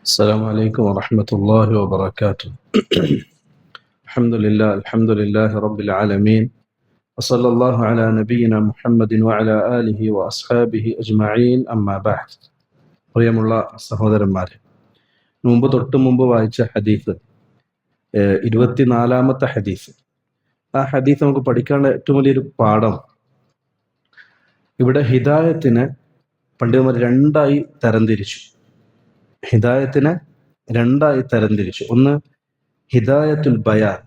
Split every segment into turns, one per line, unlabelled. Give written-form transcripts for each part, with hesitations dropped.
السلام عليكم ورحمة الله وبركاته. الحمد لله رب العالمين وصلى الله على نبينا محمد وعلى آله وأصحابه أجمعين أما بعد. പ്രിയമുള്ള സഹോദരന്മാരെ, തൊട്ട് മുമ്പ് വായിച്ച ഹദീസ് 24-ാമത്തെ ഹദീസ്. ആ ഹദീസ് നമുക്ക് പഠിക്കാനുള്ള ഏറ്റവും വലിയൊരു പാഠം, ഇവിടെ ഹിദായത്തിനെ പണ്ഡിതന്മാർ രണ്ടായി തരംതിരിച്ചു. ഒന്ന് ഹിദായത്തുൽ ബയാൻ,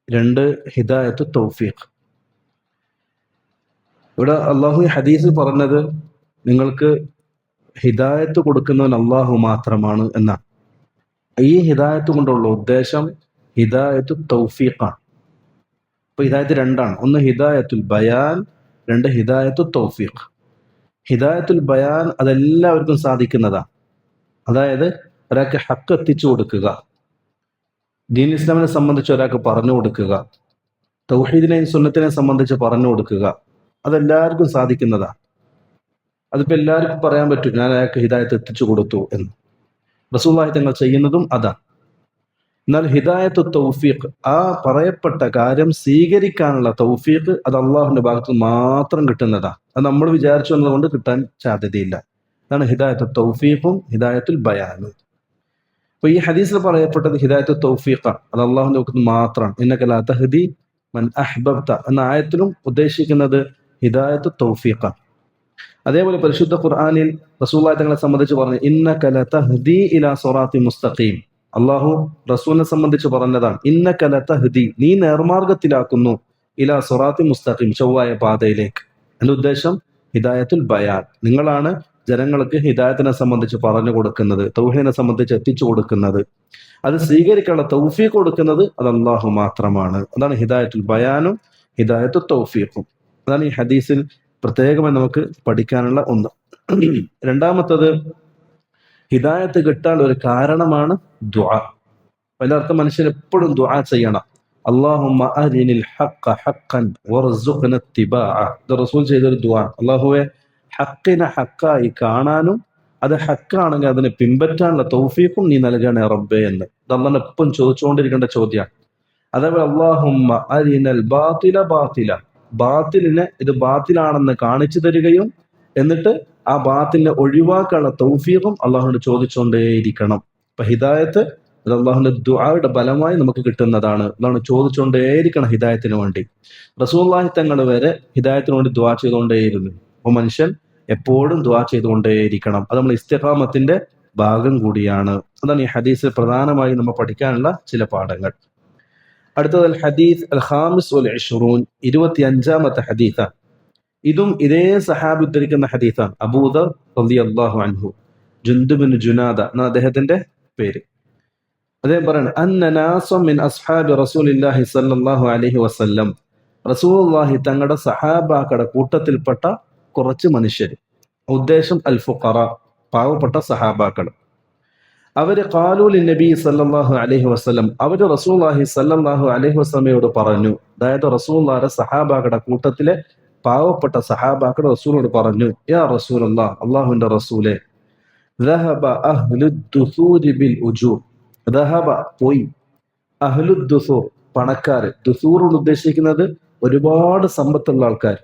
രണ്ട് ഹിദായത്തു തൗഫീഖ്. ഇവിടെ അള്ളാഹു ഹദീസിൽ പറഞ്ഞത് നിങ്ങൾക്ക് ഹിദായത്ത് കൊടുക്കുന്നവൻ അള്ളാഹു മാത്രമാണ് എന്നാണ്. ഈ ഹിദായത്ത് കൊണ്ടുള്ള ഉദ്ദേശം ഹിദായത്തു തൗഫീഖാണ്. അപ്പൊ ഹിദായത്ത് രണ്ടാണ്, ഒന്ന് ഹിദായത്തുൽ ബയാൻ, രണ്ട് ഹിദായത്തു തൗഫീഖ്. ഹിദായത്തുൽ ബയാൻ അതെല്ലാവർക്കും സാധിക്കുന്നതാണ്. അതായത് ഒരാൾക്ക് ഹക്ക് എത്തിച്ചു കൊടുക്കുക, ദീൻ ഇസ്ലാമിനെ സംബന്ധിച്ച് ഒരാൾക്ക് പറഞ്ഞു കൊടുക്കുക, തൗഹീദിനെയും സുന്നത്തിനെ സംബന്ധിച്ച് പറഞ്ഞു കൊടുക്കുക, അതെല്ലാവർക്കും സാധിക്കുന്നതാണ്. അതിപ്പോ എല്ലാവർക്കും പറയാൻ പറ്റും, ഞാൻ അയാൾക്ക് ഹിദായത്ത് എത്തിച്ചു കൊടുത്തു എന്ന്. റസൂലുള്ളാഹി തങ്ങൾ ചെയ്യുന്നതും അതാണ്. എന്നാൽ ഹിദായത്തു തൗഫീഖ്, ആ പറയപ്പെട്ട കാര്യം സ്വീകരിക്കാനുള്ള തൗഫീഖ്, അത് അള്ളാഹുവിന്റെ ഭാഗത്ത് മാത്രം കിട്ടുന്നതാണ്. അത് നമ്മൾ വിചാരിച്ചു എന്നതുകൊണ്ട് കിട്ടാൻ സാധ്യതയില്ല. അതാണ് ഹിദായത്തു തൗഫീഖും ഹിദായത്തുൽ ബയാനും. അപ്പൊ ഈ ഹദീസിൽ പറയപ്പെട്ടത് ഹിദായത്തു തൗഫീഖാണ്, അത് അള്ളാഹുവിന്റെ ഭാഗത്ത് മാത്രമാണ്. ഇന്നക ലാ തഹ്ദി മൻ അഹ്ബബ്ത എന്ന ആയത്തിലും ഉദ്ദേശിക്കുന്നത് ഹിദായത്തു തൗഫീഖാണ്. അതേപോലെ പരിശുദ്ധ ഖുർആനിൽ റസൂലുള്ളാഹി തങ്ങളെ സംബന്ധിച്ച് പറഞ്ഞു, ഇന്നക ലതഹ്ദി ഇലാ സിറാത്തി മുസ്തഖീം. അള്ളാഹു റസൂലിനെ സംബന്ധിച്ച് പറഞ്ഞതാണ്, ഇന്നക ലതഹ്ദി, നീ നേർമാർഗത്തിലാക്കുന്നു, ഇലാ സിറാത്തി മുസ്തഖീം, ചൊവ്വായ പാതയിലേക്ക്. എന്റെ ഉദ്ദേശം ഹിദായത്തുൽ ബയാൻ, നിങ്ങളാണ് ജനങ്ങൾക്ക് ഹിദായത്തിനെ സംബന്ധിച്ച് പറഞ്ഞു കൊടുക്കുന്നത്, തൗഹീദിനെ സംബന്ധിച്ച് എത്തിച്ചു കൊടുക്കുന്നത്. അത് സ്വീകരിക്കാനുള്ള തൗഫീഖ് കൊടുക്കുന്നത് അത് അള്ളാഹു മാത്രമാണ്. അതാണ് ഹിദായത്തുൽ ബയാനും ഹിദായത്തു തൗഫീഖും. അതാണ് ഈ ഹദീസിൽ പ്രത്യേകമായി നമുക്ക് പഠിക്കാനുള്ള ഒന്ന്. രണ്ടാമത്തത്, ഹിദായത്ത് കിട്ടാൻ ഒരു കാരണമാണ് ദുആ. അതിനർത്ഥം മനുഷ്യൻ എപ്പോഴും ദുആ ചെയ്യണം. അല്ലാഹുമ്മ അരിനിൽ ഹഖ്ഖ ഹഖ്ഖൻ വർസുഖ്ന ഇത്തിബാഅ. ഇത് റസൂൽ ചെയ്തൊരു ദുആ. അല്ലാഹുവേ, ഹക്കിനെ ഹക്കായി കാണാനും അത് ഹക്കാണെങ്കിൽ അതിനെ പിൻപറ്റാനുള്ള തൗഫീഖും നീ നൽകണേ റബ്ബേ എന്ന്. ഇത് അല്ലാഹു എപ്പം ചോദിച്ചുകൊണ്ടിരിക്കേണ്ട ചോദ്യമാണ്. അതേപോലെ അല്ലാഹുമ്മ അരിനൽ ബാത്തില ബാത്തില, ബാത്തിലിനെ ഇത് ബാത്തിലാണെന്ന് കാണിച്ചു തരികയും എന്നിട്ട് ആ ബാത്തിലിനെ ഒഴിവാക്കാനുള്ള തൗഫീഖും അള്ളാഹുവിനോട് ചോദിച്ചുകൊണ്ടേയിരിക്കണം. അപ്പൊ ഹിദായത്ത് അത് അള്ളാഹുവിന്റെ ദുആയുടെ ബലമായി നമുക്ക് കിട്ടുന്നതാണ്. അതാണ് ചോദിച്ചുകൊണ്ടേയിരിക്കണം ഹിദായത്തിന് വേണ്ടി. റസൂലുള്ളാഹി തങ്ങൾ വരെ ഹിദായത്തിന് വേണ്ടി ദുആ ചെയ്തുകൊണ്ടേയിരുന്നു. അപ്പൊ മനുഷ്യൻ എപ്പോഴും ദുആ ചെയ്തുകൊണ്ടേയിരിക്കണം. അത് നമ്മൾ ഇസ്തിഖാമത്തിന്റെ ഭാഗം കൂടിയാണ്. അതാണ് ഈ ഹദീസിൽ പ്രധാനമായും നമ്മൾ പഠിക്കാനുള്ള ചില പാഠങ്ങൾ. അടുത്തത് അൽ ഹദീസ് അൽ ഖാമിസ് വൽ ഇശ്റൂൻ, 25-ാമത്തെ ഹദീസാണ്. ഇതും ഇതേ സഹാബി ഉദ്ധരിക്കുന്ന ഹദീസാണ്. അബൂദർ റളിയല്ലാഹു അൻഹു, ജുൻദുബ് ബിൻ ജുനാദ എന്ന അദ്ദേഹത്തിന്റെ പേര്. അദ്ദേഹം പറയുന്നത്, അന്ന നാസം മിൻ അസ്ഹാബി റസൂലില്ലാഹി സ്വല്ലല്ലാഹു അലൈഹി വസല്ലം, റസൂലുള്ളാഹി തങ്ങളുടെ സഹാബാക്കളുടെ കൂട്ടത്തിൽപ്പെട്ട കുറച്ച് മനുഷ്യർ, ഉദ്ദേശം അൽ ഫുഖറ, പാവപ്പെട്ട സഹാബാക്കൾ. അവര് ഖാലൂ ലിന്നബി സല്ലല്ലാഹു അലൈഹി വസല്ലം, അവര് റസൂലുള്ളാഹി സല്ലല്ലാഹു അലൈഹി വസല്ലമയോട് പറഞ്ഞു, അതായത് റസൂലുള്ളാഹിയുടെ സഹാബാക്കളുടെ കൂട്ടത്തിലെ പാവപ്പെട്ട സഹാബാക്കൾ റസൂലോട് പറഞ്ഞു, യാ റസൂലല്ലാഹ്, അല്ലാഹുവിന്റെ റസൂലേ, ദഹബ അഹ്ലുദ്ദുസൂരി ബിൽ ഉജൂർ, ദഹബ പോയി, അഹ്ലുദ്ദുസൂർ പണക്കാര്, ദുസൂർ ഉദ്ദേശിക്കുന്നത് ഒരുപാട് സമ്പത്തുള്ള ആൾക്കാർ.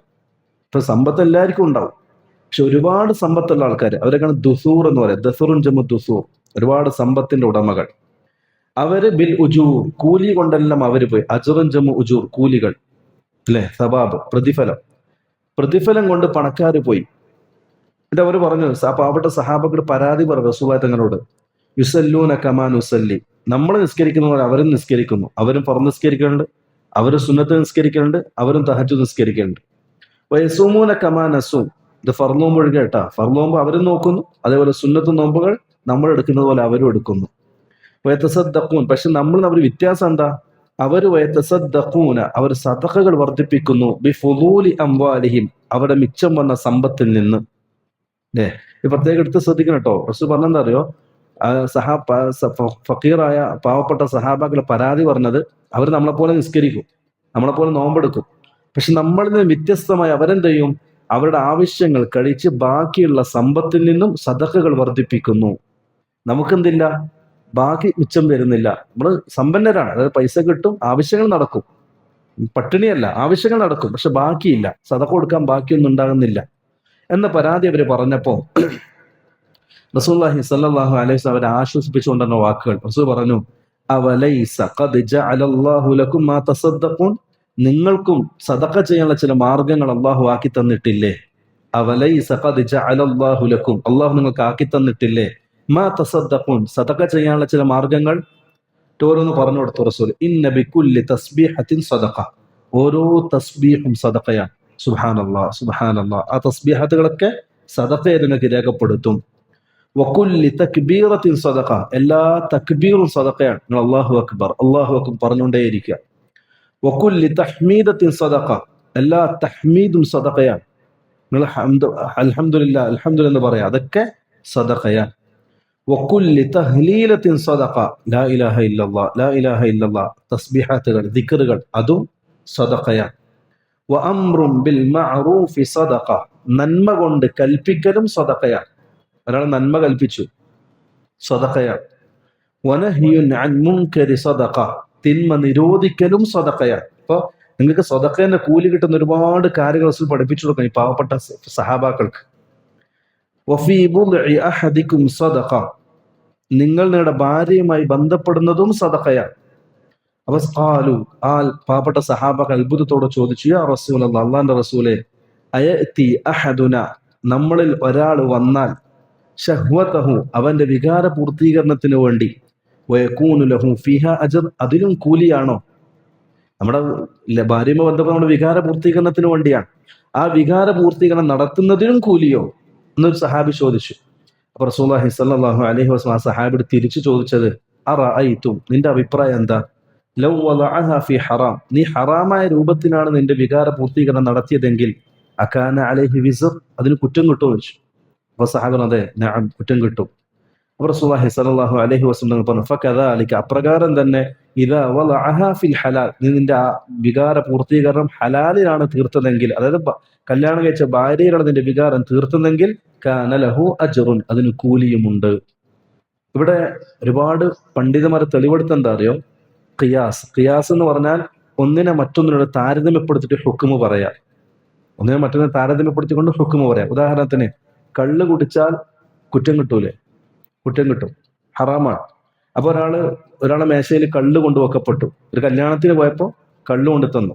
ഇപ്പൊ സമ്പത്ത് എല്ലാവർക്കും ഉണ്ടാവും, പക്ഷെ ഒരുപാട് സമ്പത്തുള്ള ആൾക്കാർ, അവരൊക്കെയാണ് ദുസൂർ എന്ന് പറയാം. ദസുറുൻ ജമു ദുസൂർ, ഒരുപാട് സമ്പത്തിന്റെ ഉടമകൾ. അവര് ബിൽ ഉജൂർ, കൂലി കൊണ്ടെല്ലാം അവര് പോയി. അജറുൻ ജമു ഉജൂർ, കൂലികൾ അല്ലെ, സബാബ്, പ്രതിഫലം കൊണ്ട് പണക്കാര് പോയി. എന്നിട്ട് അവർ പറഞ്ഞു, പാവപ്പെട്ട സഹാബകൾ പരാതി പറഞ്ഞു റസൂലുള്ളാഹി തങ്ങളോട്, യുസല്ലൂന കമാ നുസല്ലി, നമ്മൾ നിസ്കരിക്കുന്ന പോലെ അവരും നിസ്കരിക്കുന്നു, അവരും ഫർദ് നിസ്കരിക്കുന്നുണ്ട്, അവരും സുന്നത്ത് നിസ്കരിക്കുന്നുണ്ട്, അവരും തഹജ്ജുദ് നിസ്കരിക്കുന്നുണ്ട്. വയസൂമൂന കമാ നസൂം, ഇത് ഫർദ് നോമ്പ് ഒഴികെ കേട്ടാ, ഫർദ് നോമ്പ് അവരും നോക്കുന്നു, അതേപോലെ സുന്നത്ത് നോമ്പുകൾ നമ്മൾ എടുക്കുന്നത് പോലെ അവരും എടുക്കുന്നു. വയതസദ്ദഖൂൻ, പക്ഷെ നമ്മൾ അവർ വ്യത്യാസം എന്താ, അവർ വയതസദ്ദഖൂന, അവർ സദഖകൾ വർദ്ധിപ്പിക്കുന്നു, ബിഫുദൂലി അംവാലിഹിം, അവരുടെ മിച്ചം വന്ന സമ്പത്തിൽ നിന്ന്. ഇത് പ്രത്യേകം എടുത്ത് ശ്രദ്ധിക്കണം കേട്ടോ. റസൂൽ പറഞ്ഞെന്താ അറിയോ, ഫക്കീറായ പാവപ്പെട്ട സഹാബാക്കളെ പരാതി പറഞ്ഞത്, അവർ നമ്മളെപ്പോലെ നിസ്കരിക്കും, നമ്മളെപ്പോലെ നോമ്പെടുക്കും, പക്ഷെ നമ്മളിൽ നിന്ന് വ്യത്യസ്തമായി അവരെന്ത് ചെയ്യും, അവരുടെ ആവശ്യങ്ങൾ കഴിച്ച് ബാക്കിയുള്ള സമ്പത്തിൽ നിന്നും സദഖകൾ വർദ്ധിപ്പിക്കുന്നു. നമുക്കെന്തില്ല, ബാക്കി മിച്ചം വരുന്നില്ല. നമ്മൾ സമ്പന്നരാണ്, അതായത് പൈസ കിട്ടും, ആവശ്യങ്ങൾ നടക്കും, പട്ടിണിയല്ല, ആവശ്യങ്ങൾ നടക്കും, പക്ഷെ ബാക്കിയില്ല, സദഖ കൊടുക്കാൻ ബാക്കിയൊന്നും ഉണ്ടാകുന്നില്ല എന്ന പരാതി അവർ പറഞ്ഞപ്പോ റസൂലുള്ളാഹി സ്വല്ലല്ലാഹു അലൈഹി വസല്ലം അവരെ ആശ്വസിപ്പിച്ചുകൊണ്ടുള്ള വാക്കുകൾ റസൂൽ പറഞ്ഞു, അവലൈസ ഖദ് ജഅലല്ലാഹു ലക്കും മാ തസദ്ദഖൂൻ, നിങ്ങൾക്കും സദഖ ചെയ്യാനുള്ള ചില മാർഗങ്ങൾ അള്ളാഹു ആക്കി തന്നിട്ടില്ലേ? അവലൈസ ഖദ് ജഅലല്ലാഹു ലക്കും, അള്ളാഹു നിങ്ങൾക്ക് ആക്കി തന്നിട്ടില്ലേ മാ തസദ്ദഖൂൻ, സദഖ ചെയ്യാനുള്ള ചില മാർഗങ്ങൾ? ഓരോന്ന് പറഞ്ഞു കൊടുത്തു റസൂൽ. ഇന്ന ബികുല്ലി തസ്ബീഹത്തിൻ സദഖ, ഓരോ തസ്ബീഹും സദഖയാണ്. സുബ്ഹാനല്ലാഹ് സുബ്ഹാനല്ലാഹ്, ആ തസ്ബീഹത്തുകളൊക്കെ സദഖയെ നിങ്ങൾക്ക് രേഖപ്പെടുത്തും. വകുല്ലി തക്ബീറത്തിൻ സദഖ, എല്ലാ തക്ബീറും സദഖയാണ്. നിങ്ങൾ അല്ലാഹു അക്ബർ അല്ലാഹു അക്ബർ പറഞ്ഞുകൊണ്ടേയിരിക്കുക. വകുല്ലി തഹ്മീദത്തിൻ സദഖ, എല്ലാ തഹ്മീദും സദഖയാണ്. നിങ്ങൾ അൽഹംദുലില്ലാഹ് അൽഹംദുലില്ലാഹ് എന്ന് പറയാം, അതൊക്കെ സദഖയാണ്. വകുല്ലി തഹ്ലീലത്തിൻ സദഖ, ലാ ഇലാഹ ഇല്ലല്ലാഹ് ലാ ഇലാഹ ഇല്ലല്ലാഹ്, തസ്ബീഹാത്തുകൾ ദിക്റുകൾ, അതും സദഖയാണ്. വഅംറും ബിൽ മഅറൂഫി സദഖ, നന്മ കൊണ്ട് കൽപ്പിക്കലും സദഖയാണ്. ഒരാൾ നന്മ കൽപ്പിച്ചു, സദഖയാണ്. വനഹ്യുൻ അൻ മുൻകരി സദഖ, തിന്മ നിരോധിക്കലും സദഖയാണ്. അപ്പൊ നിങ്ങൾക്ക് സദഖേന്റെ കൂലി കിട്ടുന്ന ഒരുപാട് കാര്യങ്ങൾ റസൂൽ പഠിപ്പിച്ചു കൊടുക്കണം ഈ പാവപ്പെട്ട സഹാബാക്കൾക്ക്. വഫീ ബുദ്ഇ അഹദികും സദഖ, നിങ്ങൾ നിങ്ങളുടെ ഭാര്യയുമായി ബന്ധപ്പെടുന്നതും സദഖയാണ്. അപ്പൊ ഖാലു, ആ പാവപ്പെട്ട സഹാബാക്കൾ അത്ഭുതത്തോടെ ചോദിച്ചു, യാ റസൂലല്ലാഹ്, അല്ലാഹുവിന്റെ റസൂലേ, അയതി അഹദുന, നമ്മളിൽ ഒരാൾ വന്നാൽ, ശഹ്വതഹു, അവന്റെ വികാര പൂർത്തീകരണത്തിന് വേണ്ടി, വയകൂനു ലഹു ഫീഹാ അജ്ർ, അതിനും കൂലിയാണോ? നമ്മുടെ ഭാര്യയുമായി ബന്ധപ്പെട്ട നമ്മുടെ വികാര പൂർത്തീകരണത്തിന് വേണ്ടിയാണ്, ആ വികാര പൂർത്തീകരണം നടത്തുന്നതിനും കൂലിയോ എന്നൊരു സഹാബി ചോദിച്ചു. അപ്പൊ റസൂലുള്ളാഹി സ്വല്ലല്ലാഹു അലൈഹി വസല്ലം ആ സഹാബിയോട് തിരിച്ചു ചോദിച്ചത്, അറഅയ്തും, നിന്റെ അഭിപ്രായം എന്താ? ലൗ വദഅഹാ ഫി ഹറാം, നീ ഹറാമായ രൂപത്തിനാണ് നിന്റെ വികാര പൂർത്തീകരണം നടത്തിയതെങ്കിൽ, അകാന അലൈഹി വിസ്ർ, അതിന് കുറ്റം കിട്ടുമോ ചോദിച്ചു. അപ്പൊ സഹാബൻ, അതെ, നഅം, കുറ്റം കിട്ടും. അപ്പൊ റസൂലുള്ളാഹി സ്വല്ലല്ലാഹു അലൈഹി വസല്ലം പറഞ്ഞു, ഫകദാലിക, അപ്രകാരം തന്നെ, ഇദാ വദഅഹാ ഫിൽ ഹലാൽ, നീ നിന്റെ ആ വികാര പൂർത്തീകരണം ഹലാലിലാണ് തീർത്തതെങ്കിൽ, അതായത് കല്യാണം കഴിച്ച ഭാര്യയിലാണ് നിന്റെ വികാരം തീർത്തതെങ്കിൽ, കാന ലഹു അജ്റുൻ, അതിന് കൂലിയുമുണ്ട്. ഇവിടെ ഒരുപാട് പണ്ഡിതന്മാർ തെളിവെടുത്ത എന്താ അറിയോ? ഖിയാസ്. ഖിയാസ് എന്ന് പറഞ്ഞാൽ ഒന്നിനെ മറ്റൊന്നിനോട് താരതമ്യപ്പെടുത്തിയിട്ട് ഹുക്കുമ് പറയാം, ഒന്നിനെ മറ്റൊന്നിനെ താരതമ്യപ്പെടുത്തിക്കൊണ്ട് ഹുക്കുമ് പറയാം. ഉദാഹരണത്തിന്, കള്ള് കുടിച്ചാൽ കുറ്റം കിട്ടൂലേ? കുറ്റം കിട്ടും, ഹറാമാണ്. അപ്പൊ ഒരാളെ മേശയിൽ കള്ള് കൊണ്ടുവെക്കപ്പെട്ടു, ഒരു കല്യാണത്തിന് പോയപ്പോൾ കള്ള് കൊണ്ട് തന്നു,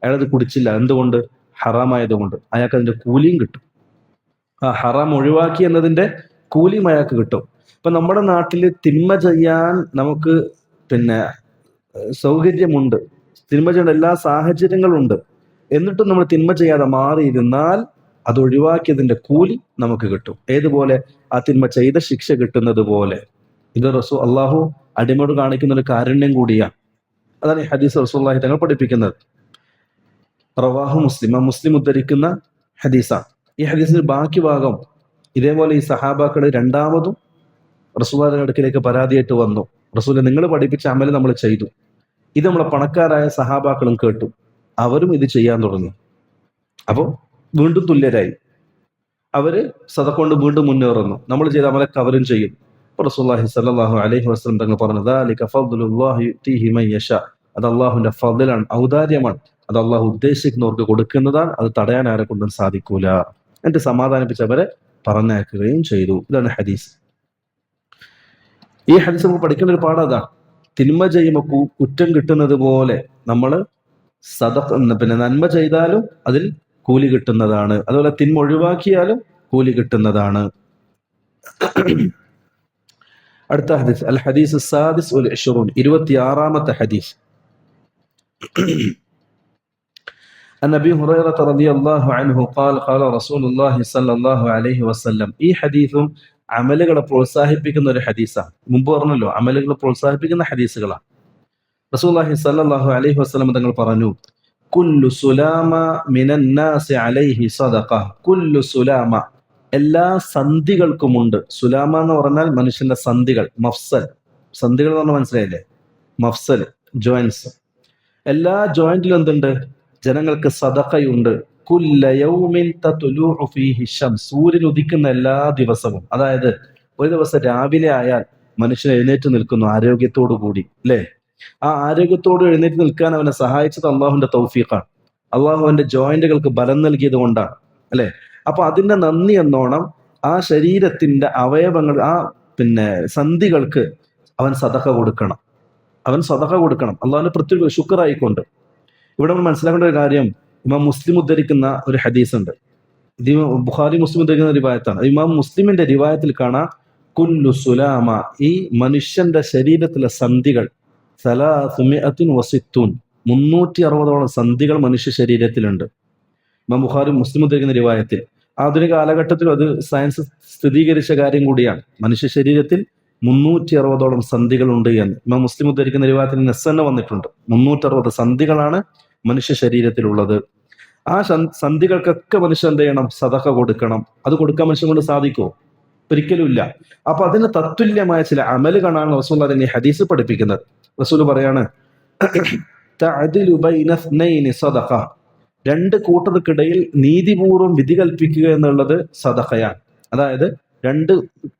അയാളത് കുടിച്ചില്ല, എന്തുകൊണ്ട്? ഹറാമായതുകൊണ്ട്. അയാൾക്ക് അതിന്റെ കൂലിയും കിട്ടും, ആ ഹറാം ഒഴിവാക്കി എന്നതിന്റെ കൂലിയും അയാൾക്ക് കിട്ടും. ഇപ്പൊ നമ്മുടെ നാട്ടിൽ തിന്മ ചെയ്യാൻ നമുക്ക് സൗകര്യമുണ്ട്, തിന്മ ചെയ്യേണ്ട എല്ലാ സാഹചര്യങ്ങളും ഉണ്ട്, എന്നിട്ടും നമ്മൾ തിന്മ ചെയ്യാതെ മാറിയിരുന്നാൽ അത് ഒഴിവാക്കിയതിന്റെ കൂലി നമുക്ക് കിട്ടും. ഏതുപോലെ? ആ തിന്മ ചെയ്ത ശിക്ഷ കിട്ടുന്നത് പോലെ. ഇത് അള്ളാഹു അടിമയോട് കാണിക്കുന്ന ഒരു കാരുണ്യം കൂടിയാണ്. അതാണ് ഈ ഹദീസ് റസൂലുള്ളാഹി തങ്ങൾ പഠിപ്പിക്കുന്നത്. റവാഹു മുസ്ലിം, മുസ്ലിം ഉദ്ധരിക്കുന്ന ഹദീസാണ്. ഈ ഹദീസിന്റെ ബാക്കി ഭാഗം ഇതേപോലെ ഈ സഹാബാക്കള് രണ്ടാമതും റസൂലുള്ളാഹിയുടെ അടുക്കിലേക്ക് പരാതിയായിട്ട് വന്നു. റസൂലെ, നിങ്ങൾ പഠിപ്പിച്ച അമല് നമ്മൾ ചെയ്തു, ഇത് നമ്മളെ പണക്കാരായ സഹാബാക്കളും കേട്ടു, അവരും ഇത് ചെയ്യാൻ തുടങ്ങി. അപ്പോൾ വീണ്ടും തുല്യരായി, അവര് സദഖ കൊണ്ട് വീണ്ടും മുന്നേറുന്നു, നമ്മൾ ചെയ്ത അമലൊക്കെ അവരും ചെയ്യും. റസൂലുള്ളാഹി സ്വല്ലല്ലാഹു അലൈഹി വസല്ലം തങ്ങൾ പറഞ്ഞു, ദാലിക ഫദ്ലുല്ലാഹി യുതീഹി മൻ യശാ, അത് അള്ളാഹുവിന്റെ ഫദ്ലാണ്, ഔദാര്യമാണ്, അത് അള്ളാഹു ഉദ്ദേശിക്കുന്നവർക്ക് കൊടുക്കുന്നതാണ്, അത് തടയാൻ ആരെ കൊണ്ടും സാധിക്കൂല. എന്നിട്ട് സമാധാനിപ്പിച്ചവരെ പറഞ്ഞയക്കുകയും ചെയ്തു. ഇതാണ് ഹദീസ്. ഈ ഹദീസ് നമുക്ക് പഠിക്കേണ്ട ഒരു പാഠം അതാണ്. തിന്മ ചെയ്യുമ്പോൾ കുറ്റം കിട്ടുന്നത് പോലെ നമ്മൾ സദഖ, നന്മ ചെയ്താലും അതിൽ കൂലി കിട്ടുന്നതാണ്, അതുപോലെ തിന്മ ഒഴിവാക്കിയാലും കൂലി കിട്ടുന്നതാണ്. അടുത്ത ഹദീസ്, അൽ ഹദീസ് സാദിസ് വൽ 20, 26ാമത്തെ ഹദീസ്. عن أبي هريرة رضي الله عنه قال قال رسول الله صلى الله عليه وسلم. ഈ ഹദീസും അമലുകളെ പ്രോത്സാഹിപ്പിക്കുന്ന ഒരു ഹദീസാണ്. മുമ്പ് പറഞ്ഞല്ലോ, അമലുകളെ പ്രോത്സാഹിപ്പിക്കുന്ന ഹദീസുകളാണ്. റസൂലുള്ളാഹി സ്വല്ലല്ലാഹു അലൈഹി വസല്ലം തങ്ങൾ പറഞ്ഞു, കുല്ലു സുലാമ മിനൻ നാസി അലൈഹി സദഖ, കുല്ലു സുലാമ, എല്ലാ സന്ധികൾക്കുമുണ്ട്. സുലാമ എന്ന് പറഞ്ഞാൽ മനുഷ്യന്റെ സന്ധികൾ, മഫ്സൽ. സന്ധികൾ എന്ന് പറഞ്ഞാൽ മനസ്സിലായില്ലേ? മഫ്സൽ, ജോയിന്റ്സ്. എല്ലാ ജോയിന്റിലും എന്തുണ്ട്? ജനങ്ങൾക്ക് സദഖയുണ്ട്. കുല്ല യൗമിൻ തത്ലൂഉ ഫീഹി ശംസ്, സൂര്യൻ ഉദിക്കുന്ന എല്ലാ ദിവസവും. അതായത് ഒരു ദിവസം രാവിലെ ആയാൽ മനുഷ്യൻ എഴുന്നേറ്റ് നിൽക്കുന്നു ആരോഗ്യത്തോടു കൂടി, അല്ലേ? ആ ആരോഗ്യത്തോട് എഴുന്നേറ്റ് നിൽക്കാൻ അവനെ സഹായിച്ചത് അള്ളാഹുവിന്റെ തൗഫീഖാണ്. അള്ളാഹു അവന്റെ ജോയിന്റുകൾക്ക് ബലം നൽകിയത് കൊണ്ടാണ്, അല്ലെ? അപ്പൊ അതിന്റെ നന്ദി എന്നോണം ആ ശരീരത്തിന്റെ അവയവങ്ങൾ, ആ സന്ധികൾക്ക് അവൻ സദഖ കൊടുക്കണം. അവൻ സദഖ കൊടുക്കണം അള്ളാഹുവിന്റെ പ്രത്യേക ശുക്റായിക്കൊണ്ട്. ഇവിടെ നമ്മൾ മനസ്സിലാക്കേണ്ട ഒരു കാര്യം, ഇമാം മുസ്ലിം ഉദ്ധരിക്കുന്ന ഒരു ഹദീസ് ഉണ്ട്. ഇത് ബുഖാരി മുസ്ലിം ഉദ്ധരിക്കുന്ന റിവായത്താണ്. ഇമാം മുസ്ലിമിന്റെ റിവായത്തിൽ കാണാം, കുല്ലു സുലാമ, ഈ മനുഷ്യന്റെ ശരീരത്തിലെ സന്ധികൾ 360 സന്ധികൾ മനുഷ്യ ശരീരത്തിലുണ്ട്. ഇമാം ബുഖാരി മുസ്ലിം ഉദ്ധരിക്കുന്ന റിവായത്തിൽ. ആധുനിക കാലഘട്ടത്തിൽ അത് സയൻസ് സ്ഥിരീകരിച്ച കാര്യം കൂടിയാണ്. മനുഷ്യ ശരീരത്തിൽ 360 സന്ധികളുണ്ട് എന്ന് ഇമാം മുസ്ലിം ഉദ്ധരിക്കുന്ന റിവായത്തിൽ നെസ്സന്നെ വന്നിട്ടുണ്ട്. 360 സന്ധികളാണ് മനുഷ്യ ശരീരത്തിലുള്ളത്. ആ സന്ധികൾക്കൊക്കെ മനുഷ്യൻ എന്ത് ചെയ്യണം? സദഖ കൊടുക്കണം. അത് കൊടുക്കാൻ മനുഷ്യൻ കൊണ്ട് സാധിക്കുമോ? ഒരിക്കലും ഇല്ല. അപ്പൊ അതിന് തത്തുല്യമായ ചില അമലുകളാണ് റസൂൽ ഈ ഹദീസ് പഠിപ്പിക്കുന്നത്. റസൂൽ പറയാണ്, തഅദിലു ബൈന ഇസ്നൈനി സദഖ, രണ്ട് കൂട്ടർക്കിടയിൽ നീതിപൂർവ്വം വിധി കൽപ്പിക്കുക എന്നുള്ളത് സദഖയാണ്. അതായത് രണ്ട്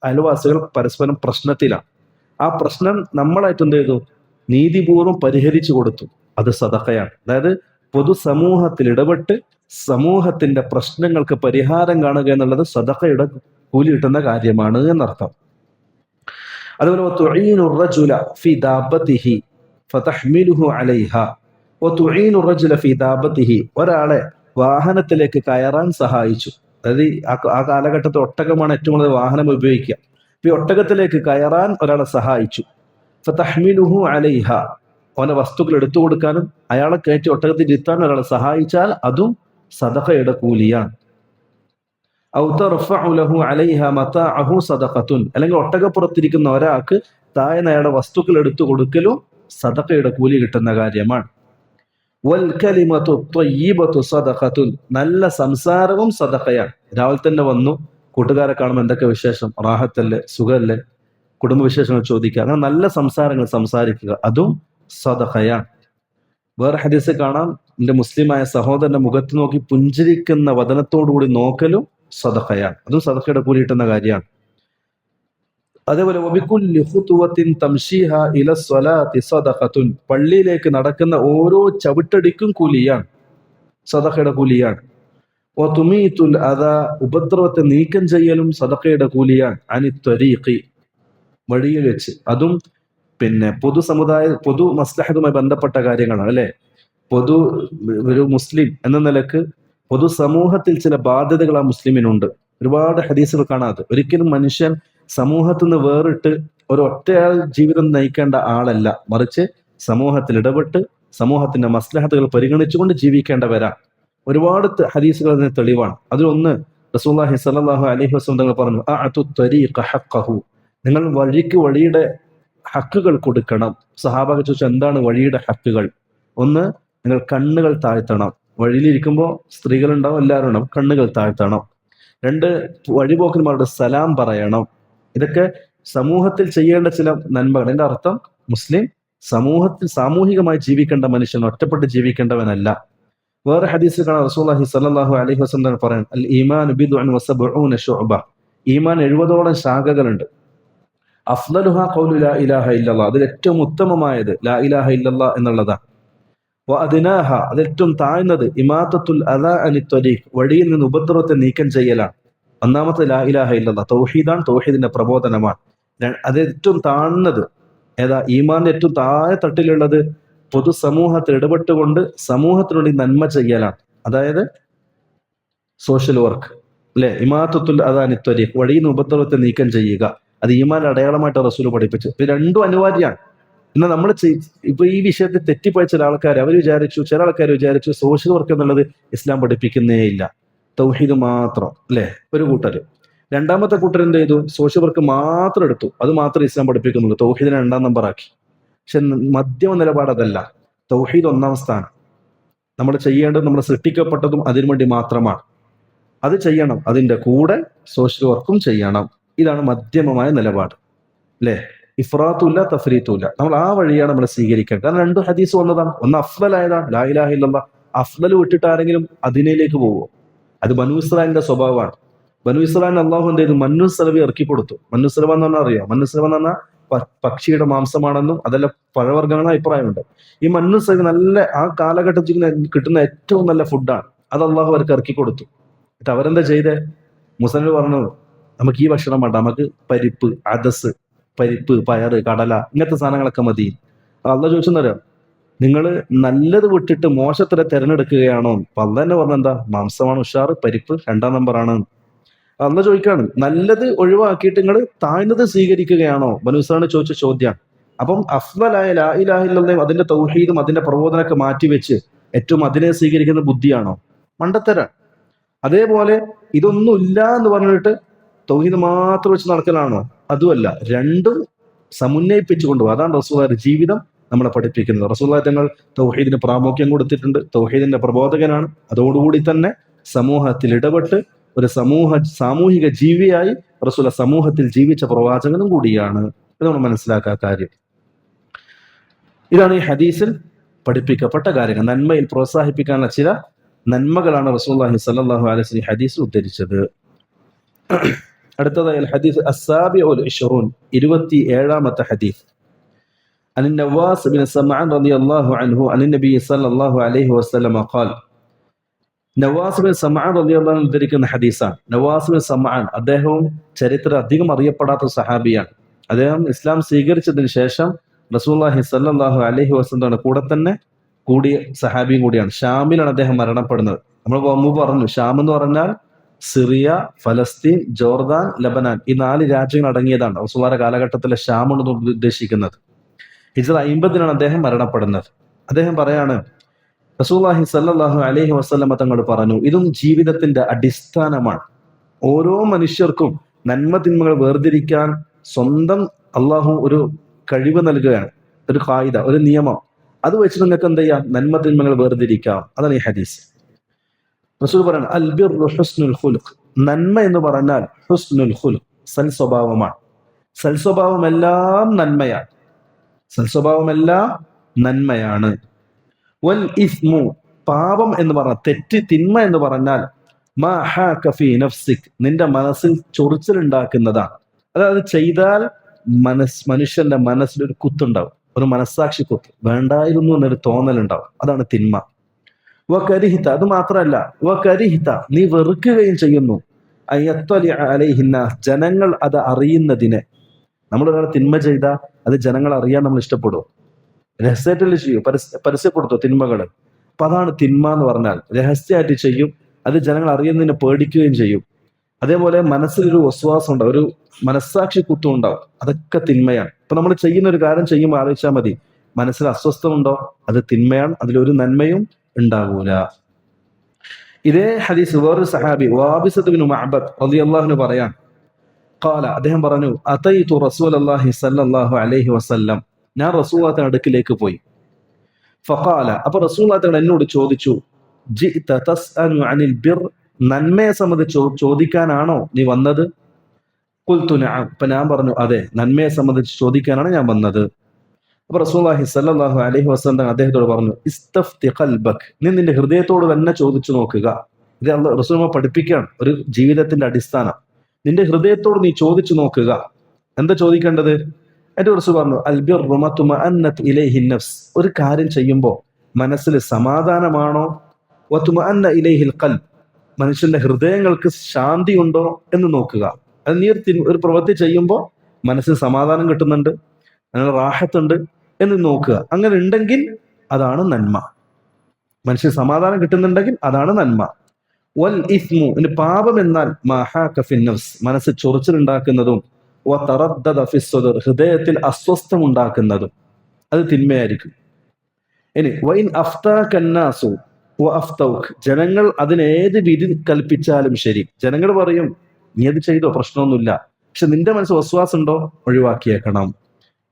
അയൽവാസികൾ പരസ്പരം പ്രശ്നത്തിലാണ്. ആ പ്രശ്നം നമ്മളായിട്ട് എന്ത് ചെയ്തു? നീതിപൂർവ്വം പരിഹരിച്ചു കൊടുത്തു. അത് സദഖയാണ്. അതായത് പൊതുസമൂഹത്തിൽ ഇടപെട്ട് സമൂഹത്തിന്റെ പ്രശ്നങ്ങൾക്ക് പരിഹാരം കാണുക എന്നുള്ളത് സദഖയുടെ കൂലി കിട്ടുന്ന കാര്യമാണ് എന്നർത്ഥം. അതുപോലെ ഒരാളെ വാഹനത്തിലേക്ക് കയറാൻ സഹായിച്ചു. അതായത് ആ കാലഘട്ടത്തിൽ ഒട്ടകമാണ് ഏറ്റവും കൂടുതൽ വാഹനം ഉപയോഗിക്കുക. ഈ ഒട്ടകത്തിലേക്ക് കയറാൻ ഒരാളെ സഹായിച്ചു. ഫതഹ്മിലുഹു അലൈഹ, അവന്റെ വസ്തുക്കൾ എടുത്തു കൊടുക്കാനും അയാളെ കയറ്റി ഒട്ടകത്തിൽ ഇരുത്താൻ ഒരാളെ സഹായിച്ചാൽ അതും സദഖയുടെ കൂലിയാണ്. അല്ലെങ്കിൽ ഒട്ടകപ്പുറത്തിരിക്കുന്ന ഒരാൾക്ക് താഴെ അയാളുടെ വസ്തുക്കൾ എടുത്തു കൊടുക്കലും സദഖയുടെ കൂലി കിട്ടുന്ന കാര്യമാണ്. നല്ല സംസാരവും സദഖയാണ്. രാവിലെ തന്നെ വന്നു, കൂട്ടുകാരെ കാണുമ്പോൾ എന്തൊക്കെ വിശേഷം, റാഹത്തല്ലേ, സുഖല്ലേ, കുടുംബവിശേഷങ്ങൾ ചോദിക്കുക, അങ്ങനെ നല്ല സംസാരങ്ങൾ സംസാരിക്കുക, അതും സദഖയാണ്. വേറെ ഹദീസ് കാണാം, എന്റെ മുസ്ലിമായ സഹോദരന്റെ മുഖത്ത് നോക്കി പുഞ്ചിരിക്കുന്ന വദനത്തോടുകൂടി നോക്കലും സദഖയാണ്. അതും സദഖയുടെ കൂലി കിട്ടുന്ന കാര്യമാണ്. അതേപോലെ പള്ളിയിലേക്ക് നടക്കുന്ന ഓരോ ചവിട്ടടിക്കും കൂലിയാണ്, സദഖയുടെ കൂലിയാണ്. ഉപദ്രവത്തെ നീക്കം ചെയ്യലും സദഖയുടെ കൂലിയാണ്. അനിത്വരീഖി, വഴിയിൽ വെച്ച്, അതും പൊതു മസ്ലഹത്തുമായി ബന്ധപ്പെട്ട കാര്യങ്ങളാണ്, അല്ലെ? ഒരു മുസ്ലിം എന്ന നിലക്ക് പൊതുസമൂഹത്തിൽ ചില ബാധ്യതകൾ ആ മുസ്ലിമിനുണ്ട്. ഒരുപാട് ഹദീസുകൾ കാണാതെ. ഒരിക്കലും മനുഷ്യൻ സമൂഹത്തിൽ നിന്ന് വേറിട്ട് ഒരൊറ്റയാൾ ജീവിതം നയിക്കേണ്ട ആളല്ല, മറിച്ച് സമൂഹത്തിൽ ഇടപെട്ട് സമൂഹത്തിന്റെ മസ്ലഹത്തുകൾ പരിഗണിച്ചുകൊണ്ട് ജീവിക്കേണ്ടവരാ. ഒരുപാട് ഹദീസുകൾ അതിന് തെളിവാണ്. അതിലൊന്ന് റസൂലുള്ളാഹി സ്വല്ലല്ലാഹു അലൈഹി വസല്ലം തങ്ങൾ പറഞ്ഞു, അഅതു ത്വരീഖ ഹഖഹു, നിങ്ങൾ വഴിയുടെ ഹക്കുകൾ കൊടുക്കണം. സഹാബാക്കൾ ചോദിച്ചു, എന്താണ് വഴിയുടെ ഹക്കുകൾ? ഒന്ന്, നിങ്ങൾ കണ്ണുകൾ താഴ്ത്തണം. വഴിയിലിരിക്കുമ്പോൾ സ്ത്രീകളുണ്ടാവും, എല്ലാവരും ഉണ്ടാവും, കണ്ണുകൾ താഴ്ത്തണം. രണ്ട്, വഴിപോക്കന്മാരുടെ സലാം പറയണം. ഇതൊക്കെ സമൂഹത്തിൽ ചെയ്യേണ്ട ചില നന്മകൾ. എന്റെ അർത്ഥം, മുസ്ലിം സമൂഹത്തിൽ സാമൂഹികമായി ജീവിക്കേണ്ട മനുഷ്യൻ, ഒറ്റപ്പെട്ട് ജീവിക്കേണ്ടവനല്ല. വേറെ ഹദീസിൽ കാണാം, റസൂലുള്ളാഹി സ്വല്ലല്ലാഹു അലൈഹി വസല്ലം പറയാൻ, അൽ ഈമാൻ ബിദ്ഉൻ വസബ്ഊന ശുഅബ, ഈമാൻ 70 ശാഖകളുണ്ട്. അഫ്ളലുഹാ ഖൗലു ലാ ഇലാഹ ഇല്ലല്ലാഹ്, അതിൽ ഏറ്റവും ഉത്തമമായത് ലാ ഇലാഹ ഇല്ലല്ലാഹ് എന്നുള്ളതാണ്. വഅദ്നാഹ, അതിൽ ഏറ്റവും താഴ്ന്നത് ഇമാതത്തുൽ അദാ അനി ത്വരീഖ്, വഴിയിൽ നിന്ന് ഉപദ്രവത്തെ നീക്കം ചെയ്യലാണ്. ഒന്നാമത്തെ ലാ ഇലാഹ ഇല്ലല്ലാഹ്, തൗഹീദാണ്, തൗഹീദിന്റെ പ്രബോധനമാണ്. അത് ഏറ്റവും താഴ്ന്നത് ഏതാ? ഈമാന്റെ ഏറ്റവും താഴെ തട്ടിലുള്ളത് പൊതുസമൂഹത്തിൽ ഇടപെട്ടുകൊണ്ട് സമൂഹത്തിനുള്ളിൽ നന്മ ചെയ്യലാണ്. അതായത് സോഷ്യൽ വർക്ക്, അല്ലെ? ഇമാതത്തുൽ അദാ അനി ത്വരീഖ്, വഴിയിൽ നിന്ന് ഉപദ്രവത്തെ നീക്കം ചെയ്യുക. അത് ഈമാന്റെ അടയാളമായിട്ട് റസൂൽ പഠിപ്പിച്ചു. ഇത് രണ്ടും അനിവാര്യമാണ്. എന്നാൽ നമ്മൾ ഇപ്പൊ ഈ വിഷയത്തിൽ തെറ്റിപ്പോയ ചില ആൾക്കാർ ചില ആൾക്കാർ വിചാരിച്ചു സോഷ്യൽ വർക്ക് എന്നുള്ളത് ഇസ്ലാം പഠിപ്പിക്കുന്നേ ഇല്ല, തൗഹീദ് മാത്രം, അല്ലെ? ഒരു കൂട്ടര്. രണ്ടാമത്തെ കൂട്ടർ എന്ത് ചെയ്തു? സോഷ്യൽ വർക്ക് മാത്രം എടുത്തു, അത് മാത്രം ഇസ്ലാം പഠിപ്പിക്കുന്നുള്ളൂ, തൗഹീദിനെ 2ാം നമ്പറാക്കി. പക്ഷെ മധ്യമ നിലപാട് അതല്ല. തൗഹീദ് 1ാം സ്ഥാനം. നമ്മൾ ചെയ്യേണ്ടത്, നമ്മൾ സൃഷ്ടിക്കപ്പെട്ടതും അതിനു വേണ്ടി മാത്രമാണ്. അത് ചെയ്യണം, അതിന്റെ കൂടെ സോഷ്യൽ വർക്കും ചെയ്യണം. ഇതാണ് മധ്യമമായ നിലപാട്, അല്ലെ? ഇഫ്രാത്തുല്ല തഫ്രീത്തുല്ല. നമ്മൾ ആ വഴിയാണ് നമ്മൾ സ്വീകരിക്കേണ്ടത്. കാരണം 2 ഹദീസ് വന്നതാണ്. ഒന്ന് അഫ്ളലായതാണ്, ലാ ഇലാഹ ഇല്ലല്ലാഹ്. അഫ്ളൽ വിട്ടിട്ട് ആരെങ്കിലും അതിനേലേക്ക് പോവോ? അത് ബനൂ ഇസ്രായേലിന്റെ സ്വഭാവമാണ്. ബനു ഇസ്രായേലിന് അള്ളാഹു എന്ത് ചെയ്തു? മന്നു സലവി ഇറക്കി കൊടുത്തു. മന്നു സലവ എന്ന് പറഞ്ഞാൽ അറിയാം, മന്നു സലവ എന്ന് പറഞ്ഞാൽ പക്ഷിയുടെ മാംസമാണെന്നും അതെല്ലാം പഴവർഗ്ഗങ്ങളുടെ അഭിപ്രായമുണ്ട്. ഈ മന്നു സലവി നല്ല ആ കാലഘട്ടത്തിൽ കിട്ടുന്ന ഏറ്റവും നല്ല ഫുഡാണ്. അത് അള്ളാഹു അവർക്ക് ഇറക്കി കൊടുത്തു. എന്നിട്ട് അവരെന്താ ചെയ്തേ? മുസ്ലിം പറഞ്ഞു, നമുക്ക് ഈ ഭക്ഷണം വേണ്ട, നമുക്ക് പരിപ്പ്, അദസ്, പരിപ്പ്, പയറ്, കടല, ഇങ്ങനത്തെ സാധനങ്ങളൊക്കെ മതി. അള്ളാഹ് ചോദിച്ചെന്നറിയാം, നിങ്ങൾ നല്ലത് വിട്ടിട്ട് മോശത്തിനെ തിരഞ്ഞെടുക്കുകയാണോ? അപ്പൊ അള്ളാഹ് തന്നെ പറഞ്ഞെന്താ? മാംസമാണ് ഉഷാറ്, പരിപ്പ് 2ാം നമ്പറാണ്. അള്ളാഹ് ചോദിക്കാണ്, നല്ലത് ഒഴിവാക്കിയിട്ട് നിങ്ങൾ താഴ്ന്നത് സ്വീകരിക്കുകയാണോ? ബനൂ ഇസ്രായേൽ ചോദിച്ച ചോദ്യമാണ്. അപ്പം അഫ്ളലായ ലാ ഇലാഹ ഇല്ലല്ലാഹും അതിന്റെ തൗഹീദും അതിന്റെ പ്രബോധനമൊക്കെ മാറ്റിവെച്ച് ഏറ്റവും അതിനെ സ്വീകരിക്കുന്ന ബുദ്ധിയാണോ? മണ്ടത്തരാണ്. അതേപോലെ ഇതൊന്നും ഇല്ല എന്ന് പറഞ്ഞിട്ട് തൗഹീദ് മാത്രം വെച്ച് നടക്കലാണോ? അതുമല്ല, രണ്ടും സമന്വയിപ്പിച്ചു കൊണ്ടുപോകും. അതാണ് റസൂലുള്ളാഹിയുടെ ജീവിതം നമ്മളെ പഠിപ്പിക്കുന്നത്. റസൂലുള്ളാഹി തങ്ങൾ തൗഹീദിന് പ്രാമുഖ്യം കൊടുത്തിട്ടുണ്ട്. തൗഹീദിന്റെ പ്രബോധകനാണ്. അതോടുകൂടി തന്നെ സമൂഹത്തിൽ ഇടപെട്ട് ഒരു സാമൂഹിക ജീവിയായി റസൂൽ സമൂഹത്തിൽ ജീവിച്ച പ്രവാചകനും കൂടിയാണ്. ഇത് നമ്മൾ മനസ്സിലാക്കുക കാര്യം. ഇതാണ് ഈ ഹദീസിൽ പഠിപ്പിക്കപ്പെട്ട കാര്യങ്ങൾ. നന്മയിൽ പ്രോത്സാഹിപ്പിക്കാനുള്ള ചില നന്മകളാണ് റസൂലുള്ളാഹി സ്വല്ലല്ലാഹു അലൈഹി വസല്ലം ഹദീസ് ഉദ്ധരിച്ചത്. അടുത്തതായി ഹദീസ് അസ്സാബിഉൽ 20 27ാമത്തെ ഹദീസ്. عن النواس بن سمعان رضي الله عنه عن النبي صلى الله عليه وسلم قال. നവാസ് ബിൻ സമാൻ റളിയല്ലാഹു അൻഹു ഉദ്ധരിക്കുന്ന ഹദീസാണ്. നവാസ് ബിൻ സമാൻ അദ്ദേഹവും ചരിത്രം അധികം അറിയപ്പെടാത്ത സഹാബിയാണ്. അദ്ദേഹം ഇസ്ലാം സ്വീകരിച്ചതിന് ശേഷം റസൂലുള്ളാഹി സ്വല്ലല്ലാഹു അലൈഹി വസല്ലം കൂടെ തന്നെ കൂടിയ സഹാബിയും കൂടിയാണ്. ഷാമിലാണ് അദ്ദേഹം മരണപ്പെടുന്നത്. നമ്മൾ മുമ്പ് പറഞ്ഞു, ഷാം എന്ന് പറഞ്ഞാൽ സിറിയ, ഫലസ്തീൻ, ജോർദാൻ, ലബനാൻ, ഈ 4 രാജ്യങ്ങൾ അടങ്ങിയതാണ് റസൂലുള്ളാഹിയുടെ കാലഘട്ടത്തിലെ ഷാം എന്ന് ഉദ്ദേശിക്കുന്നത്. ഹിജ്റ 50 അദ്ദേഹം മരണപ്പെടുന്നത്. അദ്ദേഹം പറയാണ്, റസൂലുള്ളാഹി സ്വല്ലല്ലാഹു അലൈഹി വസല്ലം തങ്ങൾ പറഞ്ഞു, ഇതും ജീവിതത്തിന്റെ അടിസ്ഥാനമാണ്. ഓരോ മനുഷ്യർക്കും നന്മ തിന്മകൾ വേർതിരിക്കാൻ സ്വന്തം അള്ളാഹു ഒരു കഴിവ് നൽകുകയാണ്, ഒരു ഖായിദ, ഒരു നിയമം. അത് വെച്ച് നിങ്ങൾക്ക് എന്ത് ചെയ്യാം? നന്മ തിന്മകൾ വേർതിരിക്കാം. അതാണ് ഈ ഹദീസ്. റസൂൽ പറയാണ്, അൽ ബിർറു ഹുസ്നുൽ ഖുലുഖ്. നന്മ എന്ന് പറഞ്ഞാൽ ഹുസ്നുൽ ഖുലുഖ്, സൽ സ്വഭാവമാണ്. സൽ സ്വഭാവമെല്ലാം നന്മയാണ്. സൽസ്വഭാവമെല്ലാം നന്മയാണ്. വൽ ഇസ്മു, പാപം എന്ന് പറഞ്ഞാൽ തെറ്റ്, തിന്മ എന്ന് പറഞ്ഞാൽ മാ ഹാക ഫീ നഫ്സിക്, നിന്റെ മനസ്സിൽ ചൊറിച്ചിലുണ്ടാക്കുന്നതാണ്. അതായത് ചെയ്താൽ മനുഷ്യന്റെ മനസ്സിലൊരു കുത്തുണ്ടാവും, ഒരു മനസ്സാക്ഷി കുത്ത്, വേണ്ടായിരുന്നു എന്നൊരു തോന്നലുണ്ടാവും. അതാണ് തിന്മ. വ കരിഹിത, അത് മാത്രമല്ല, വ കരിഹിത, നീ വെറുക്കുകയും ചെയ്യുന്നു. അയ്യത്വലി അലൈഹിന്ന, ജനങ്ങൾ അത് അറിയുന്നതിനെ. നമ്മളൊരാൾ തിന്മ ചെയ്താൽ അത് ജനങ്ങൾ അറിയാൻ നമ്മൾ ഇഷ്ടപ്പെടും. രഹസ്യമായിട്ട് ചെയ്യും, പരസ്യപ്പെടുത്തും തിന്മകള്. അപ്പൊ അതാണ് തിന്മ എന്ന് പറഞ്ഞാൽ. രഹസ്യമായിട്ട് ചെയ്യും, അത് ജനങ്ങൾ അറിയുന്നതിനെ പേടിക്കുകയും ചെയ്യും. അതേപോലെ മനസ്സിലൊരു വസ്വാസം ഉണ്ടാവും, ഒരു മനസ്സാക്ഷി കുത്തും ഉണ്ടാവും. അതൊക്കെ തിന്മയാണ്. ഇപ്പൊ നമ്മൾ ചെയ്യുന്ന ഒരു കാര്യം ചെയ്യുമ്പോൾ ആലോചിച്ചാൽ മതി, മനസ്സിൽ അസ്വസ്ഥമുണ്ടോ? അത് തിന്മയാണ്, അതിലൊരു നന്മയും ഉണ്ടാകൂല. ഇതേ ഹദീസ് വേറൊരു സഹാബി വാബിസത്ത് ബിൻ മഅബദ് റളിയല്ലാഹു അൻഹു പറയാൻ, ഖാല, അദ്ദേഹം പറഞ്ഞു, അതൈതു റസൂലല്ലാഹി സ്വല്ലല്ലാഹു അലൈഹി വസല്ലം, ഞാൻ റസൂലുള്ളാഹിയുടെ അടുക്കിലേക്ക് പോയി. ഫഖാല, അപ്പൊ റസൂലുള്ളാഹി എന്നോട് ചോദിച്ചു, ജിഅത തസ്അലു അനിൽ ബിർ, നന്മയെ സംബന്ധിച്ച് ചോദിക്കാനാണോ നീ വന്നത്? ഖുൽതു നഅം, അപ്പൊ ഞാൻ പറഞ്ഞു, അതെ, നന്മയെ സംബന്ധിച്ച് ചോദിക്കാനാണ് ഞാൻ വന്നത്. അപ്പൊ റസൂലുള്ളാഹി സ്വല്ലല്ലാഹു അലൈഹി വസല്ലം അദ്ദേഹത്തോട് പറഞ്ഞു, ഇസ്തഫ്തി ഖൽബക്, നീ നിന്റെ ഹൃദയത്തോട് തന്നെ ചോദിച്ചു നോക്കുക. ഇത് റസൂലുള്ളാഹി പഠിപ്പിക്കുകയാണ്, ഒരു ജീവിതത്തിന്റെ അടിസ്ഥാനം. നിന്റെ ഹൃദയത്തോട് നീ ചോദിച്ചു നോക്കുക. എന്താ ചോദിക്കേണ്ടത്? എന്റെ റസൂൽ പറഞ്ഞു, അൽ ബിർറു മത്മഅന്നത് ഇലൈഹി നഫ്സ്, ഒരു കാര്യം ചെയ്യുമ്പോൾ മനസ്സിൽ സമാധാനമാണോ? വത്മഅന്ന ഇലൈഹിൽ ഖൽബ്, മനുഷ്യന്റെ ഹൃദയങ്ങൾക്ക് ശാന്തി ഉണ്ടോ എന്ന് നോക്കുക. അത് നീ ഒരു പ്രവൃത്തി ചെയ്യുമ്പോൾ മനസ്സിന് സമാധാനം കിട്ടുന്നുണ്ട്, അങ്ങനെ റാഹത്തുണ്ട് എന്ന് നോക്കുക. അങ്ങനെ ഉണ്ടെങ്കിൽ അതാണ് നന്മ. മനുഷ്യന് സമാധാനം കിട്ടുന്നുണ്ടെങ്കിൽ അതാണ് നന്മ. വൽ ഇസ്മു, പാപം എന്നാൽ മാ ഹാക ഫി നഫ്സ്, മനസ്സ് ചൊറിച്ചിലുണ്ടാക്കുന്നതും വ തറദ്ദദ ഫി സ്വദർ, ഹൃദയത്തിൽ അസ്വസ്ഥം ഉണ്ടാക്കുന്നതും അത് തിന്മയായിരിക്കും. ഇനി വൈൻ അഫ്താക അന്നാസു വ അഫ്തൗക്, ജനങ്ങൾ അതിനേത് വിധി കൽപ്പിച്ചാലും ശരി, ജനങ്ങൾ പറയും നീ അത് ചെയ്തോ, പ്രശ്നമൊന്നുമില്ല, പക്ഷെ നിന്റെ മനസ്സ് വസ്വാസം ഉണ്ടോ, ഒഴിവാക്കിയേക്കണം.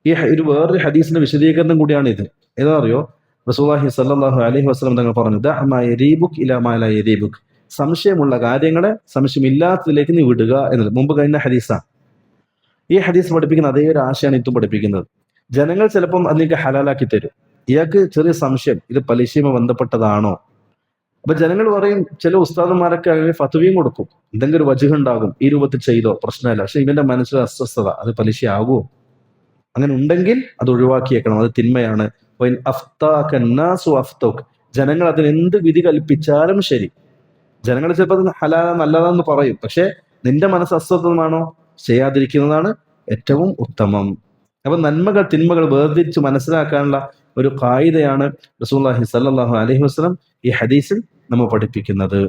ഈ ഒരു വേറൊരു ഹദീസിന്റെ വിശദീകരണം കൂടിയാണ് ഇത്. ഏതാ അറിയോ? റസൂലുള്ളാഹി സ്വല്ലല്ലാഹു അലൈഹി വസല്ലം തങ്ങൾ പറഞ്ഞു, ദഅ മാ യരീബുക് ഇലാ മാ ലാ യരീബുക്, സംശയമുള്ള കാര്യങ്ങളെ സംശയമില്ലാത്തതിലേക്ക് നീ വിടുക എന്നത് മുമ്പ് കഴിഞ്ഞ ഹദീസാണ്. ഈ ഹദീസ് പഠിപ്പിക്കുന്ന അതേ ഒരു ആശയാണ് ഇതും പഠിപ്പിക്കുന്നത്. ജനങ്ങൾ ചിലപ്പം അതിലേക്ക് ഹലാലാക്കി തരും. ഇയാൾക്ക് ചെറിയ സംശയം, ഇത് പലിശയുമായി ബന്ധപ്പെട്ടതാണോ, അപ്പൊ ജനങ്ങൾ പറയും, ചില ഉസ്താദന്മാരൊക്കെ അങ്ങനെ ഫത്വയും കൊടുക്കും, എന്തെങ്കിലും ഒരു വജുഹ് ഉണ്ടാകും, ഈ രൂപത്തിൽ ചെയ്തോ പ്രശ്നമില്ല. പക്ഷെ ഇവന്റെ മനസ്സിൽ അസ്വസ്ഥത, അത് പലിശയാകുമോ? അങ്ങനെ ഉണ്ടെങ്കിൽ അത് ഒഴിവാക്കിയേക്കണം, അത് തിന്മയാണ്. ജനങ്ങൾ അതിന് എന്ത് വിധി കൽപ്പിച്ചാലും ശരി, ജനങ്ങൾ ചിലപ്പോൾ അത് ഹലാല നല്ലതാന്ന് പറയും, പക്ഷെ നിന്റെ മനസ്സ് അസ്വസ്ഥമാണോ, ചെയ്യാതിരിക്കുന്നതാണ് ഏറ്റവും ഉത്തമം. അപ്പൊ നന്മകൾ തിന്മകൾ വേർതിരിച്ച് മനസ്സിലാക്കാനുള്ള ഒരു ഖായിദയാണ് റസൂലുള്ളാഹി സ്വല്ലല്ലാഹു അലൈഹി വസല്ലം ഈ ഹദീസിൽ നമ്മൾ പഠിപ്പിക്കുന്നത്.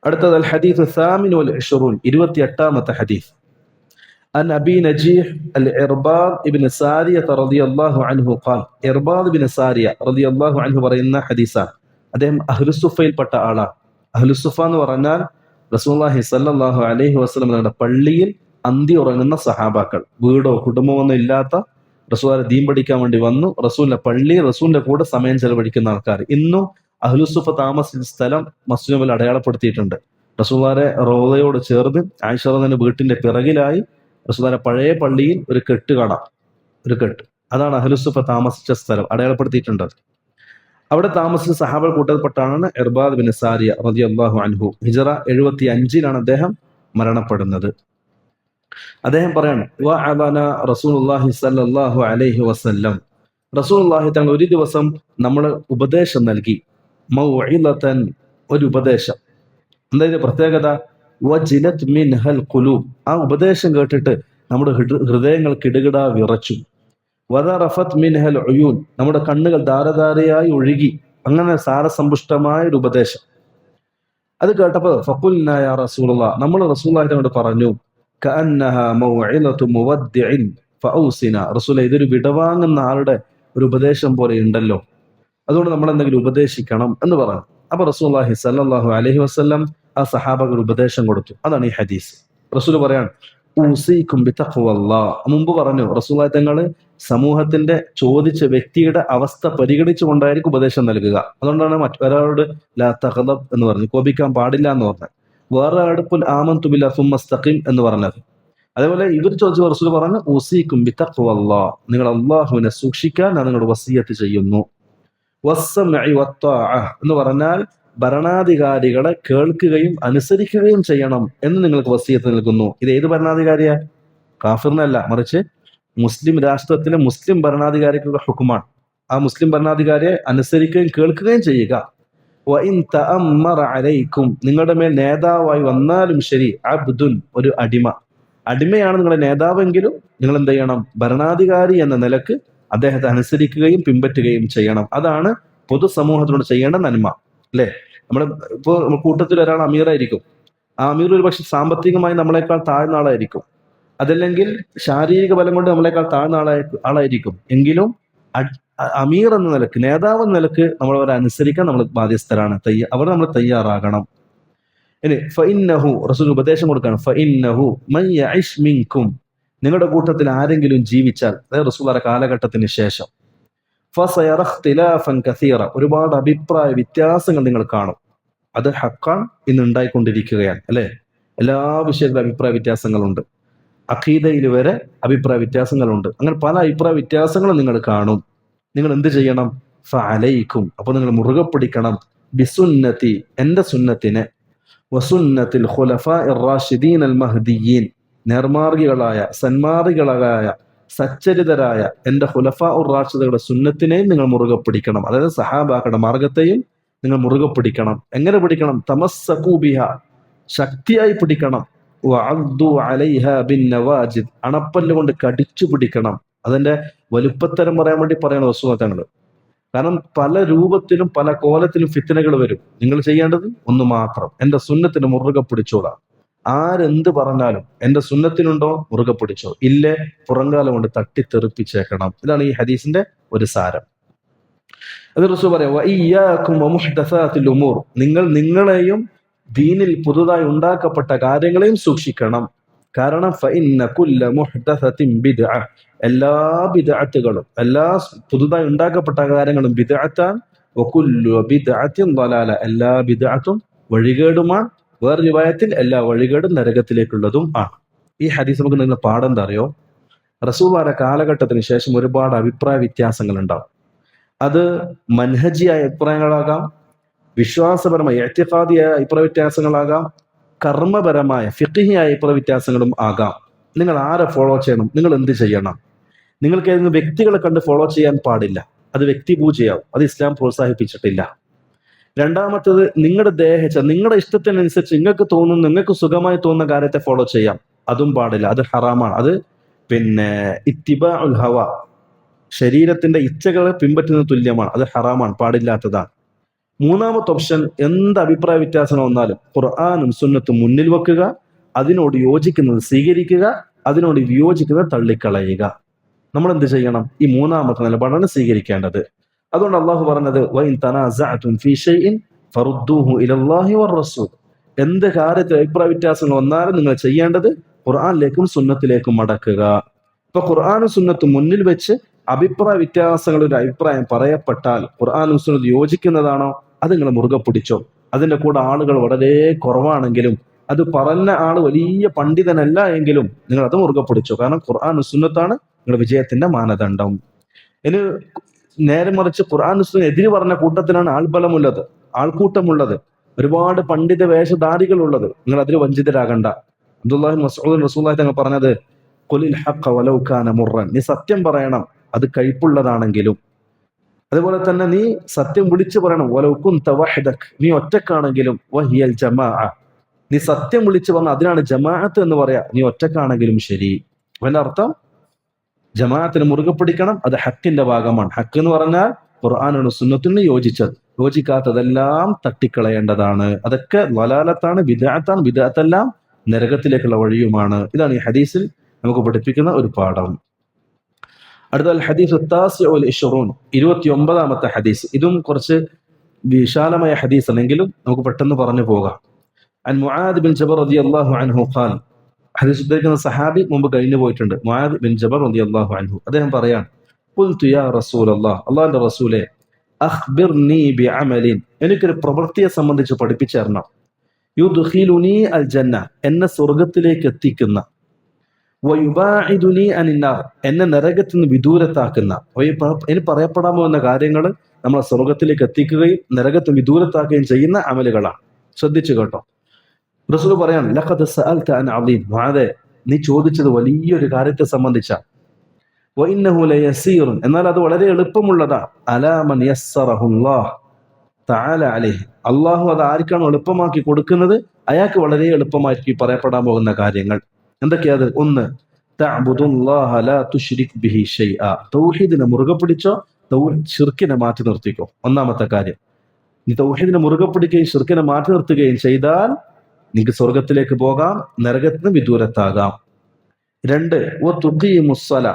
അടുത്തത് അൽ ഹദീസ് സാമിൻ വൽ 28ാമത്തെ ഹദീസ്. عن أبي نجيح العرباض ابن سارية رضي الله عنه قال. ഇർബാദ് ബിൻ സാരിയ റളിയല്ലാഹു അൻഹു പറയുന്ന ഹദീസാണ്. അദ്ദേഹം അഹ്ലുസുഫയിൽപ്പെട്ട ആളാണ്. അഹ്ലുസുഫ എന്ന് പറഞ്ഞാൽ റസൂലുള്ളാഹി സ്വല്ലല്ലാഹു അലൈഹി വസല്ലം തങ്ങളുടെ പള്ളിയിൽ അന്തി ഉറങ്ങുന്ന സഹാബാക്കൾ, വീടോ കുടുംബമോ ഒന്നും ഇല്ലാത്ത, റസൂലുള്ളാഹിയെ ദീൻ പഠിക്കാൻ വേണ്ടി വന്നു, റസൂലിന്റെ പള്ളി, റസൂലിന്റെ കൂടെ സമയം ചെലവഴിക്കുന്ന ആൾക്കാർ. ഇന്നും അഹ്ലുസുഫ താമസിച്ച സ്ഥലം മസ്ജിദുൽ നബിയിൽ അടയാളപ്പെടുത്തിയിട്ടുണ്ട്. റസൂലുള്ളാഹിയെ റൗളയോട് ചേർന്ന് ആയിഷ റളിയല്ലാഹു വീട്ടിന്റെ പിറകിലായി റസൂലുള്ളാഹിയുടെ പഴയ പള്ളിയിൽ ഒരു കെട്ട് കാണാം, ഒരു കെട്ട്. അതാണ് അഹ്ലുസുഫ താമസിച്ച സ്ഥലം, അടയാളപ്പെടുത്തിയിട്ടുണ്ട്. അവിടെ താമസിച്ച സഹാബ കൂട്ടത്തിൽപ്പെട്ടാണ് ഇർബാദ് ബിൻ സാരിയ റളിയല്ലാഹു അൻഹു. ഹിജറ 75 അദ്ദേഹം മരണപ്പെടുന്നത്. അദ്ദേഹം പറയാണ്, റസൂലുള്ളാഹി സ്വല്ലല്ലാഹു അലൈഹി വസല്ലം, റസൂലുള്ളാഹി തങ്ങൾ ഒരു ദിവസം നമ്മൾ ഉപദേശം നൽകി. മൗഇലതൻ, ഒരു ഉപദേശം. എന്താ ഇതിന്റെ പ്രത്യേകത? വജിലത് മിൻഹൽ ഖുലൂബ്, ആ ഉപദേശം കേട്ടിട്ട് നമ്മുടെ ഹൃദയങ്ങൾ കിടുകിടാ വിറച്ചു. വദറഫത് മിൻഹൽ ഉയൂൻ, നമ്മുടെ കണ്ണുകൾ ധാരധാരയായി ഒഴുകി. അങ്ങനെ സാരസമ്പുഷ്ടമായ ഒരു ഉപദേശം. അത് കേട്ടപ്പോൾ ഫഖുൽനാ യാ റസൂലുള്ളാഹ്, നമ്മൾ റസൂലുള്ളാഹി തങ്ങളോട് പറഞ്ഞു, കഅന്നഹാ മൗഇലതു മുവദ്ദിഇൻ ഫഔസിന, റസൂലേ ഇതൊരു വിടവാങ്ങുന്ന ആളുടെ ഒരു ഉപദേശം പോലെ ഉണ്ടല്ലോ, അതുകൊണ്ട് നമ്മൾ എന്തെങ്കിലും ഉപദേശിക്കണം എന്ന് പറഞ്ഞു. അപ്പൊ റസൂലുള്ളാഹി സ്വല്ലല്ലാഹു അലൈഹി വസല്ലം ആ സഹാബകൾ ഉപദേശം കൊടുത്തു. അതാണ് ഈ ഹദീസ്. റസൂൽ പറയാണ്, ഊസീകും ബിതഖ്വല്ലാഹ്. മുമ്പ് പറഞ്ഞു റസൂലുള്ളാഹി തങ്ങൾ സമൂഹത്തിന്റെ ചോദിച്ച വ്യക്തിയുടെ അവസ്ഥ പരിഗണിച്ചുകൊണ്ടായിരിക്കും ഉപദേശം നൽകുക. അതുകൊണ്ടാണ് മറ്റൊരാളോട് ലാ തഗ്ളബ് എന്ന് പറഞ്ഞു, കോപിക്കാൻ പാടില്ല എന്ന് പറഞ്ഞത്. വേറെ അടുപ്പിൽ ആമന്തു ബില്ലാഹി സുമ്മ ഇസ്തഖിം എന്ന് പറഞ്ഞത്. അതേപോലെ ഇവർ ചോദിച്ച റസൂൽ പറഞ്ഞു, ഊസീകും ബിതഖ്വല്ലാഹ്, നിങ്ങൾ അല്ലാഹുവിനെ സൂക്ഷിക്കാൻ ഞാൻ നിങ്ങളുടെ വസിയത്ത് ചെയ്യുന്നു. വസ്സമഇ വത്വാഅ എന്ന് പറഞ്ഞാൽ ഭരണാധികാരികളെ കേൾക്കുകയും അനുസരിക്കുകയും ചെയ്യണം എന്ന് നിങ്ങൾക്ക് വസിയത്ത് നൽകുന്നു. ഇത് ഏത് ഭരണാധികാരിയാ? കാഫിറിനല്ല, മറിച്ച് മുസ്ലിം രാഷ്ട്രത്തിലെ മുസ്ലിം ഭരണാധികാരികളുടെ ഹുക്കുമാണ്. ആ മുസ്ലിം ഭരണാധികാരിയെ അനുസരിക്കുകയും കേൾക്കുകയും ചെയ്യുക. വഇൻ തഅമ്മറ അലൈക്കും, നിങ്ങളുടെ മേൽ നേതാവായി വന്നാലും ശരി, അബ്ദുൻ, ഒരു അടിമ. അടിമയാണ് നിങ്ങളുടെ നേതാവെങ്കിലും നിങ്ങൾ എന്ത് ചെയ്യണം? ഭരണാധികാരി എന്ന നിലക്ക് അദ്ദേഹത്തെ അനുസരിക്കുകയും പിൻപറ്റുകയും ചെയ്യണം. അതാണ് പൊതുസമൂഹത്തിനോട് ചെയ്യേണ്ട നന്മ, അല്ലെ? നമ്മുടെ കൂട്ടത്തിൽ ഒരാൾ അമീറായിരിക്കും. ആ അമീർ ഒരു പക്ഷെ സാമ്പത്തികമായി നമ്മളെക്കാൾ താഴ്ന്ന ആളായിരിക്കും, അതല്ലെങ്കിൽ ശാരീരിക ബലം കൊണ്ട് നമ്മളെക്കാൾ താഴ്ന്ന ആളായിരിക്കും. എങ്കിലും അമീർ എന്ന നിലക്ക്, നേതാവ് എന്ന നിലക്ക് നമ്മൾ അവരെ അനുസരിക്കാൻ നമ്മൾ ബാധ്യസ്ഥരാണ്. അവർ നമ്മൾ തയ്യാറാകണം. ഇനി ഫഇന്നഹു, റസൂൽ ഉപദേശം കൊടുക്കുകയാണ്, ഫഇന്നഹു മൻ യഇശ് മിൻകും, നിങ്ങളുടെ കൂട്ടത്തിൽ ആരെങ്കിലും ജീവിച്ചാൽ, അതായത് റസൂലുള്ളാഹിയുടെ കാലഘട്ടത്തിന് ശേഷം, ഫസയറ ഇഖ്തിലാഫൻ കസീറ, ഒരുപാട് അഭിപ്രായ വ്യത്യാസങ്ങൾ നിങ്ങൾ കാണും. അത് ഹഖാൻ ഇന്ന് ഉണ്ടായിക്കൊണ്ടിരിക്കുകയാണ്, അല്ലെ? എല്ലാ വിഷയത്തിലും അഭിപ്രായ വ്യത്യാസങ്ങളുണ്ട്. അഖീദയിൽ വരെ അഭിപ്രായ വ്യത്യാസങ്ങളുണ്ട്. അങ്ങനെ പല അഭിപ്രായ വ്യത്യാസങ്ങളും നിങ്ങൾ കാണും. നിങ്ങൾ എന്ത് ചെയ്യണം? ഫഅലൈക്കും, അപ്പൊ നിങ്ങൾ മുറുകെ പിടിക്കണം, ബിസുന്നതി, എന്റെ സുന്നത്തിനെ, വസുന്നത്തിൽ ഖുലഫാഇർ റാഷിദീൻ അൽ മഹ്ദിയീൻ, നേർമാർഗികളായ സന്മാർഗികളായ സച്ചരിതരായ എന്റെ ഖുലഫാഉർ റാഷിദുകളുടെ സുന്നത്തിനെയും നിങ്ങൾ മുറുകെ പിടിക്കണം. അതായത് സഹാബാക്കളുടെ മാർഗത്തെയും നിങ്ങൾ മുറുകെ പിടിക്കണം. എങ്ങനെ പിടിക്കണം? തമസ്സകൂ ബിഹാ, ശക്തിയായി പിടിക്കണം. വഅദ്ദു അലൈഹാ ബിന്നവാജിദ്, അണപ്പല്ല് കൊണ്ട് കടിച്ചു പിടിക്കണം. അതിന്റെ വലുപ്പത്തരം പറയാൻ വേണ്ടി പറയണം റസൂലുള്ളാഹി തങ്ങൾ. കാരണം പല രൂപത്തിലും പല കോലത്തിലും ഫിത്നകൾ വരും. നിങ്ങൾ ചെയ്യേണ്ടത് ഒന്ന് മാത്രം, എന്റെ സുന്നത്തിന് മുറുകെ പിടിച്ചോളാം. ആരെന്ത് പറഞ്ഞാലും എന്റെ സുന്നത്തിനുണ്ടോ മുറുകെ പിടിച്ചോ, ഇല്ലേ പുറങ്കാലം കൊണ്ട് തട്ടിത്തെറിപ്പിച്ചേക്കണം. ഇതാണ് ഈ ഹദീസിന്റെ ഒരു സാരം. അത് റസൂൽ പറയാം, വഇയ്യാകും വമുഹ്ദസാത്തിൽ ഉമൂർ, നിങ്ങൾ നിങ്ങളെയും ദീനിൽ പുതുതായി ഉണ്ടാക്കപ്പെട്ട കാര്യങ്ങളെയും സൂക്ഷിക്കണം. കാരണം ഫഇന്ന കുല്ല മുഹ്ദസത്തിൻ ബിദ്അ, എല്ലാ ബിദ്അത്തുകളും, എല്ലാ പുതുതായി ഉണ്ടാക്കപ്പെട്ട കാര്യങ്ങളും ബിദ്അത്താണ്. വകുല്ലു ബിദ്അത്തിൻ ളലാല, എല്ലാ ബിദ്അത്തും വഴികേടുമാണ്. വേറെ റിവായത്തിൽ എല്ലാ വഴികേടും നരകത്തിലേക്കുള്ളതും ആണ്. ഈ ഹദീസ് നമുക്ക് നിങ്ങൾ പാഠം എന്താ അറിയോ? റസൂലുള്ളാഹിയുടെ കാലഘട്ടത്തിന് ശേഷം ഒരുപാട് അഭിപ്രായ വ്യത്യാസങ്ങൾ ഉണ്ടാവും. അത് മൻഹജിയായ അഭിപ്രായങ്ങളാകാം, വിശ്വാസപരമായ ഇഅ്തിഖാദിയായ അഭിപ്രായ വ്യത്യാസങ്ങളാകാം, കർമ്മപരമായ ഫിഖ്ഹിയായ അഭിപ്രായ വ്യത്യാസങ്ങളും ആകാം. നിങ്ങൾ ആരെ ഫോളോ ചെയ്യണം, നിങ്ങൾ എന്ത് ചെയ്യണം? നിങ്ങൾക്ക് ഏതെങ്കിലും വ്യക്തികളെ കണ്ട് ഫോളോ ചെയ്യാൻ പാടില്ല. അത് വ്യക്തിപൂജയാവും. അത് ഇസ്ലാം പ്രോത്സാഹിപ്പിച്ചിട്ടില്ല. രണ്ടാമത്തത്, നിങ്ങളുടെ ഇഷ്ടത്തിനനുസരിച്ച് നിങ്ങൾക്ക് തോന്നുന്ന, നിങ്ങൾക്ക് സുഖമായി തോന്നുന്ന കാര്യത്തെ ഫോളോ ചെയ്യാം. അതും പാടില്ല. അത് ഹറാമാണ്. അത് ഇത്തിബാഉൽ ഹവ, ശരീരത്തിന്റെ ഇച്ഛകളെ പിൻപറ്റുന്ന തുല്യമാണ്. അത് ഹറാമാണ്, പാടില്ലാത്തതാണ്. മൂന്നാമത്തെ ഓപ്ഷൻ, എന്ത് അഭിപ്രായ വ്യത്യാസം വന്നാലും ഖുർആനും സുന്നത്തും മുന്നിൽ വെക്കുക, അതിനോട് യോജിക്കുന്നത് സ്വീകരിക്കുക, അതിനോട് വിയോജിക്കുന്നത് തള്ളിക്കളയുക. നമ്മൾ എന്ത് ചെയ്യണം? ഈ മൂന്നാമത്തെ നിലപാടാണ് സ്വീകരിക്കേണ്ടത്. അതുകൊണ്ട് അള്ളാഹു പറഞ്ഞത് വഇൻ തനാസഅതും ഫീ ഷൈഇൻ ഫറുദ്ദൂഹു ഇലല്ലാഹി വറസൂൽ. എന്ത് കാര്യത്തിൽ അഭിപ്രായ വ്യത്യാസങ്ങൾ വന്നാലും നിങ്ങൾ ചെയ്യേണ്ടത് ഖുർആനിലേക്കും സുന്നത്തിലേക്കും മടക്കുക. ഇപ്പൊ ഖുർആനും സുന്നത്തും മുന്നിൽ വെച്ച് അഭിപ്രായ വ്യത്യാസങ്ങൾ, ഒരു അഭിപ്രായം പറയപ്പെട്ടാൽ ഖുർആനും സുന്നത്തും യോജിക്കുന്നതാണോ, അത് നിങ്ങൾ മുറുകെ പിടിച്ചോ. അതിന്റെ കൂടെ ആളുകൾ വളരെ കുറവാണെങ്കിലും, അത് പറഞ്ഞ ആൾ വലിയ പണ്ഡിതനല്ല എങ്കിലും നിങ്ങൾ അത് മുറുകെ പിടിച്ചോ. കാരണം ഖുർആനും സുന്നത്താണ് നിങ്ങളുടെ വിജയത്തിന്റെ മാനദണ്ഡം. ഇനി നേരെ മറിച്ച് ഖുർആൻ സുന്നത്തിന് എതിര് പറഞ്ഞ കൂട്ടത്തിലാണ് ആൾബലമുള്ളത്, ആൾക്കൂട്ടമുള്ളത്, ഒരുപാട് പണ്ഡിത വേഷധാരികൾ ഉള്ളത്. നിങ്ങൾ അതിൽ വഞ്ചിതരാകണ്ട. അബ്ദുല്ലാഹി മസ്ഊദ് റസൂലുള്ളാഹി തങ്ങൾ പറഞ്ഞത് ഖുലിൽ ഹഖ വലൗ കാന മുർറൻ. നീ സത്യം പറയണം, അത് കയ്പുള്ളതാണെങ്കിലും. അതുപോലെ തന്നെ നീ സത്യം വിളിച്ചു പറയണം, വലൗ കുൻത വഹദക്, നീ ഒറ്റക്കാണെങ്കിലും. വഹിയൽ ജമാഅ, നീ സത്യം വിളിച്ചു പറഞ്ഞ അതിനാണ് ജമാഅത്ത് എന്ന് പറയാ, നീ ഒറ്റക്കാണെങ്കിലും ശരി. അതിന്റെ അർത്ഥം ജമാഅത്തിന് മുറുകെ പിടിക്കണം, അത് ഹക്കിന്റെ ഭാഗമാണ്. ഹക്ക് എന്ന് പറഞ്ഞാൽ ഖുർആനും സുന്നത്തിനും യോജിച്ചത്, യോജിക്കാത്തതെല്ലാം തട്ടിക്കളയേണ്ടതാണ്. അതൊക്കെ വലാലത്താണ്, ബിദ്അത്താണ്. ബിദ്അത്തെല്ലാം നരകത്തിലേക്കുള്ള വഴിയുമാണ്. ഇതാണ് ഈ ഹദീസിൽ നമുക്ക് പഠിപ്പിക്കുന്ന ഒരു പാഠം. അടുത്ത ഹദീസ് 29ാമത്തെ ഹദീസ്. ഇതും കുറച്ച് വിശാലമായ ഹദീസ് ആണെങ്കിലും നമുക്ക് പെട്ടെന്ന് പറഞ്ഞു പോകാം. അൻ മുആദ് ബിൻ ജബർ റളിയല്ലാഹു അൻഹു ഖാൽ. ഹദീസ് ഉദ്ധരിക്കുന്ന സഹാബി മുമ്പ് കഴിഞ്ഞു പോയിട്ടുണ്ട്, മുആദ് ബിൻ ജബർ റളിയല്ലാഹു അൻഹു. അദ്ദേഹം പറയാണ്, ഖുൽതു യാ റസൂലല്ലാഹ്, അല്ലാഹുവിന്റെ റസൂലേ, അഖ്ബിർനി ബിഅമലിൻ, എനിക്കൊരു പ്രവൃത്തിയെ സംബന്ധിച്ച് പഠിപ്പിച്ചു തരണം. യുദ്ഖിലുനി അൽ ജന്ന, എന്നെ സ്വർഗ്ഗത്തിലേക്ക് എത്തിക്കുന്ന, വയുബാഇദുനി അനിന്നാർ, എന്നെ നരകത്തിൽ നിന്ന് വിദൂരത്താക്കുന്ന. ഇനി പറയപ്പെടാൻ പോകുന്ന കാര്യങ്ങൾ നമ്മളെ സ്വർഗ്ഗത്തിലേക്ക് എത്തിക്കുകയും നരകത്തിൽ വിദൂരത്താക്കുകയും ചെയ്യുന്ന അമലുകളാണ്. ശ്രദ്ധിച്ചു കേട്ടോ. റസൂൽ പറയാണ്, ലഖദ് സഅൽത അൻ അദീം, മുആദേ, നീ ചോദിച്ചത് വലിയൊരു കാര്യത്തെ സംബന്ധിച്ചാണ്. വഇന്നഹു ലയസീറുൻ, എന്നാൽ അത് വളരെ എളുപ്പമുള്ളതാ. അലാ മൻ യസ്സറഹുല്ലാഹ് തആല അലൈഹി, അല്ലാഹു അത് ആർക്കാണ് എളുപ്പമാക്കി കൊടുക്കുന്നത് അയാൾക്ക് വളരെ എളുപ്പമായിരിക്കും പറയപ്പെടാൻ പോകുന്ന കാര്യങ്ങൾ. എന്തൊക്കെയാത്? ഒന്ന്, തഅബുദുല്ലാഹ ലാ തുശ്രിക് ബിഹി ഷൈഅ, തൗഹീദിനെ മുറുകെ പിടിച്ചോ, ശിർക്കിനെ മാറ്റി നിർത്തിക്കോ. ഒന്നാമത്തെ കാര്യം, നീ തൗഹീദിനെ മുറുകെ പിടിക്കുകയും ശിർക്കിനെ മാറ്റി നിർത്തുകയും ചെയ്താൽ നിങ്ങൾക്ക് സ്വർഗത്തിലേക്ക് പോകാം, നരകത്തിന് വിദൂരത്താകാം. രണ്ട്, വതുഖീമുസ്സല,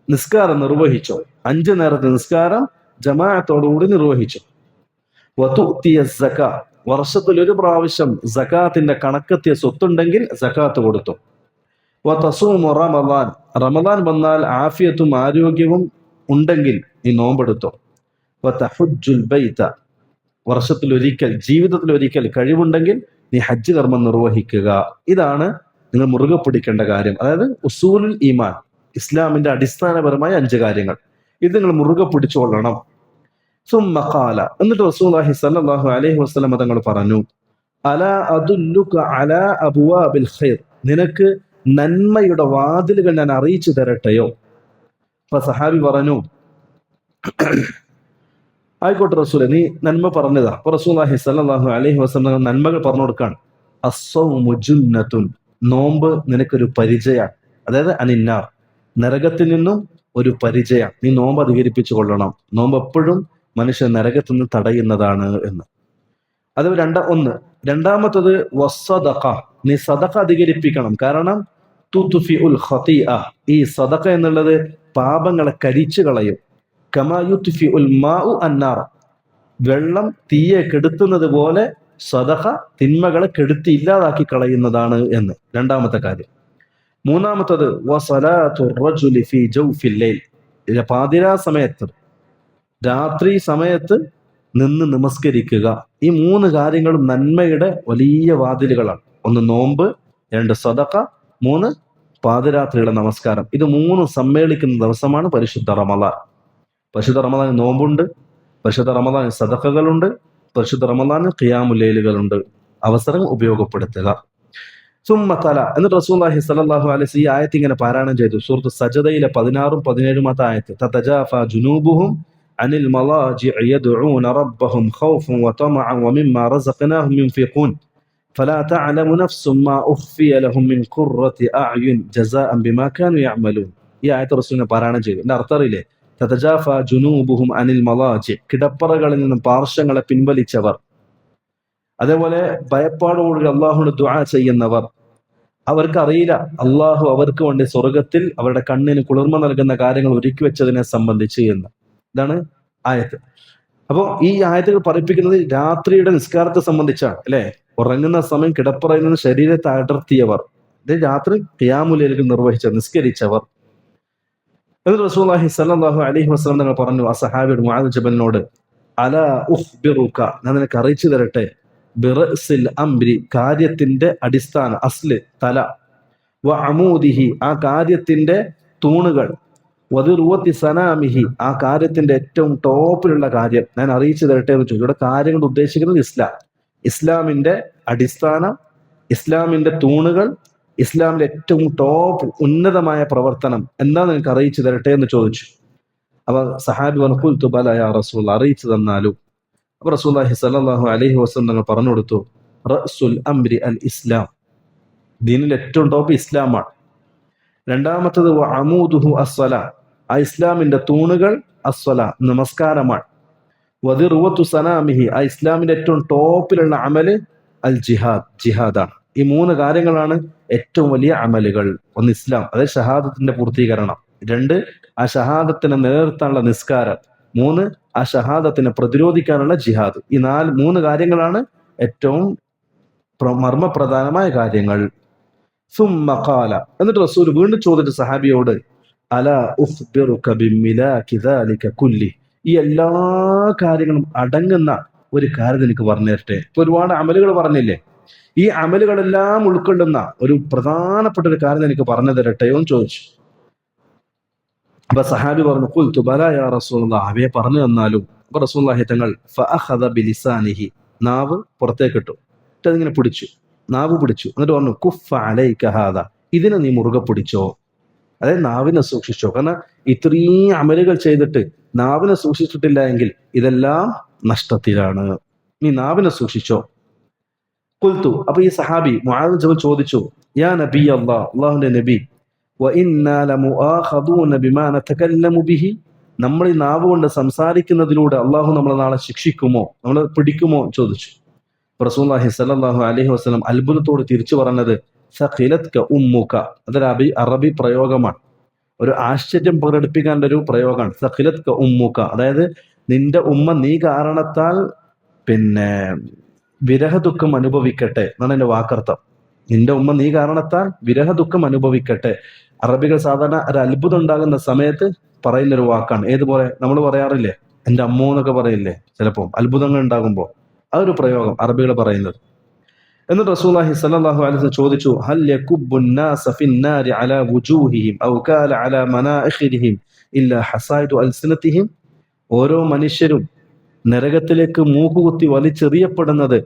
നിസ്കാരം നിർവഹിച്ചോ, 5 നേരത്തെ നിസ്കാരം ജമാഅത്തോടുകൂടി നിർവഹിച്ചു. വതുഅ്തിയ സക, വർഷത്തിൽ ഒരു പ്രാവശ്യം സകാത്തിന്റെ കണക്കെത്തിയ സ്വത്തുണ്ടെങ്കിൽ സകാത്ത് കൊടുത്തു. വതസൂമു റമദാൻ, റമദാൻ വന്നാൽ ആഫിയത്തും ആരോഗ്യവും ഉണ്ടെങ്കിൽ നീ നോമ്പെടുത്തോ. വതഹുജ്ജുൽ ബൈത, വർഷത്തിലൊരിക്കൽ, ജീവിതത്തിലൊരിക്കൽ കഴിവുണ്ടെങ്കിൽ നീ ഹജ്ജ് കർമ്മം നിർവഹിക്കുക. ഇതാണ് നിങ്ങൾ മുറുകെ പിടിക്കേണ്ട കാര്യം. അതായത് ഉസൂലുൽ ഈമാൻ, ഇസ്ലാമിന്റെ അടിസ്ഥാനപരമായ 5 കാര്യങ്ങൾ. ഇത് നിങ്ങൾ മുറുകെ പിടിച്ചുകൊള്ളണം. സുമ്മ ഖാല, എന്നിട്ട് റസൂലുള്ളാഹി സ്വല്ലല്ലാഹു അലൈഹി വസല്ലം തങ്ങൾ പറഞ്ഞു, അലാ അദുല്ലുക അലാ അബ്വാബിൽ ഖൈർ, നിനക്ക് നന്മയുടെ വാതിലുകൾ ഞാൻ അറിയിച്ചു തരട്ടെയോ? അപ്പൊ സഹാബി പറഞ്ഞു, ആയിക്കോട്ടെ റസൂലെ, നീ നന്മ പറഞ്ഞതാ. അപ്പൊ റസൂലുള്ളാഹി സ്വല്ലല്ലാഹു അലൈഹി വസല്ലം നന്മകൾ പറഞ്ഞു കൊടുക്കാൻ. അസ്സൗമു ജുന്നത്തുൻ, നോമ്പ് നിനക്കൊരു പരിചയാണ്. അതായത് അനിന്നാർ, നരകത്തിൽ നിന്നും ഒരു പരിചയം. നീ നോമ്പ് അധികരിപ്പിച്ചു കൊള്ളണം. നോമ്പ് എപ്പോഴും മനുഷ്യൻ നരകത്തിൽ നിന്ന് തടയുന്നതാണ് എന്ന്. അത് രണ്ടാമത്തത് വസ്സദഖ, നീ സദഖ അധികരിപ്പിക്കണം. കാരണം തുത്ഫിഉൽ ഖതീഅ, ഈ സദഖ എന്നുള്ളത് പാപങ്ങളെ കരിച്ചു കളയും. കമാ യുത്ഫിഉൽ മാഉ അന്നാർ, വെള്ളം തീയെ കെടുത്തുന്നത് പോലെ സദഖ തിന്മകളെ കെടുത്തി ഇല്ലാതാക്കി കളയുന്നതാണ് എന്ന്. രണ്ടാമത്തെ കാര്യം. മൂന്നാമത്തത് വസലാത്തു റജുലി ഫീ ജൗഫിൽ ലൈൽ, പാതിരാ സമയത്ത്, രാത്രി സമയത്ത് നിന്ന് നമസ്കരിക്കുക. ഈ 3 കാര്യങ്ങളും നന്മയുടെ വലിയ വാതിലുകളാണ്. 1 നോമ്പ്, 2 സദഖ, 3 പാതിരാത്രിയുടെ നമസ്കാരം. ഇത് 3 സമ്മേളിക്കുന്ന ദിവസമാണ് പരിശുദ്ധ റമളാൻ. പരിശുദ്ധ റമളാൻ നോമ്പുണ്ട്, പരിശുദ്ധ റമദാൻ സദഖകളുണ്ട്, പരിശുദ്ധ റമദാൻ ഖിയാമുൽ ലൈലുകളുണ്ട്. അവസരം ഉപയോഗപ്പെടുത്തുക. സുമ്മ തല, എന്നിട്ട് റസൂലുള്ളാഹി സ്വല്ലല്ലാഹു അലൈഹി വസല്ലം ഈ ആയത്ത് ഇങ്ങനെ പാരായണം ചെയ്തു. സൂറത്ത് സജദയിലെ 16ഉം 17ഉമത്തെ ആയത്ത്. തതജാഫ ജുനൂബുഹും അനിൽ മളാജിഇ യദ്ഊന റബ്ബഹും ഖൗഫൻ വതമഅൻ വമിമ്മാ റസഖ്നാഹും യുൻഫിഖൂൻ ഫലാ തഅലമു നഫ്സും മാ ഉഖ്ഫിയ ലഹും മിൻ ഖുർറത്തി അഅ്യുൻ ജസാഅൻ ബിമാ കാനൂ യഅമലൂൻ. ഈ ആയത്ത് റസൂലിനെ പാരായണം ചെയ്തു. ഇതിന്റെ അർത്ഥം അറിയില്ലേ? തതജാഫ ജുനൂബുഹും അനിൽ മളാജി, കിടപ്പറകളിൽ നിന്നും പാർശ്വങ്ങളെ പിൻവലിച്ചവർ. അതേപോലെ ഭയപ്പാടോടുകൂടി അള്ളാഹുവിന് ദുആ ചെയ്യുന്നവർ. അവർക്കറിയില്ല അള്ളാഹു അവർക്ക് വേണ്ടി സ്വർഗത്തിൽ അവരുടെ കണ്ണിന് കുളിർമ നൽകുന്ന കാര്യങ്ങൾ ഒരുക്കി വെച്ചതിനെ സംബന്ധിച്ച് എന്ന്. ഇതാണ് ആയത്ത്. അപ്പോൾ ഈ ആയത്തുകൾ പഠിപ്പിക്കുന്നത് രാത്രിയുടെ നിസ്കാരത്തെ സംബന്ധിച്ചാണ് അല്ലെ. ഉറങ്ങുന്ന സമയം കിടപ്പറയിൽ നിന്ന് ശരീരത്തെ അടർത്തിയവർ, ഇത് രാത്രി ഖിയാമുൽ ലൈൽ നിർവഹിച്ച നിസ്കരിച്ചവർ. എന്നിട്ട് റസൂലുള്ളാഹി സ്വല്ലല്ലാഹു അലൈഹി വസല്ലം തങ്ങൾ പറഞ്ഞു ആ സഹാബിയോട്, മുആദ് ജബലിനോട്, അലാ ഉഖ്ബിറുക, ഞാൻ നിനക്ക് അറിയിച്ചു തരട്ടെ, ബിറസിൽ അംരി, കാര്യത്തിന്റെ അടിസ്ഥാന, അസ്ല് തല, വ അമൂദിഹി, ആ കാര്യത്തിന്റെ തൂണുകൾ, വദിറുവത്തി സനാമിഹി, ആ കാര്യത്തിന്റെ ഏറ്റവും ടോപ്പിലുള്ള കാര്യം ഞാൻ അറിയിച്ചു തരട്ടെ എന്ന് ചോദിച്ചു. ഇവിടെ കാര്യം കൊണ്ട് ഉദ്ദേശിക്കുന്നത് ഇസ്ലാം, ഇസ്ലാമിന്റെ അടിസ്ഥാനം, ഇസ്ലാമിന്റെ തൂണുകൾ, ഇസ്ലാമിന്റെ ഏറ്റവും ടോപ്പ് ഉന്നതമായ പ്രവർത്തനം എന്താ നിനക്ക് അറിയിച്ചു തരട്ടെ എന്ന് ചോദിച്ചു. അപ്പൊ സഹാബി പറഞ്ഞു, ഖുൽതു ബല യാ റസൂലല്ലാഹ്, അറിയിച്ചു തന്നാലും. അപ്പൊ റസൂലുള്ളാഹി സ്വല്ലല്ലാഹു അലൈഹി വസല്ലം തങ്ങൾ പറഞ്ഞു കൊടുത്തു, റഅ്സുൽ അംരി അൽ ഇസ്ലാം, ദീനിൽ ഏറ്റവും ടോപ്പ് ഇസ്ലാമാണ്. രണ്ടാമത്തത് വ അമൂദുഹു അസ്സലാ, ആ ഇസ്ലാമിന്റെ തൂണുകൾ അസ്സലാ, നമസ്കാരമാണ്. വദിറുവത്തു സനാമിഹി, ആ ഇസ്ലാമിന്റെ ഏറ്റവും ടോപ്പിലുള്ള അമല് അൽ ജിഹാദ്, ജിഹാദാണ്. ഈ മൂന്ന് കാര്യങ്ങളാണ് ഏറ്റവും വലിയ അമലുകൾ. ഒന്ന് ഇസ്ലാം, അതായത് ഷഹാദത്തിന്റെ പൂർത്തീകരണം. രണ്ട്, ആ ഷഹാദത്തിനെ നിലനിർത്താനുള്ള നിസ്കാരം. മൂന്ന്, ആ ഷഹാദത്തിനെ പ്രതിരോധിക്കാനുള്ള ജിഹാദ്. ഈ മൂന്ന് കാര്യങ്ങളാണ് ഏറ്റവും മർമ്മപ്രധാനമായ കാര്യങ്ങൾ. സുമ്മ ഖാല, എന്നിട്ട് റസൂൽ വീണ്ടും ചോദിച്ചു സഹാബിയോട്, അലാ ഉഖ്ബിറുക ബിമിലാകി ദാലിക കുല്ലി, ഈ എല്ലാ കാര്യങ്ങളും അടങ്ങുന്ന ഒരു കാര്യം എനിക്ക് പറഞ്ഞു തരട്ടെ. ഇപ്പൊ ഒരുപാട് അമലുകൾ പറഞ്ഞില്ലേ, ഈ അമലുകളെല്ലാം ഉൾക്കൊള്ളുന്ന ഒരു പ്രധാനപ്പെട്ട ഒരു കാര്യം എനിക്ക് പറഞ്ഞു തരട്ടെയോ എന്ന് ചോദിച്ചു. അപ്പൊ സഹാബി പറഞ്ഞു, ഖുൽതു ബലാ യാ റസൂലല്ലാഹ്, അവയെ പറഞ്ഞു തന്നാലും. അപ്പൊ റസൂലുള്ളാഹി തങ്ങൾ ഫഅഖദ ബിലിസാനിഹി, നാവ് പുറത്തേക്കിട്ടു, എന്നിട്ട് അതിങ്ങനെ പിടിച്ചു, നാവ് പിടിച്ചു. എന്നിട്ട് പറഞ്ഞു, കുഫ്ഫ അലൈക ഹാദാ, ഇതിനെ നീ മുറുകെ പിടിച്ചോ, അതായത് നാവിനെ സൂക്ഷിച്ചോ. കാരണം ഇത്രയും അമലുകൾ ചെയ്തിട്ട് നാവിനെ സൂക്ഷിച്ചിട്ടില്ല എങ്കിൽ ഇതെല്ലാം നഷ്ടത്തിലാണ്. നീ നാവിനെ സൂക്ഷിച്ചോ. ഖുൽതു, അപ്പൊ ഈ സഹാബി മുആദ് ജബൽ ചോദിച്ചു, യാ നബി അല്ലാഹ്, അല്ലാഹുവിന്റെ നബി, വ ഇന്നാ ലമുആഖദൂന ബിമാ നതകല്ലമു ബിഹി, നമ്മൾ ഈ നാവ് കൊണ്ട് സംസാരിക്കുന്നതിലൂടെ അള്ളാഹു നമ്മളെ നാളെ ശിക്ഷിക്കുമോ, നമ്മളെ പിടിക്കുമോ ചോദിച്ചു. റസൂലുള്ളാഹി സ്വല്ലല്ലാഹു അലൈഹി വസല്ലം അത്ഭുതത്തോട് തിരിച്ചു പറഞ്ഞത്, സഖിലത്ക ഉമ്മുക, അതൊരു അറബി പ്രയോഗമാണ്, ഒരു ആശ്ചര്യം പ്രകടിപ്പിക്കാനുള്ള ഒരു പ്രയോഗമാണ്. സഖിലത്ക ഉമ്മുക, അതായത് നിന്റെ ഉമ്മ നീ കാരണത്താൽ വിരഹ ദുഃഖം അനുഭവിക്കട്ടെ എന്നാണ് എന്റെ വാക്കർത്ഥം. നിന്റെ ഉമ്മ നീ കാരണത്താൽ വിരഹ ദുഃഖം അനുഭവിക്കട്ടെ. അറബികൾ സാധാരണ ഒരു അത്ഭുതം ഉണ്ടാകുന്ന സമയത്ത് പറയുന്ന ഒരു വാക്കാണ്. ഏതുപോലെ നമ്മൾ പറയാറില്ലേ, എന്റെ അമ്മോ എന്നൊക്കെ പറയില്ലേ ചിലപ്പോൾ അത്ഭുതങ്ങൾ ഉണ്ടാകുമ്പോൾ, ആ ഒരു പ്രയോഗം അറബികൾ പറയുന്നത്. എന്നിട്ട് റസൂലുള്ളാഹി സ്വല്ലല്ലാഹു അലൈഹി വസല്ലം ചോദിച്ചു, ഹൽ യകുബ്ബുൻ നാസ ഫിന്നാരി അലാ വുജൂഹിഹിം ഔ കാല അലാ മനാഇഖിരിഹിം ഇല്ലാ ഹസായിദു അൽസിനതിഹിം, ഓരോ മനുഷ്യരും നരകത്തിലേക്ക് മൂക്കുകുത്തി വലിച്ചെറിയപ്പെടുന്നത്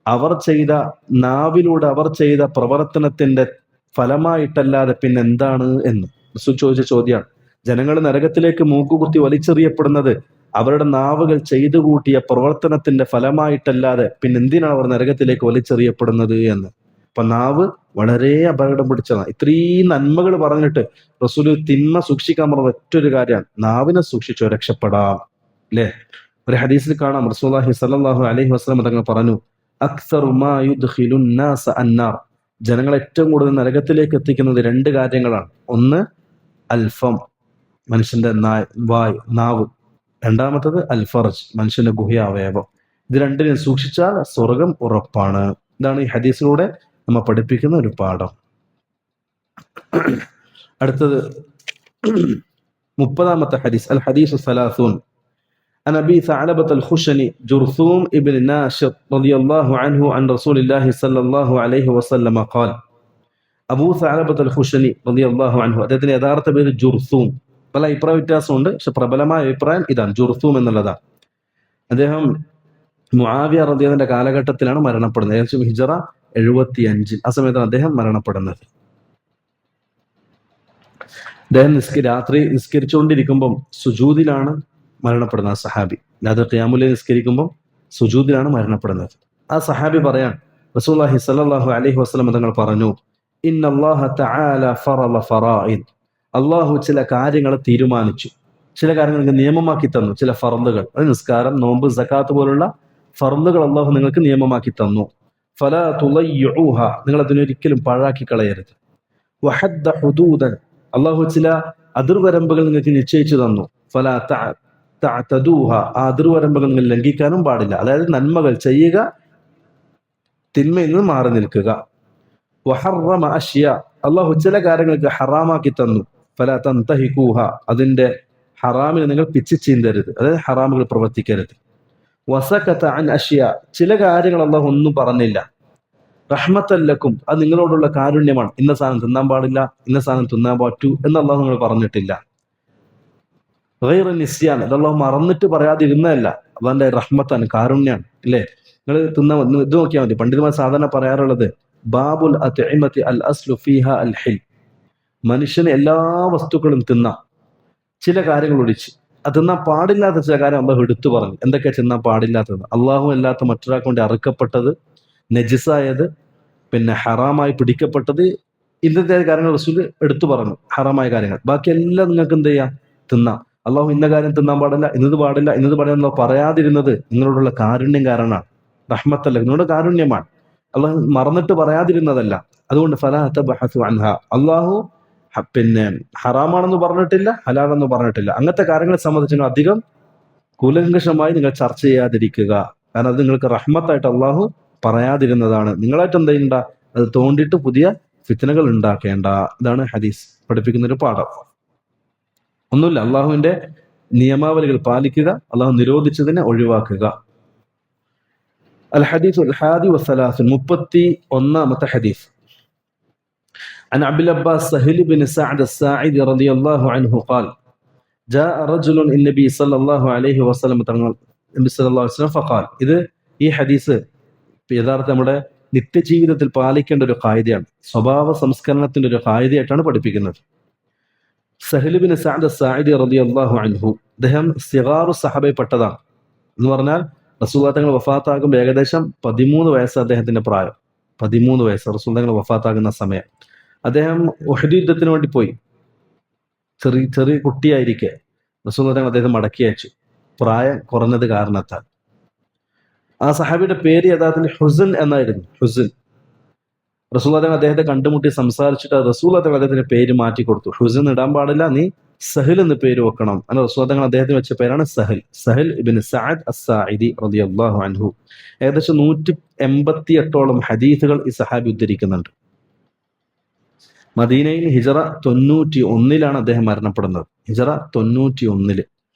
അവർ ചെയ്ത നാവിലൂടെ അവർ ചെയ്ത പ്രവർത്തനത്തിന്റെ ഫലമായിട്ടല്ലാതെ പിന്നെന്താണ് എന്ന് റസൂൽ ചോദിച്ച ചോദ്യമാണ്. ജനങ്ങൾ നരകത്തിലേക്ക് മൂക്കുകുത്തി വലിച്ചെറിയപ്പെടുന്നത് അവരുടെ നാവുകൾ ചെയ്തു കൂട്ടിയ പ്രവർത്തനത്തിന്റെ ഫലമായിട്ടല്ലാതെ പിന്നെന്തിനാണ് അവർ നരകത്തിലേക്ക് വലിച്ചെറിയപ്പെടുന്നത് എന്ന്. അപ്പൊ നാവ് വളരെ അപകടം പിടിച്ചതാണ്. ഇത്രയും നന്മകൾ പറഞ്ഞിട്ട് റസൂൽ തിന്മ സൂക്ഷിക്കാൻ പറഞ്ഞ ഒറ്റൊരു കാര്യമാണ്, നാവിനെ സൂക്ഷിച്ചോ രക്ഷപ്പെടാം അല്ലെ. ഒരു ഹദീസിൽ കാണാം, റസൂലുള്ളാഹി സ്വല്ലല്ലാഹു അലൈഹി വസല്ലം തങ്ങൾ പറഞ്ഞു, അക്സറു മാ യുദ്ഖിലുൻ നാസ അന്നാർ, ജനങ്ങൾ ഏറ്റവും കൂടുതൽ നരകത്തിലേക്ക് എത്തിക്കുന്നത് രണ്ട് കാര്യങ്ങളാണ്. ഒന്ന് അൽഫം, മനുഷ്യന്റെ വായ്, നാവ്. രണ്ടാമത്തത് അൽഫറജ്, മനുഷ്യന്റെ ഗുഹ്യ അവയവം. ഇത് രണ്ടിനെ സൂക്ഷിച്ചാൽ സ്വർഗം ഉറപ്പാണ്. ഇതാണ് ഈ ഹദീസിലൂടെ നമ്മ പഠിപ്പിക്കുന്ന ഒരു പാഠം. അടുത്തത് 30ാമത്തെ ഹദീസ്, അൽ ഹദീസു സലാസൂൻ. عن أبي ثعلبة الخشني جرثوم ابن ناشط رضي الله عنه عن رسول الله صلى الله عليه وسلم قال, അബൂ ثعلبة الخشني رضي الله عنه, അദ്ദേഹത്തിന്റെ യഥാർത്ഥ പേര് ജുർസൂം. പല അഭിപ്രായ വ്യത്യാസമുണ്ട്, പക്ഷെ പ്രബലമായ അഭിപ്രായം ഇതാണ്, ജുർസൂം എന്നുള്ളതാണ്. അദ്ദേഹം മുആവിയ റളിയല്ലാഹുവിന്റെ കാലഘട്ടത്തിലാണ് മരണപ്പെടുന്നത്. ഏകദേശം ഹിജറ 75 ആ സമയത്താണ് അദ്ദേഹം മരണപ്പെടുന്നത്. അദ്ദേഹം രാത്രി നിസ്കരിച്ചുകൊണ്ടിരിക്കുമ്പം സുജൂദിലാണ് മരണപ്പെടുന്നത്. ആ സഹാബി രാത്രി ഖിയാമുൽ നിസ്കരിക്കുമ്പോൾ സുജൂദിലാണ് മരണപ്പെടുന്നത്. ആ സഹാബി പറയാൻ റസൂലുള്ളാഹി സ്വല്ലല്ലാഹു അലൈഹി വസല്ലം തങ്ങൾ പറഞ്ഞു, ഇന്നല്ലാഹ തആല ഫറള ഫറായിദ്, അള്ളാഹു ചില കാര്യങ്ങൾ തീരുമാനിച്ചു, ചില കാര്യങ്ങൾക്ക് നിയമമാക്കി തന്നു, ചില ഫർളുകൾ, അത് നിസ്കാരം, നോമ്പ്, സകാത്ത് പോലുള്ള ഫർളുകൾ അള്ളാഹു നിങ്ങൾക്ക് നിയമമാക്കി തന്നു. ഫലാ തുളയ്യുഹ, നിങ്ങൾ അതിനൊരിക്കലും പാഴാക്കി കളയരുത്. വഹദ്ദ ഹുദൂദൻ, അള്ളാഹു ചില അതിർവരമ്പുകൾ നിങ്ങൾക്ക് നിശ്ചയിച്ചു തന്നു. ഫലാ തഅതദൂഹ, ആ അതിർവരമ്പുകൾ നിങ്ങൾ ലംഘിക്കാനും പാടില്ല. അതായത് നന്മകൾ ചെയ്യുക, തിന്മയിൽ നിന്ന് മാറി നിൽക്കുക. വഹറമ അഷ്യ, അള്ളാഹു ചില കാര്യങ്ങൾക്ക് ഹറാമാക്കി തന്നു. ഫലാ തൻതഹികൂഹ, അതിന്റെ ഹറാമിനെ നിങ്ങൾ പിച്ചു ചീന്തരുത്, അതായത് ഹറാമുകൾ പ്രവർത്തിക്കരുത്. വസകത അൻ അഷ്യ, ചില കാര്യങ്ങൾ അള്ളാഹു ഒന്നും പറഞ്ഞില്ല. റഹ്മത്തല്ലക്കും, അത് നിങ്ങളോടുള്ള കാരുണ്യമാണ്. ഇന്ന സാധനം തിന്നാൻ പാടില്ല, ഇന്ന സാധനം തിന്നാൻ പറ്റൂ എന്ന് അള്ളാഹു നിങ്ങൾ പറഞ്ഞിട്ടില്ല. ഗൈറ നിസ്യാൻ, അത് അള്ളാഹു മറന്നിട്ട് പറയാതിരുന്നതല്ല, അള്ളാന്റെ റഹ്മത്താണ്, കാരുണ്യാണ്. അല്ലേ? നിങ്ങൾ ഇത് നോക്കിയാൽ മതി. പണ്ഡിതന്മാർ സാധാരണ പറയാറുള്ളത് ബാബുൽ അത്ഇമതി അൽ അസ്ലു ഫീഹ അൽ ഹിൽ, മനുഷ്യന് എല്ലാ വസ്തുക്കളും തിന്നാം, ചില കാര്യങ്ങൾ ഒഴിച്ച്. അത് തിന്നാൻ പാടില്ലാത്ത ചില കാര്യം അള്ളാഹു എടുത്തു പറഞ്ഞു. എന്തൊക്കെയാ തിന്നാൻ പാടില്ലാത്തത്? അള്ളാഹു അല്ലാത്ത മറ്റൊരാൾക്ക് കൊണ്ട് അറുക്കപ്പെട്ടത്, നജിസായത്, പിന്നെ ഹറാമായി പിടിക്കപ്പെട്ടത്, ഇന്നത്തെ കാര്യങ്ങൾ റസൂൽ എടുത്തു പറഞ്ഞു, ഹറാമായ കാര്യങ്ങൾ. ബാക്കി എല്ലാം നിങ്ങൾക്ക് എന്ത് ചെയ്യാം? തിന്നാം. അള്ളാഹു ഇന്ന കാര്യം തിന്നാൻ പാടില്ല, ഇന്നത് പാടില്ല, ഇന്നത് പാടില്ല പറയാതിരുന്നത് നിങ്ങളോടുള്ള കാരുണ്യം കാരണമാണ്. റഹ്മത്തല്ല, നിങ്ങളുടെ കാരുണ്യമാണ്. അള്ളാഹു മറന്നിട്ട് പറയാതിരുന്നതല്ല. അതുകൊണ്ട് ഫലാ തബ്ഹസു അൻഹ, അള്ളാഹു പിന്നെ ഹറാമാണെന്ന് പറഞ്ഞിട്ടില്ല, ഹലാലെന്ന് പറഞ്ഞിട്ടില്ല. അങ്ങനത്തെ കാര്യങ്ങളെ സംബന്ധിച്ച് അധികം കൂലങ്കഷമായി നിങ്ങൾ ചർച്ച ചെയ്യാതിരിക്കുക. കാരണം അത് നിങ്ങൾക്ക് റഹ്മത്തായിട്ട് അള്ളാഹു പറയാതിരുന്നതാണ്. നിങ്ങളായിട്ട് എന്ത് ചെയ്യണ്ട? അത് തോണ്ടിയിട്ട് പുതിയ ഫിത്നകൾ ഉണ്ടാക്കേണ്ട. ഇതാണ് ഹദീസ് പഠിപ്പിക്കുന്ന ഒരു പാഠം. ഒന്നുമില്ല, അള്ളാഹുവിന്റെ നിയമാവലികൾ പാലിക്കുക, അള്ളാഹു നിരോധിച്ചതിനെ ഒഴിവാക്കുക. അൽ ഹദീസ് الحادي والثلاثون 31ാമത്തെ ഹദീസ്. عن عبد العباس سهل بن سعد الساعدي رضي الله عنه قال جاء رجل النبي صلى الله عليه وسلم നബി സല്ലല്ലാഹു അലൈഹി വസല്ലം فقال. ഇത് ഈ ഹദീസ് യഥാർത്ഥ നമ്മുടെ നിത്യജീവിതത്തിൽ പാലിക്കേണ്ട ഒരു ഖായിദയാണ്, സ്വഭാവ സംസ്കരണത്തിന്റെ ഒരു ഖായിദയായിട്ടാണ് പഠിപ്പിക്കുന്നത്. സഹൽ ബിൻ സഅദ് അസ്സാഇദി റളിയല്ലാഹു അൻഹു, അദ്ദേഹം സിഗാറു സഹബയിൽപ്പെട്ടതാണ്. എന്ന് പറഞ്ഞാൽ റസൂലുള്ളാഹി തങ്ങൾ വഫാത്താകുമ്പോൾ ഏകദേശം 13 വയസ്സ് അദ്ദേഹത്തിന്റെ പ്രായം. 13 വയസ്സ് റസൂലുള്ളാഹി തങ്ങൾ വഫാത്താകുന്ന സമയം. അദ്ദേഹം ഉഹദ് യുദ്ധത്തിന് വേണ്ടി പോയി. ചെറിയ കുട്ടിയായിരിക്കെ റസൂലുള്ളാഹി തങ്ങൾ അദ്ദേഹം മടക്കി അയച്ചു, പ്രായം കുറഞ്ഞത് കാരണത്താൽ. ആ സഹാബിയുടെ പേര് യഥാർത്ഥത്തിൽ ഹുസൻ എന്നായിരുന്നു. ഹുസൻ. റസൂലുള്ളാഹി തങ്ങൾ അദ്ദേഹത്തെ കണ്ടുമുട്ടി സംസാരിച്ചിട്ട് റസൂലുള്ളാഹി തങ്ങൾ അദ്ദേഹത്തിന്റെ പേര് മാറ്റി കൊടുത്തു. ഹുസൻ ഇടാൻ പാടില്ല, നീ സഹൽ എന്ന് പേര് വെക്കണം. അങ്ങനെ റസൂലുള്ളാഹി തങ്ങൾ അദ്ദേഹത്തിന് വെച്ച പേരാണ് സഹൽ. സഹൽ ഇബ്നു സഅദ് അസ്സാഇദി റളിയല്ലാഹു അൻഹു. ഏകദേശം 188ഓളം ഹദീസുകൾ ഈ സഹാബി ഉദ്ധരിക്കുന്നുണ്ട്. മദീനയിൽ ഹിജറ 91 അദ്ദേഹം മരണപ്പെടുന്നത്. ഹിജറ 91.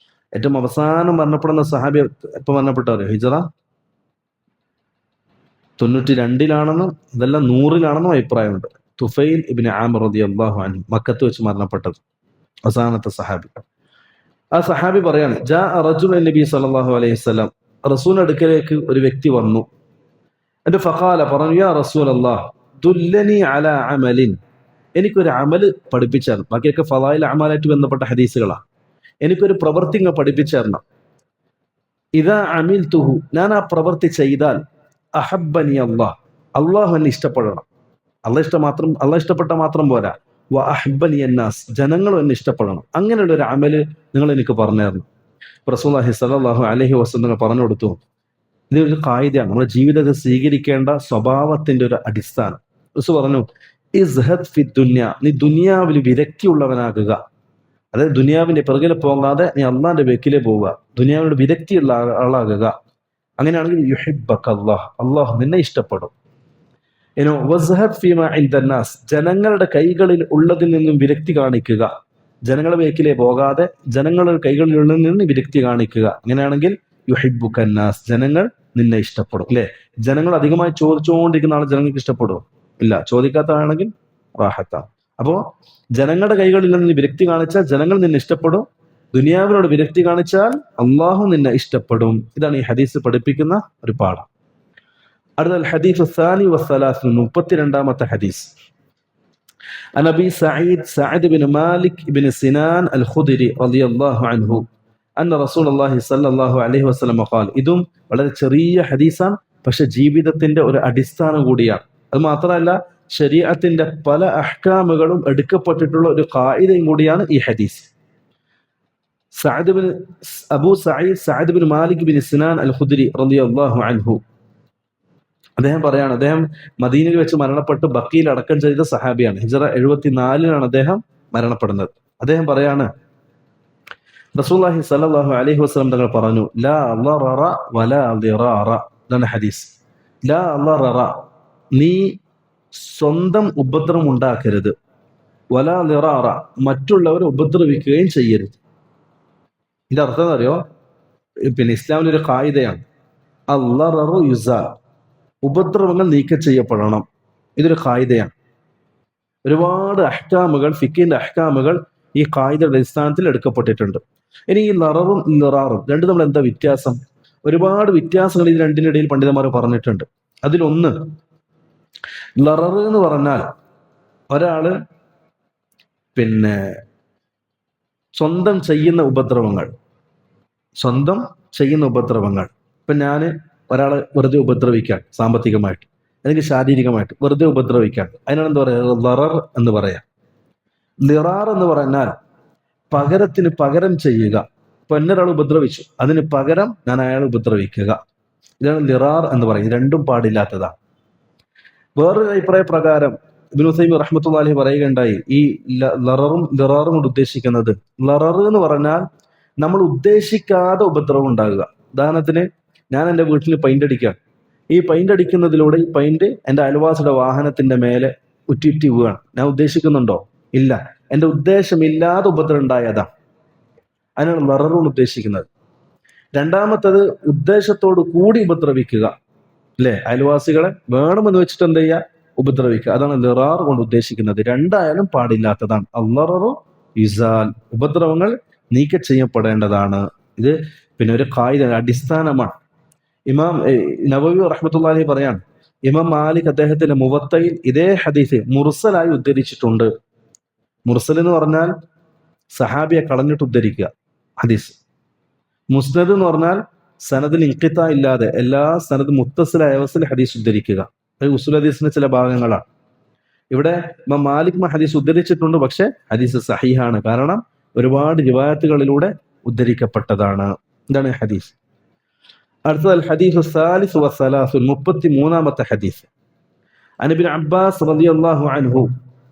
ഏറ്റവും അവസാനം മരണപ്പെടുന്ന സഹാബി എപ്പോൾ മരണപ്പെട്ടവരോ? ഹിജറ 92 ഇതെല്ലാം 100 അഭിപ്രായമുണ്ട്. തുഫൈൽ ഇബ്നു ആമിർ റളിയല്ലാഹു അൻഹു, മക്കത്ത് വെച്ച് മരണപ്പെട്ടത്, അവസാനത്തെ സഹാബി. ആ സഹാബി പറയാണ്, ജാഅ റജുലുൻ നബി സല്ലല്ലാഹു അലൈഹി വസല്ലം, റസൂലിന്റെ അടുക്കലേക്ക് ഒരു വ്യക്തി വന്നു. എന്നിട്ട് ഫഖാല, പറഞ്ഞു, യാ റസൂലല്ലാഹ് ദുല്ലനി അലാ അമലിൻ, എനിക്കൊരു അമല് പഠിപ്പിച്ചു തരണം. ബാക്കിയൊക്കെ ഫളായിൽ അമാലായിട്ട് ബന്ധപ്പെട്ട ഹദീസുകളാണ്. എനിക്കൊരു പ്രവൃത്തി പഠിപ്പിച്ചു തരണം. ഇദാ അമിൽതുഹു, ഞാൻ ആ പ്രവൃത്തി ചെയ്താൽ അഹബ്ബനി അല്ലാഹ്, അള്ളാഹു എന്നെ ഇഷ്ടപ്പെടണം. അള്ളാഹ് ഇഷ്ടപ്പെട്ട മാത്രം പോരാ, വ അഹബ്ബനി അന്നാസ്, ജനങ്ങളും എന്നെ ഇഷ്ടപ്പെടണം. അങ്ങനെയുള്ള ഒരു അമല് നിങ്ങൾ എനിക്ക് പറഞ്ഞു തരണം. റസൂലുള്ളാഹി സ്വല്ലല്ലാഹു അലൈഹി വസല്ലം പറഞ്ഞു കൊടുത്തു, ഇതൊരു ഖായിദയാണ്, നമ്മുടെ ജീവിതത്തിൽ സ്വീകരിക്കേണ്ട സ്വഭാവത്തിന്റെ ഒരു അടിസ്ഥാനം. റസൂൽ പറഞ്ഞു, ഇസ്ഹദ് ഫി ദുനിയ, നീ ദുനിയാവിൽ വിരക്തിയുള്ളവനാകുക. അതായത് ദുനിയാവിന്റെ പിറകിൽ പോകാതെ നീ അള്ളാന്റെ ബേക്കിലേ പോവുക, ദുനിയാവിനോട് വിരക്തിയുള്ള ആളാകുക. അങ്ങനെയാണെങ്കിൽ യുഹിബ്ബക അല്ലാഹ്, അള്ളാഹു നിന്നെ ഇഷ്ടപ്പെടും. വസ്ഹദ് ഫീമാ ഇൻദന്നാസ്, ജനങ്ങളുടെ കൈകളിൽ ഉള്ളതിൽ നിന്നും വിരക്തി കാണിക്കുക. ജനങ്ങളുടെ ബേക്കിലേ പോകാതെ ജനങ്ങളുടെ കൈകളിൽ ഉള്ളതിൽ നിന്ന് വിരക്തി കാണിക്കുക. അങ്ങനെയാണെങ്കിൽ യുഹിബ്ബുക അന്നാസ്, ജനങ്ങൾ നിന്നെ ഇഷ്ടപ്പെടും. അല്ലെ? ജനങ്ങൾ അധികമായി ചോദിച്ചുകൊണ്ടിരിക്കുന്ന ആൾ ജനങ്ങൾക്ക് ഇഷ്ടപ്പെടുമോ? ഇല്ല. ചോദിക്കാത്ത ആണെങ്കിൽ റാഹത്താണ്. അപ്പോ ജനങ്ങളുടെ കൈകളിൽ നിന്ന് വിരക്തി കാണിച്ചാൽ ജനങ്ങൾ നിന്നെ ഇഷ്ടപ്പെടും. ദുനിയാവിനോട് വിരക്തി കാണിച്ചാൽ അള്ളാഹു നിന്നെ ഇഷ്ടപ്പെടും. ഇതാണ് ഈ ഹദീസ് പഠിപ്പിക്കുന്ന ഒരു പാഠം. അടുത്ത ഹദീസ് സാനി വസ്സലാസ് 32-ാമത്തെ ഹദീസ്. عن أبي سعيد بن مالك بن سنان الخدري رضي الله عنه أن رسول الله صلى الله عليه وسلم قال. ഇതും വളരെ ചെറിയ ഹദീസാണ്, പക്ഷെ ജീവിതത്തിന്റെ ഒരു അടിസ്ഥാനം കൂടിയാണ്. അത് മാത്രമല്ല, ശരീഅത്തിന്റെ പല അഹ്കാമുകളും എടുക്കപ്പെട്ടിട്ടുള്ള ഒരു ഖായിദയും കൂടിയാണ് ഈ ഹദീസ്. Abu Saeed bin Malik bin Sinan al Khudri റളിയല്ലാഹു അൻഹു അദ്ദേഹം പറയാണ്, അദ്ദേഹം മദീനയിൽ വെച്ച് മരണപ്പെട്ട് ബക്കീൽ അടക്കം ചെയ്ത സഹാബിയാണ്. ഹിജ്റ 74-ലാണ് അദ്ദേഹം മരണപ്പെടുന്നത്. അദ്ദേഹം പറയാണ്, റസൂലുള്ളാഹി സ്വല്ലല്ലാഹു അലൈഹി വസല്ലം തങ്ങൾ പറഞ്ഞു, ലാ ളററ വലാ ദിറാറ. ഇതാണ് ഹദീസ്. ലാ ളററ, നീ സ്വന്തം ഉപദ്രവം ഉണ്ടാക്കരുത്. വലാ ദിറാറ, മറ്റുള്ളവരെ ഉപദ്രവിക്കുകയും ചെയ്യരുത്. ഇതിന്റെ അർത്ഥം എന്താ അറിയോ? പിന്നെ ഇസ്ലാമിന്റെ ഒരു ഖായിദയാണ്, അല്ലററു യുസാ, ഉപദ്രവങ്ങൾ നീക്കം ചെയ്യപ്പെടണം. ഇതൊരു ഖായിദയാണ്. ഒരുപാട് അഹ്കാമുകൾ, ഫിഖിന്റെ അഹ്കാമുകൾ ഈ ഖായിദയുടെ അടിസ്ഥാനത്തിൽ എടുക്കപ്പെട്ടിട്ടുണ്ട്. ഇനി ഈ ലററും ലിറാറും രണ്ടും തമ്മിൽ എന്താ വ്യത്യാസം? ഒരുപാട് വ്യത്യാസങ്ങൾ ഇത് രണ്ടിനിടയിൽ പണ്ഡിതന്മാർ പറഞ്ഞിട്ടുണ്ട്. അതിലൊന്ന്, ലറർ എന്ന് പറഞ്ഞാൽ ഒരാള് പിന്നെ സ്വന്തം ചെയ്യുന്ന ഉപദ്രവങ്ങൾ. ഇപ്പൊ ഞാൻ ഒരാളെ വെറുതെ ഉപദ്രവിക്കാൻ, സാമ്പത്തികമായിട്ട് അല്ലെങ്കിൽ ശാരീരികമായിട്ട് വെറുതെ ഉപദ്രവിക്കാൻ, അതിനാണ് എന്താ പറയുക? ലറർ എന്ന് പറയാം. ലിറാർ എന്ന് പറഞ്ഞാൽ പകരത്തിന് പകരം ചെയ്യുക. ഇപ്പൊ എന്നൊരാൾ ഉപദ്രവിച്ചു, അതിന് പകരം ഞാൻ അയാളെ ഉപദ്രവിക്കുക. ഇതാണ് ലിറാർ എന്ന് പറയുന്നത്. രണ്ടും പാടില്ലാത്തതാണ്. വേറൊരു അഭിപ്രായ പ്രകാരം ഇബ്നു ഉസൈമീൻ റഹ്മത്തുള്ളാഹി അലൈഹി പറയുകയുണ്ടായി, ഈ ലററും ലിറാറും കൊണ്ട് ഉദ്ദേശിക്കുന്നത്, ലറർ എന്ന് പറഞ്ഞാൽ നമ്മൾ ഉദ്ദേശിക്കാതെ ഉപദ്രവം ഉണ്ടാകുക. ഉദാഹരണത്തിന്, ഞാൻ എൻ്റെ വീട്ടിൽ പെയിന്റ് അടിക്കുകയാണ്. ഈ പെയിന്റ് അടിക്കുന്നതിലൂടെ ഈ പെയിന്റ് എൻ്റെ അയൽവാസിയുടെ വാഹനത്തിന്റെ മേലെ ഉറ്റി വീഴാണ്. ഞാൻ ഉദ്ദേശിക്കുന്നുണ്ടോ? ഇല്ല. എൻ്റെ ഉദ്ദേശമില്ലാതെ ഉപദ്രവം ഉണ്ടായതാ. അതിനാണ് ലറർ കൊണ്ട് ഉദ്ദേശിക്കുന്നത്. രണ്ടാമത്തത്, ഉദ്ദേശത്തോട് കൂടി ഉപദ്രവിക്കുക. അല്ലെ, അയൽവാസികളെ വേണമെന്ന് വെച്ചിട്ട് എന്ത് ചെയ്യുക? ഉപദ്രവിക്കുക. അതാണ് ലിറാർ കൊണ്ട് ഉദ്ദേശിക്കുന്നത്. രണ്ടായാലും പാടില്ലാത്തതാണ്. അല്ലററു യുസാൽ, ഉപദ്രവങ്ങൾ നീക്കം ചെയ്യപ്പെടേണ്ടതാണ്. ഇത് പിന്നെ ഒരു ഖായിദ, അടിസ്ഥാനമാണ്. ഇമാം നവവി റഹ്മത്തുള്ളാഹി അലൈഹി പറയാണ്, ഇമാം മാലിക് അദ്ദേഹത്തിന്റെ മുവത്തയിൽ ഇതേ ഹദീസ് മുർസലായി ഉദ്ധരിച്ചിട്ടുണ്ട്. മുർസൽ എന്ന് പറഞ്ഞാൽ സഹാബിയെ കളഞ്ഞിട്ട് ഉദ്ധരിക്കുക ഹദീസ്. മുസ്നദ് എന്ന് പറഞ്ഞാൽ സനദിൽ ഇൻഖിതാ ഇല്ലാതെ എല്ലാ സനദ് മുത്തസിലായ അവസ്ഥയിൽ ഹദീസ് ഉദ്ധരിക്കുക. ഉസുൽ ഹദീസിന്റെ ചില ഭാഗങ്ങളാണ്. ഇവിടെ ഇമാം മാലിക് ഹദീസ് ഉദ്ധരിച്ചിട്ടുണ്ട്, പക്ഷെ ഹദീസ് സഹീഹാണ്. കാരണം ഒരുപാട് റിവായത്തുകളിലൂടെ ഉദ്ധരിക്കപ്പെട്ടതാണ്. ഇതാണ് ഹദീസ്. അടുത്തത് അൽ ഹദീസു സാലിസ് വസ്സലാസുൽ, 33-ാമത്തെ ഹദീസ്. അൻ ഇബ്നു അബ്ബാസ് റളിയല്ലാഹു അൻഹു,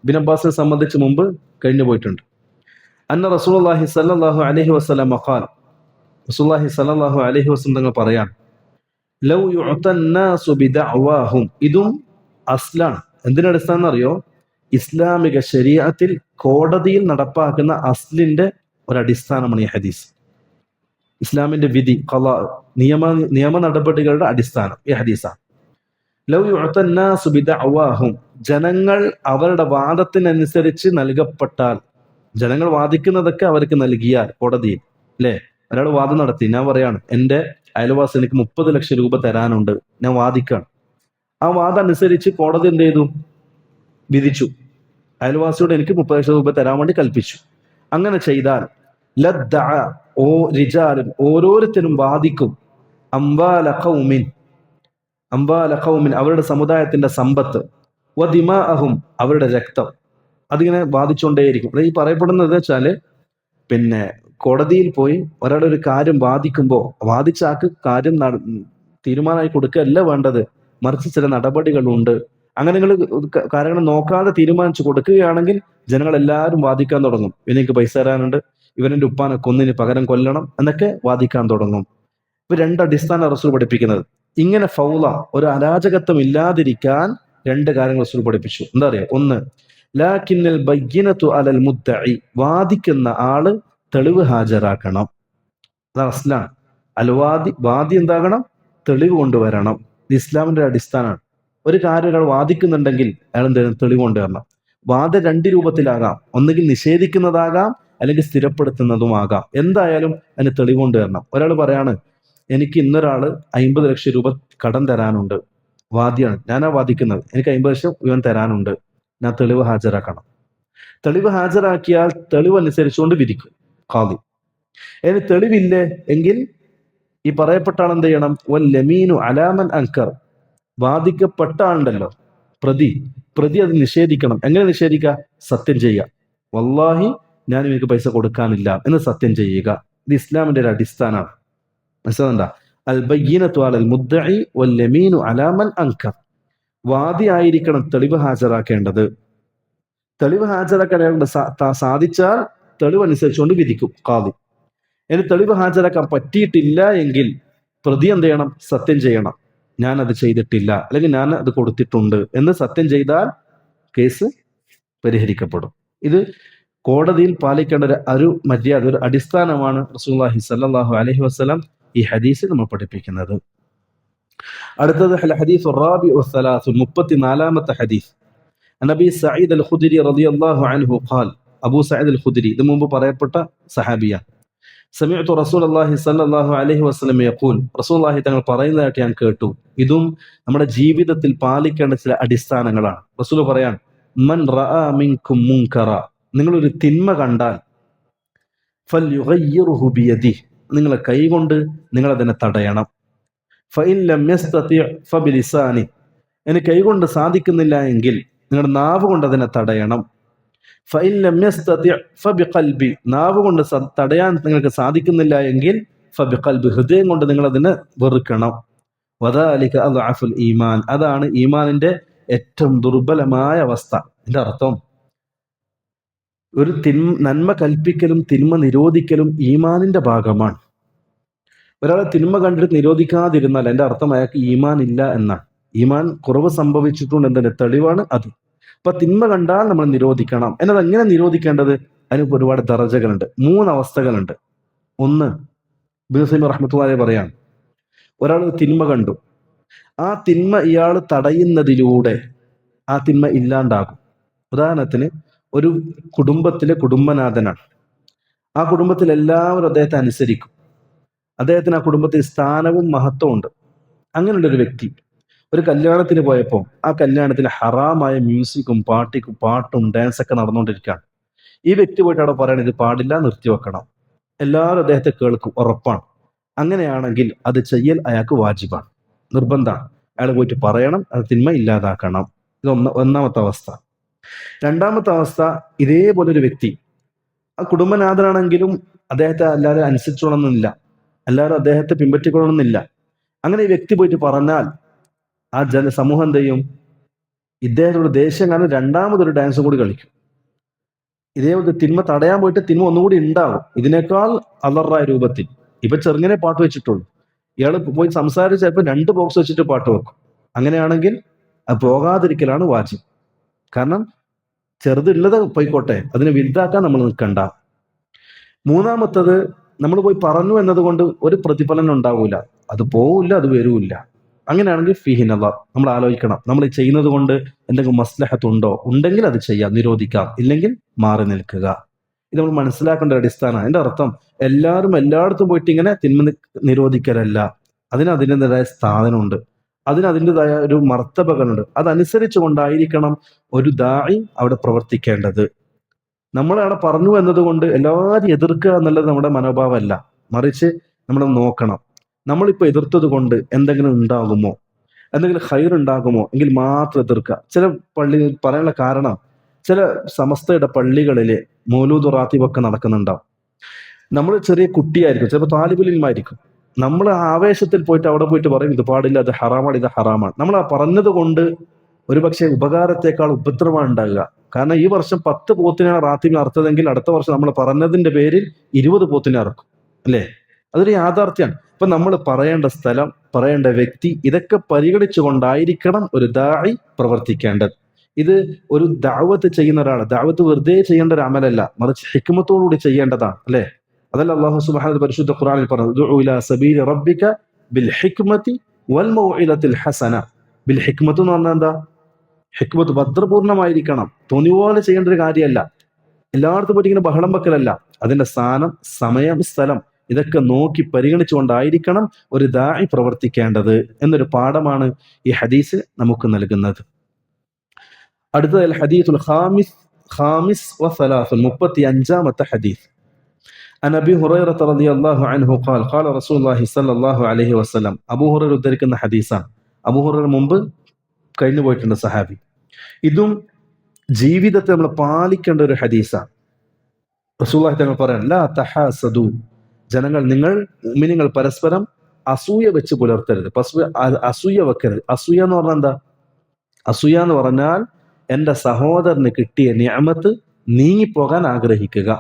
ഇബ്നു അബ്ബാസിനെ സംബന്ധിച്ച് മുമ്പ് കഴിഞ്ഞു പോയിട്ടുണ്ട്. അന്ന റസൂലുള്ളാഹി സ്വല്ലല്ലാഹു അലൈഹി വസല്ലം ഖാൽ, റസൂലുള്ളാഹി സ്വല്ലല്ലാഹു അലൈഹി വസല്ലം തങ്ങൾ പറയാൻ, ലൗ യുഅതന്നാസു ബിദഅവാഹും. ഇതും അസ്ലാണ്. എന്തിനടിസ്ഥാനം അറിയോ? ഇസ്ലാമിക ശരീഅത്തിൽ കോടതിയിൽ നടപ്പാക്കുന്ന അസ്ലിന്റെ ഒരടിസ്ഥാനമാണ് ഈ ഹദീസ്. ഇസ്ലാമിന്റെ വിധി, ഖളാ, നിയമ നടപടികളുടെ അടിസ്ഥാനം ഈ ഹദീസാണ്. ലൗ യുഅതന്നാസു ബിദഅവാഹും, ജനങ്ങൾ അവരുടെ വാദത്തിനനുസരിച്ച് നൽകപ്പെട്ടാൽ, ജനങ്ങൾ വാദിക്കുന്നതൊക്കെ അവർക്ക് നൽകിയാൽ കോടതിയിൽ, അല്ലെ, ഒരാൾ വാദം നടത്തി, ഞാൻ പറയാണ് എൻ്റെ അയൽവാസി എനിക്ക് 30 ലക്ഷം രൂപ തരാനുണ്ട്, ഞാൻ വാദിക്കാണ്. ആ വാദം അനുസരിച്ച് കോടതി എന്ത് ചെയ്തു? വിധിച്ചു. അയൽവാസിയോട് എനിക്ക് 30 ലക്ഷം രൂപ തരാൻ വേണ്ടി കൽപ്പിച്ചു. അങ്ങനെ ചെയ്താൽ ലദ്ദഅ, റിജാലുൻ, ഓരോരുത്തരും വാദിക്കും, അംവാല ഖൗമിൻ, അവരുടെ സമുദായത്തിന്റെ സമ്പത്ത്, വദിമാഅഹും, അവരുടെ രക്തം. അതിങ്ങനെ വാദിച്ചുകൊണ്ടേയിരിക്കും. ഈ പറയപ്പെടുന്നത് വെച്ചാല്, പിന്നെ കോടതിയിൽ പോയി ഒരാളൊരു കാര്യം വാദിക്കുമ്പോൾ വാദിച്ചാക്ക് കാര്യം തീരുമാനമായി കൊടുക്കുകയല്ല വേണ്ടത്, മറിച്ച് ചില നടപടികളുണ്ട്. അങ്ങനെ നിങ്ങൾ കാര്യങ്ങൾ നോക്കാതെ തീരുമാനിച്ചു കൊടുക്കുകയാണെങ്കിൽ ജനങ്ങളെല്ലാവരും വാദിക്കാൻ തുടങ്ങും. ഇവനെനിക്ക് പൈസ തരാനുണ്ട്, ഇവനെന്റെ ഉപ്പാനെ കൊന്നിന് പകരം കൊല്ലണം എന്നൊക്കെ വാദിക്കാൻ തുടങ്ങും. ഇപ്പൊ അടിസ്ഥാന റസൂൽ പഠിപ്പിക്കുന്നത്, ഇങ്ങനെ ഫൗള, ഒരു അരാജകത്വം ഇല്ലാതിരിക്കാൻ 2 കാര്യങ്ങൾ റസൂൽ പഠിപ്പിച്ചു. എന്താ അറിയാ? ഒന്ന്, ലാകിന്നൽ ബയ്യിനതു അലൽ മുദ്ദഇ, വാദിക്കുന്ന ആള് തെളിവ് ഹാജരാക്കണം. അത് അസ്ലാണ്. വാദി എന്താകണം? തെളിവ് കൊണ്ടുവരണം. ഇത് ഇസ്ലാമിന്റെ അടിസ്ഥാനമാണ്. ഒരു കാര്യം ഒരാൾ വാദിക്കുന്നുണ്ടെങ്കിൽ അയാൾ എന്ത് തെളിവ് കൊണ്ടുവരണം. വാദം 2 രൂപത്തിലാകാം. ഒന്നുകിൽ നിഷേധിക്കുന്നതാകാം, അല്ലെങ്കിൽ സ്ഥിരപ്പെടുത്തുന്നതുമാകാം. എന്തായാലും അതിന് തെളിവ് കൊണ്ടുവരണം. ഒരാൾ പറയാണ്, എനിക്ക് ഇന്നൊരാള് 50 ലക്ഷം രൂപ കടം തരാനുണ്ട്, വാദിയാണ്, ഞാനാ വാദിക്കുന്നത്, എനിക്ക് 50 ലക്ഷം ഇവൻ തരാനുണ്ട്, ഞാൻ തെളിവ് ഹാജരാക്കണം. തെളിവ് ഹാജരാക്കിയാൽ തെളിവ് അനുസരിച്ചുകൊണ്ട് വിധിക്കും ഖാദി. ഇനി തെളിവില്ലേ എങ്കിൽ ഈ പറയപ്പെട്ട ആൾ എന്ത് ചെയ്യണം? വല്ലമീനു അലാമൻ അൻകർ, വാദിക്കപ്പെട്ട ആളുണ്ടല്ലോ പ്രതി അത് നിഷേധിക്കണം. എങ്ങനെ നിഷേധിക്കുക? സത്യം ചെയ്യുക. വല്ലാഹി ഞാൻ ഇവർക്ക് പൈസ കൊടുക്കാനില്ല എന്ന് സത്യം ചെയ്യുക. ഇത് ഇസ്ലാമിന്റെ ഒരു അടിസ്ഥാനമാണ്. മനസ്സിലാകണ്ട? അൽ ബയ്യിനതു അലൽ മുദ്ദഇ വല്ലമീനു അലാമൻ അൻകർ. വാദി ആയിരിക്കണം തെളിവ് ഹാജരാക്കേണ്ടത്. തെളിവ് ഹാജരാക്കാൻ സാധിച്ചാൽ തെളിവ് അനുസരിച്ചുകൊണ്ട് വിധിക്കും ഖാദി. ഇനി തെളിവ് ഹാജരാക്കാൻ പറ്റിയിട്ടില്ല എങ്കിൽ പ്രതി എന്ത് ചെയ്യണം? സത്യം ചെയ്യണം, ഞാൻ അത് ചെയ്തിട്ടില്ല, അല്ലെങ്കിൽ ഞാൻ അത് കൊടുത്തിട്ടുണ്ട് എന്ന് സത്യം ചെയ്താൽ കേസ് പരിഹരിക്കപ്പെടും. ഇത് കോടതിയിൽ പാലിക്കേണ്ട ഒരു മര്യാദ, ഒരു അടിസ്ഥാനമാണ് റസൂലുള്ളാഹി സ്വല്ലല്ലാഹു അലൈഹി വസല്ലം ഈ ഹദീസിൽ നമ്മൾ പഠിപ്പിക്കുന്നത്. അടുത്തത് ഹദീസ് റാബി വസ്സലാസു, 34ാമത്തെ ഹദീസ്. നബി സഈദ് അൽ ഖുദരി റളിയല്ലാഹു അൻഹു ഖാൽ, അബൂ സഈദ് അൽ ഖുദരി, ഇത് മുമ്പ് പറയപ്പെട്ട സഹാബിയ. സമിഅ്തു റസൂലുള്ളാഹി സ്വല്ലല്ലാഹു അലൈഹി വസല്ലം യഖൂൽ, റസൂലുള്ളാഹി തങ്ങൾ പറയുന്നതായിട്ട് ഞാൻ കേട്ടു. ഇതും നമ്മുടെ ജീവിതത്തിൽ പാലിക്കേണ്ട ചില അടിസ്ഥാനങ്ങളാണ്. റസൂൽ പറയാൻ, മൻ റഅ മിൻകും മുൻകറ, നിങ്ങളൊരു തിന്മ കണ്ടാൽ ഫൽയുഗയ്യിറുഹു ബിയദിഹി, നിങ്ങളെ കൈകൊണ്ട് നിങ്ങൾ അതിനെ തടയണം. ഫഇൻ ലം യസ്തതി ഫബിലിസാനി, ഇനി കൈകൊണ്ട് സാധിക്കുന്നില്ല എങ്കിൽ നിങ്ങളുടെ നാവ് കൊണ്ട് അതിനെ തടയണം. ഫഇൻ ലം യസ്തതി ഫബിഖൽബി, നാവ് കൊണ്ട് തടയാൻ നിങ്ങൾക്ക് സാധിക്കുന്നില്ല എങ്കിൽ ഫബിഖൽബി, ഹൃദയം കൊണ്ട് നിങ്ങൾ അതിനെ വെറുക്കണം. വദാലിക അദ്അഫുൽ ഈമാൻ, അതാണ് ഈമാനിന്റെ ഏറ്റവും ദുർബലമായ അവസ്ഥ. ഇതിന്റെ അർത്ഥം, ഒരു നന്മ കൽപ്പിക്കലും തിന്മ നിരോധിക്കലും ഈമാനിന്റെ ഭാഗമാണ്. ഒരാളെ തിന്മ കണ്ടിട്ട് നിരോധിക്കാതിരുന്നാൽ എൻ്റെ അർത്ഥം അയാൾക്ക് ഈമാൻ ഇല്ല എന്നാണ്. ഈമാൻ കുറവ് സംഭവിച്ചിട്ടുണ്ട് എന്നതിന്റെ തെളിവാണ് അത്. അപ്പൊ തിന്മ കണ്ടാൽ നമ്മൾ നിരോധിക്കണം. എന്നാൽ എങ്ങനെ നിരോധിക്കേണ്ടത്? അതിന് ഒരുപാട് ദറജകളുണ്ട്, 3 അവസ്ഥകളുണ്ട്. ഒന്ന്, ഇബ്നു തൈമിയ്യ റഹ്മത്തുള്ളാഹി പറയാണ്, ഒരാൾ തിന്മ കണ്ടു, ആ തിന്മ ഇയാൾ തടയുന്നതിലൂടെ ആ തിന്മ ഇല്ലാണ്ടാകും. ഉദാഹരണത്തിന്, ഒരു കുടുംബത്തിലെ കുടുംബനാഥനാണ്. ആ കുടുംബത്തിൽ എല്ലാവരും അദ്ദേഹത്തെ അനുസരിക്കും. അദ്ദേഹത്തിന് ആ കുടുംബത്തിൽ സ്ഥാനവും മഹത്വവും ഉണ്ട്. അങ്ങനെയുള്ള ഒരു വ്യക്തി ഒരു കല്യാണത്തിന് പോയപ്പോൾ ആ കല്യാണത്തിൽ ഹറാമായ മ്യൂസിക്കും പാട്ടും ഡാൻസൊക്കെ നടന്നുകൊണ്ടിരിക്കുകയാണ്. ഈ വ്യക്തി പോയിട്ട് അവിടെ പറയണം, ഇത് പാടില്ല, നിർത്തിവെക്കണം. എല്ലാവരും അദ്ദേഹത്തെ കേൾക്കും, ഉറപ്പാണ്. അങ്ങനെയാണെങ്കിൽ അത് ചെയ്യൽ അയാൾക്ക് വാജിബാണ്, നിർബന്ധമാണ്. അയാൾ പോയിട്ട് പറയണം, അത് തിന്മ ഇല്ലാതാക്കണം. ഇത് ഒന്നാമത്തെ അവസ്ഥ. രണ്ടാമത്തെ അവസ്ഥ, ഇതേപോലെ ഒരു വ്യക്തി ആ കുടുംബനാഥനാണെങ്കിലും അദ്ദേഹത്തെ എല്ലാവരും അനുസരിച്ചോളണമെന്നില്ല, എല്ലാവരും അദ്ദേഹത്തെ പിൻപറ്റിക്കൊള്ളണമെന്നില്ല. അങ്ങനെ ഈ വ്യക്തി പോയിട്ട് പറഞ്ഞാൽ ആ സമൂഹം എന്ത് ചെയ്യും? ഇദ്ദേഹത്തോട് ദേഷ്യം കാരണം രണ്ടാമതൊരു ഡാൻസും കൂടി കളിക്കും. ഇതേപോലെ തിന്മ തടയാൻ പോയിട്ട് തിന്മ ഒന്നുകൂടി ഉണ്ടാവും, ഇതിനേക്കാൾ അലറായ രൂപത്തിൽ. ഇപ്പൊ ചെറുങ്ങനെ പാട്ട് വെച്ചിട്ടുള്ളൂ, ഇയാൾ പോയി സംസാരിച്ച് ചിലപ്പോൾ 2 ബോക്സ് വെച്ചിട്ട് പാട്ട് വെക്കും. അങ്ങനെയാണെങ്കിൽ അത് പോകാതിരിക്കലാണ് വാജിബ്. കാരണം ചെറുതുള്ളത് പോയിക്കോട്ടെ, അതിനെ വലുതാക്കാൻ നമ്മൾ നിൽക്കണ്ട. മൂന്നാമത്തത്, നമ്മൾ പോയി പറഞ്ഞു എന്നതുകൊണ്ട് ഒരു പ്രതിഫലനം ഉണ്ടാവൂല, അത് പോവില്ല, അത് വരൂല്ല. അങ്ങനെയാണെങ്കിൽ ഫീഹി നദർ, നമ്മൾ ആലോചിക്കണം, നമ്മൾ ചെയ്യുന്നത് കൊണ്ട് എന്തെങ്കിലും മസ്ലഹത്തുണ്ടോ? ഉണ്ടെങ്കിൽ അത് ചെയ്യാം, നിരോധിക്കാം. ഇല്ലെങ്കിൽ മാറി നിൽക്കുക. ഇത് നമ്മൾ മനസ്സിലാക്കേണ്ട ഒരു അടിസ്ഥാനമാണ്. അതിന്റെ അർത്ഥം എല്ലാവരും എല്ലായിടത്തും പോയിട്ട് ഇങ്ങനെ തിന്മ നിരോധിക്കലല്ല. അതിൻ്റെതായ സ്ഥാനമുണ്ട്, അതിൻ്റെതായ ഒരു മർത്തബകളുണ്ട്. അതനുസരിച്ച് കൊണ്ടായിരിക്കണം ഒരു ദാഇ അവിടെ പ്രവർത്തിക്കേണ്ടത്. നമ്മളവിടെ പറഞ്ഞു എന്നതുകൊണ്ട് എല്ലാവരും എതിർക്കുക എന്നുള്ളത് നമ്മുടെ മനോഭാവമല്ല. മറിച്ച് നമ്മൾ നോക്കണം, നമ്മളിപ്പോൾ എതിർത്തത് കൊണ്ട് എന്തെങ്കിലും ഉണ്ടാകുമോ, എന്തെങ്കിലും ഖൈർ ഉണ്ടാകുമോ എങ്കിൽ മാത്രം എതിർക്കുക. ചില പള്ളി പറയാനുള്ള കാരണം, ചില സമസ്തയുടെ പള്ളികളിലെ മൗലൂദ് റാത്തീബൊക്കെ നടക്കുന്നുണ്ടാവും. നമ്മൾ ചെറിയ കുട്ടിയായിരിക്കും, ചിലപ്പോൾ താലിബുൽ ഇൽമായിരിക്കും. നമ്മൾ ആവേശത്തിൽ പോയിട്ട് അവിടെ പോയിട്ട് പറയും, ഇത് പാടില്ല, അത് ഹറാമാണ്, ഇത് ഹറാമാണ്. നമ്മൾ ആ പറഞ്ഞത് കൊണ്ട് ഒരുപക്ഷെ ഉപകാരത്തെക്കാൾ ഉപദ്രവമാണ് ഉണ്ടാകുക. കാരണം ഈ വർഷം 10 പോത്തിനാണ് റാത്തീബിൽ അർത്ഥതെങ്കിൽ അടുത്ത വർഷം നമ്മൾ പറഞ്ഞതിന്റെ പേരിൽ 20 പോത്തിനെ അറക്കും, അല്ലേ? അതൊരു യാഥാർത്ഥ്യമാണ്. ഇപ്പൊ നമ്മൾ പറയേണ്ട സ്ഥലം, പറയേണ്ട വ്യക്തി, ഇതൊക്കെ പരിഗണിച്ചുകൊണ്ടായിരിക്കണം ഒരു ദാഇ പ്രവർത്തിക്കേണ്ടത്. ഇത് ഒരു ദഅവത്ത് ചെയ്യുന്ന ഒരാൾ, ദഅവത്ത് വെറുതെ ചെയ്യേണ്ട ഒരു അമലല്ല, മറിച്ച് ഹിക്മത്തോടുകൂടി ചെയ്യേണ്ടതാണ്, അല്ലേ? അതല്ല അല്ലാഹു സുബ്ഹാനഹു പരിശുദ്ധ ഖുർആനിൽ പറഞ്ഞു, ദുഉ ഇലാ സബീലി റബ്ബിക ബിൽ ഹിക്മതി വൽ മൗഇദത്തിൽ ഹസന. ബിൽ ഹിക്മത്ത് എന്ന് പറഞ്ഞാൽ എന്താ? ഹിക്മത്ത് ഭദ്രപൂർണമായിരിക്കണം, തോന്നിപോലെ ചെയ്യേണ്ട ഒരു കാര്യമല്ല. എല്ലായിടത്തും പോയിട്ട് ഇങ്ങനെ ബഹളം വെക്കലല്ല. അതിന്റെ സ്ഥാനം, സമയം, സ്ഥലം ഇതൊക്കെ നോക്കി പരിഗണിച്ചുകൊണ്ടായിരിക്കണം ഒരു ദാഇ പ്രവർത്തിക്കേണ്ടത് എന്നൊരു പാഠമാണ് ഈ ഹദീസ് നമുക്ക് നൽകുന്നത്. അടുത്തത് ഹദീസുൽ ഖാമിസ് വസലാസുൻ 35-ാമത്തെ ഹദീസ്. عن أبي هريرة رضي الله عنه قال قال رسول الله صلى الله عليه وسلم. അബൂ ഹുറൈറ ഉദ്ധരിക്കുന്ന ഹദീസാണ്. അബൂ ഹുറൈറ മുമ്പ് കഴിഞ്ഞു പോയിട്ടുണ്ട് സഹാബി. ഇതും ജീവിതത്തെ നമ്മൾ പാലിക്കേണ്ട ഒരു ഹദീസാണ്. റസൂലുള്ളാഹി തങ്ങൾ പറയാൻ, ലാ തഹാസദു, നിങ്ങൾ മുഅ്മിനീങ്ങൾ പരസ്പരം അസൂയ വെച്ച് പുലർത്തരുത്, അസൂയ വെക്കരുത്. അസൂയ എന്ന് പറഞ്ഞാൽ എന്താ? അസൂയ എന്ന് പറഞ്ഞാൽ എൻ്റെ സഹോദരന് കിട്ടിയ നിഅമത്ത് നീങ്ങിപ്പോകാൻ ആഗ്രഹിക്കുക.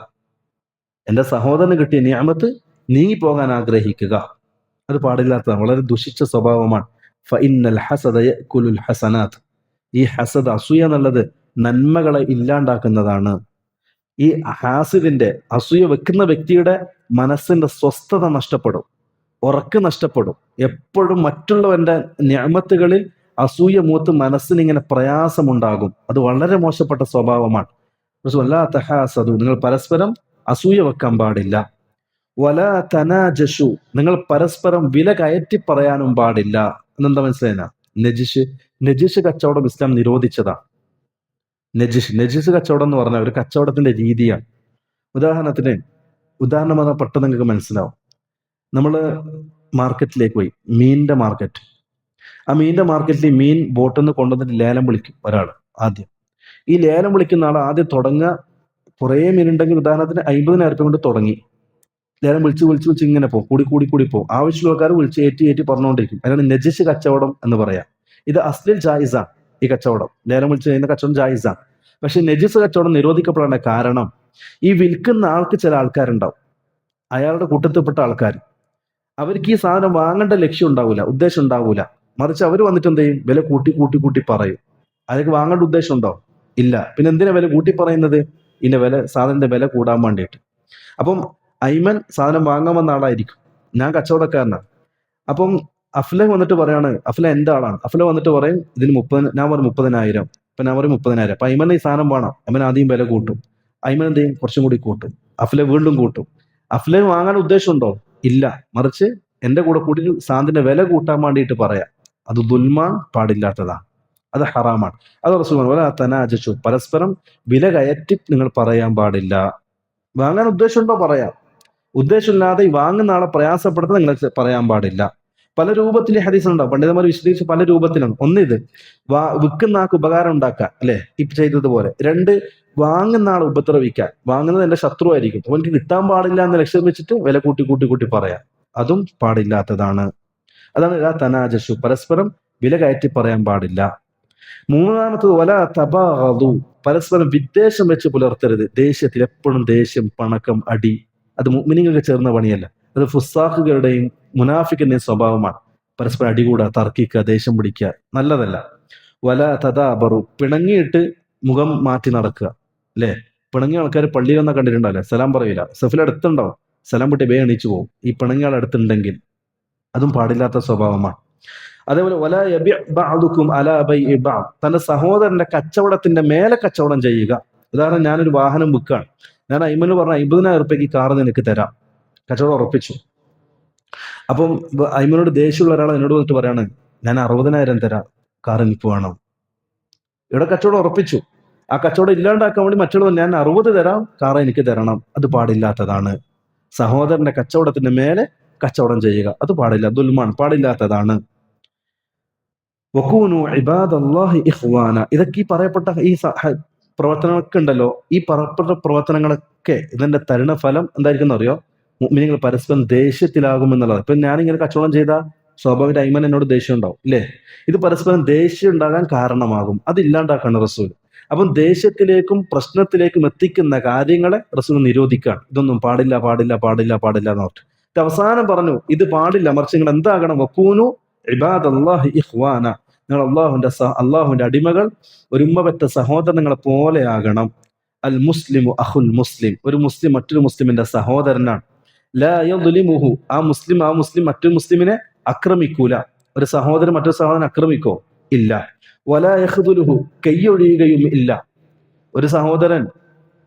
എൻ്റെ സഹോദരന് കിട്ടിയ നിഅമത്ത് നീങ്ങിപ്പോകാൻ ആഗ്രഹിക്കുക. അത് പാടില്ലാത്തതാണ്, വളരെ ദുഷിച്ച സ്വഭാവമാണ്. ഫഇന്നൽ ഹസദ യഅകുലുൽ ഹസനാത്ത്. ഈ ഹസദ്, അസൂയ എന്നുള്ളത് നന്മകളെ ഇല്ലാണ്ടാക്കുന്നതാണ്. ഈ ഹാസിദിന്റെ, അസൂയ വെക്കുന്ന വ്യക്തിയുടെ മനസ്സിന്റെ സ്വസ്ഥത നഷ്ടപ്പെടും, ഉറക്ക് നഷ്ടപ്പെടും. എപ്പോഴും മറ്റുള്ളവന്റെ നിഅമത്തുകളിൽ അസൂയ മൂത്ത് മനസ്സിനിങ്ങനെ പ്രയാസമുണ്ടാകും. അത് വളരെ മോശപ്പെട്ട സ്വഭാവമാണ്. വലാ തഹാസദു, നിങ്ങൾ പരസ്പരം അസൂയ വെക്കാൻ പാടില്ല. വലാ തനാജഷു, നിങ്ങൾ പരസ്പരം വില കയറ്റി പറയാനും പാടില്ല. എന്നെന്താ മനസ്സിലായിന? നജിഷ് കച്ചവടം ഇസ്ലാം നിരോധിച്ചതാണ്. നജിസ് കച്ചവടം എന്ന് പറഞ്ഞാൽ ഒരു കച്ചവടത്തിന്റെ രീതിയാണ്. ഉദാഹരണം പറഞ്ഞാൽ പെട്ടെന്ന് നിങ്ങൾക്ക് മനസ്സിലാവും. നമ്മൾ മാർക്കറ്റിലേക്ക് പോയി, മീനിന്റെ മാർക്കറ്റ്. ആ മീനിന്റെ മാർക്കറ്റിൽ മീൻ ബോട്ടിൽ നിന്ന് കൊണ്ടുവന്നിട്ട് ലേലം വിളിക്കും ഒരാൾ ആദ്യം. ഈ ലേലം വിളിക്കുന്ന ആൾ ആദ്യം തുടങ്ങുക, കുറേ മീനുണ്ടെങ്കിൽ ഉദാഹരണത്തിന് 50,000 രൂപ കൊണ്ട് തുടങ്ങി ലേലം വിളിച്ച് ഇങ്ങനെ പോകും, കൂടി പോകും. ആവശ്യമുള്ള ആൾക്കാർ വിളിച്ച് ഏറ്റി പറഞ്ഞുകൊണ്ടിരിക്കും. അതിനാണ് നജിസ് കച്ചവടം എന്ന് പറയാം. ഇത് അസ്ലിൽ ജായിസാണ്. ഈ കച്ചവടം, ലേലം വിളിച്ച് ചെയ്യുന്ന കച്ചവടം ജായിസാണ്. പക്ഷെ നജിസ് കച്ചവടം നിരോധിക്കപ്പെടേണ്ട കാരണം, ഈ വിൽക്കുന്ന ആൾക്ക് ചില ആൾക്കാരുണ്ടാവും, അയാളുടെ കൂട്ടത്തിൽപ്പെട്ട ആൾക്കാർ. അവർക്ക് ഈ സാധനം വാങ്ങേണ്ട ലക്ഷ്യം ഉണ്ടാവില്ല, ഉദ്ദേശം ഉണ്ടാവില്ല. മറിച്ച് അവർ വന്നിട്ട് എന്ത് ചെയ്യും? വില കൂട്ടി പറയും. അതൊക്കെ വാങ്ങേണ്ട ഉദ്ദേശം ഉണ്ടോ? ഇല്ല. പിന്നെ എന്തിനാ വില കൂട്ടി പറയുന്നത്? ഇതിന്റെ സാധനത്തിന്റെ വില കൂടാൻ വേണ്ടിയിട്ട്. അപ്പം ഐമൻ സാധനം വാങ്ങാൻ വന്ന ആളായിരിക്കും, ഞാൻ കച്ചവടക്കാരനാണ്. അപ്പം അഫ്ല വന്നിട്ട് പറയാണ്, അഫ്ല എന്റെ ആളാണ്. അഫ്ല വന്നിട്ട് പറയും ഇതിന് 30, ഞാൻ പറയും 30,000. അപ്പൊ ഞാൻ പറയും 30,000. അപ്പൊ ഐമൻ ഈ സാധനം വേണം, ഐമൻ ആദ്യം വില കൂട്ടും. ഐമൻ എന്ത് ചെയ്യും? കുറച്ചും കൂടി കൂട്ടും. അഫ്ല വീണ്ടും കൂട്ടും. അഫ്ല വാങ്ങാൻ ഉദ്ദേശമുണ്ടോ? ഇല്ല. മറിച്ച് എന്റെ കൂടെ കൂട്ടി സാധനത്തിന്റെ വില കൂട്ടാൻ വേണ്ടിയിട്ട് പറയാം. അത് ദുൽമാൻ, പാടില്ലാത്തതാണ്, അത് ഹറാമാണ്. അത് റസൂൽ പോലെ തനാജു, പരസ്പരം വില കയറ്റി നിങ്ങൾ പറയാൻ പാടില്ല. വാങ്ങാൻ ഉദ്ദേശമുണ്ടോ പറയാം, ഉദ്ദേശമില്ലാതെ ഈ വാങ്ങുന്ന ആളെ പ്രയാസപ്പെടുത്താൻ നിങ്ങൾ പറയാൻ പാടില്ല. പല രൂപത്തിൽ ഹദീസ് ഉണ്ടാവും, പണ്ഡിതന്മാർ വിശദീകരിച്ച് പല രൂപത്തിലാണ്. ഒന്ന്, ഇത് വിൽക്കുന്ന ആൾക്ക് ഉപകാരം ഉണ്ടാക്കുക, അല്ലെ, ഇപ്പൊ ചെയ്തതുപോലെ. 2, വാങ്ങുന്ന ആളെ ഉപദ്രവിക്കാൻ. വാങ്ങുന്നത് എന്റെ ശത്രു ആയിരിക്കും, അപ്പൊ എനിക്ക് കിട്ടാൻ പാടില്ല എന്ന് ലക്ഷ്യം വെച്ചിട്ട് വില കൂട്ടി പറയാം. അതും പാടില്ലാത്തതാണ്. അതാണ് തനാജഷു, പരസ്പരം വില കയറ്റി പറയാൻ പാടില്ല. 3-ാമത്തത് വലാ തബാഗദു, പരസ്പരം വിദ്വേഷം വെച്ച് പുലർത്തരുത്. ദേഷ്യത്തിൽ എപ്പോഴും ദേഷ്യം, പണക്കം, അടി, അത് മുഅ്മിനീങ്ങൾക്ക് ചേർന്ന പണിയല്ല. അത് ഫുസാഖുകളുടെയും മുനാഫിക്കിന്റെയും സ്വഭാവമാണ്. പരസ്പരം അടികൂടുക, തർക്കിക്കുക, ദേഷ്യം പിടിക്കുക, നല്ലതല്ല. വലാ തദാബറു, പിണങ്ങിയിട്ട് മുഖം മാറ്റി നടക്കുക, അല്ലെ. പിണങ്ങിയ ആൾക്കാർ പള്ളിയിൽ വന്നാൽ കണ്ടിട്ടുണ്ടാവില്ലേ, സലാം പറയില്ല. സഫിൽ അടുത്തുണ്ടാവും, സലാം പൊട്ടി വേ എണീച്ചു പോകും. ഈ പിണങ്ങിയ ആൾ അടുത്തുണ്ടെങ്കിൽ അതും പാടില്ലാത്ത സ്വഭാവമാണ്. അതേപോലെ വലാ യബിഅ ബഅദുകും അലാ ബൈഇ ബഅദ്, തന്റെ സഹോദരന്റെ കച്ചവടത്തിന്റെ മേലെ കച്ചവടം ചെയ്യുക. ഉദാഹരണം, ഞാനൊരു വാഹനം വിൽക്കുകയാണ്. ഞാൻ ഐമന് പറഞ്ഞ 50,000 രൂപയ്ക്ക് കാറ് നിനക്ക് തരാം, കച്ചവടം ഉറപ്പിച്ചു. അപ്പം ഐമനോട് ദേഷ്യമുള്ള ഒരാൾ എന്നോട് വന്നിട്ട് പറയാണ്, ഞാൻ 60,000 തരാം, കാർ എനിക്ക് വേണം. ഇവിടെ കച്ചവടം ഉറപ്പിച്ചു. ആ കച്ചവടം ഇല്ലാണ്ടാക്കാൻ വേണ്ടി മറ്റുള്ള ഞാൻ 60 തരാം, കാർ എനിക്ക് തരണം. അത് പാടില്ലാത്തതാണ്. സഹോദരന്റെ കച്ചവടത്തിന്റെ മേലെ കച്ചവടം ചെയ്യുക, അത് പാടില്ല, ദുൽമാണ്, പാടില്ലാത്തതാണ്. വകൂനു ഇബാദല്ലാഹി ഇഖ്വാന, ഇതൊക്കെ ഈ പറയപ്പെട്ട ഈ പ്രവർത്തനങ്ങളൊക്കെ ഉണ്ടല്ലോ, ഈ പറയപ്പെട്ട പ്രവർത്തനങ്ങളൊക്കെ ഇതിന്റെ തരുണ ഫലം എന്തായിരിക്കും അറിയോ? മുഅ്മിനീങ്ങൾ പരസ്പരം ദേഷ്യത്തിലാകുമെന്നുള്ളത്. ഇപ്പൊ ഞാനിങ്ങനെ കച്ചവടം ചെയ്താൽ സ്വാഭാവിക ഐമൻ എന്നോട് ദേഷ്യം ഉണ്ടാവും, ഇല്ലേ? ഇത് പരസ്പരം ദേഷ്യം ഉണ്ടാകാൻ കാരണമാകും. അത് ഇല്ലാണ്ടാക്കാണ് റസൂൽ. അപ്പം ദേഷ്യത്തിലേക്കും പ്രശ്നത്തിലേക്കും എത്തിക്കുന്ന കാര്യങ്ങളെ റസൂൽ നിരോധിക്കുകയാണ്. ഇതൊന്നും പാടില്ല എന്ന് പറഞ്ഞു. അവസാനം പറഞ്ഞു, ഇത് പാടില്ല, മറിച്ച് നിങ്ങൾ എന്താകണം? വകൂനു ഇബാദല്ലാഹി ഇഖ്വാന, നിങ്ങൾ അള്ളാഹുവിന്റെ അടിമകൾ, ഒരു ഉമ്മപെറ്റ സഹോദരങ്ങളെ പോലെ ആകണം. അൽ മുസ്ലിമു അഖുൽ മുസ്ലിം, ഒരു മുസ്ലിം മറ്റൊരു മുസ്ലിമിന്റെ സഹോദരനാണ്. ലാ യദ്ലിമുഹു, ആ മുസ്ലിം മറ്റൊരു മുസ്ലിമിനെ ആക്രമിക്കൂല. ഒരു സഹോദരൻ മറ്റൊരു സഹോദരൻ ആക്രമിക്കോ? ഇല്ല. വലാ യഖ്ദുലുഹു, കൈയൊഴിയുകയും ഇല്ല. ഒരു സഹോദരൻ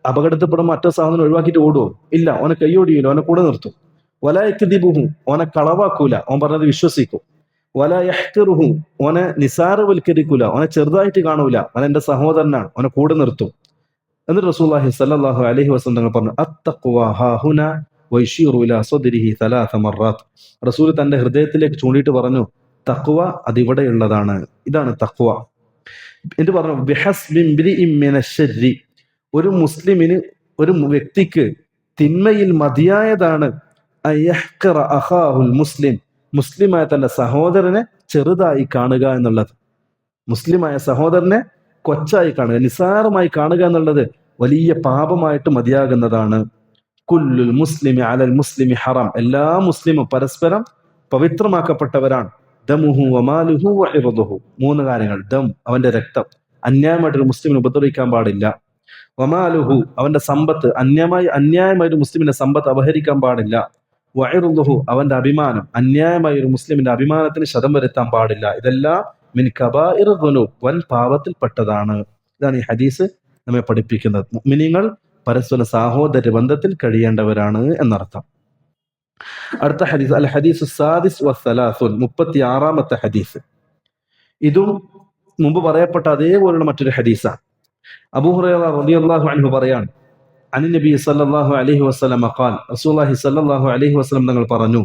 അപകടത്തിൽപ്പെടുമ്പോൾ മറ്റേ സാധനം ഒഴിവാക്കിയിട്ട് ഓടുവോ? ഇല്ല, ഓനെ കൈയോടിയില്ല, ഓനെ കൂടെ നിർത്തും. വലായക്തിബുഹു, ഓനെ കളവാക്കൂല, ഓൻ പറഞ്ഞത് വിശ്വസിക്കും. വലായഹ്തിറുഹു, ഓനെ നിസാരവൽക്കരിക്കൂല, ഓനെ ചെറുതായിട്ട് കാണൂല, ഓൻ എന്റെ സഹോദരനാണ്, ഓനെ കൂടെ നിർത്തും. എന്നിട്ട് റസൂലുള്ളാഹി സ്വല്ലല്ലാഹു അലൈഹി വസല്ലം തങ്ങൾ പറഞ്ഞു, അത്തഖ്വ ഹാഹുന വയശീറു ഇലാ സദ്രിഹി സലാസ മർറാത്ത്. റസൂൽ തന്റെ ഹൃദയത്തിലേക്ക് ചൂണ്ടിയിട്ട് പറഞ്ഞു, തഖ്വ അതിവിടെയുള്ളതാണ്, ഇതാണ് തഖ്വ. എന്നിട്ട് പറഞ്ഞു, ബിഹസ്ബി ഇംറിഇൻ മിനശ്ശർരി, ഒരു മുസ്ലിമിന്, ഒരു വ്യക്തിക്ക് തിന്മയിൽ മതിയായതാണ് അയഹ്ഖറ അഖാഹുൽ മുസ്ലിം, മുസ്ലിമായ തന്റെ സഹോദരനെ ചെറുതായി കാണുക എന്നുള്ളത്. മുസ്ലിമായ സഹോദരനെ കൊച്ചായി കാണുക, നിസാരമായി കാണുക എന്നുള്ളത് വലിയ പാപമായിട്ട് മതിയാകുന്നതാണ്. കുല്ലുൽ മുസ്ലിമി അലൽ മുസ്ലിമി ഹറാം, എല്ലാ മുസ്ലിമും പരസ്പരം പവിത്രമാക്കപ്പെട്ടവരാണ്. ദമുഹു വമാലുഹു വഇർദുഹു, മൂന്ന് കാര്യങ്ങൾ. ദം, അവന്റെ രക്തം, അന്യായമായിട്ടൊരു മുസ്ലിമിനെ ഉപദ്രവിക്കാൻ പാടില്ല. വമാലുഹു, അവന്റെ സമ്പത്ത്, അന്യായമായ ഒരു മുസ്ലിമിന്റെ സമ്പത്ത് അപഹരിക്കാൻ പാടില്ല. വഇർദുഹു, അവന്റെ അഭിമാനം, അന്യായമായ ഒരു മുസ്ലിമിന്റെ അഭിമാനത്തിന് ശതം വരുത്താൻ പാടില്ല. ഇതെല്ലാം മിൻ കബാഇർ ദുനൂബ്, വൻ പാപത്തിൽപ്പെട്ടതാണ്. ഇതാണ് ഈ ഹദീസ് നമ്മെ പഠിപ്പിക്കുന്നത്. മുഅ്മിനീങ്ങൾ പരസ്പര സാഹോദര്യ ബന്ധത്തിൽ കഴിയേണ്ടവരാണ് എന്നർത്ഥം. അടുത്ത ഹദീസ്, അൽ ഹദീസ് സാദിസ് വസ്സലാസുൻ, 36-ാമത്തെ ഹദീസ്. ഇതും മുമ്പ് പറയപ്പെട്ട അതേപോലുള്ള മറ്റൊരു ഹദീസാണ്. അബൂ ഹുറൈറ റളിയല്ലാഹു അൻഹു പറയാണ്, അൻ നബി സല്ലല്ലാഹു അലൈഹി വസല്ലം ഖാൽ, റസൂലുള്ളാഹി സല്ലല്ലാഹു അലൈഹി വസല്ലം തങ്ങൾ പറഞ്ഞു,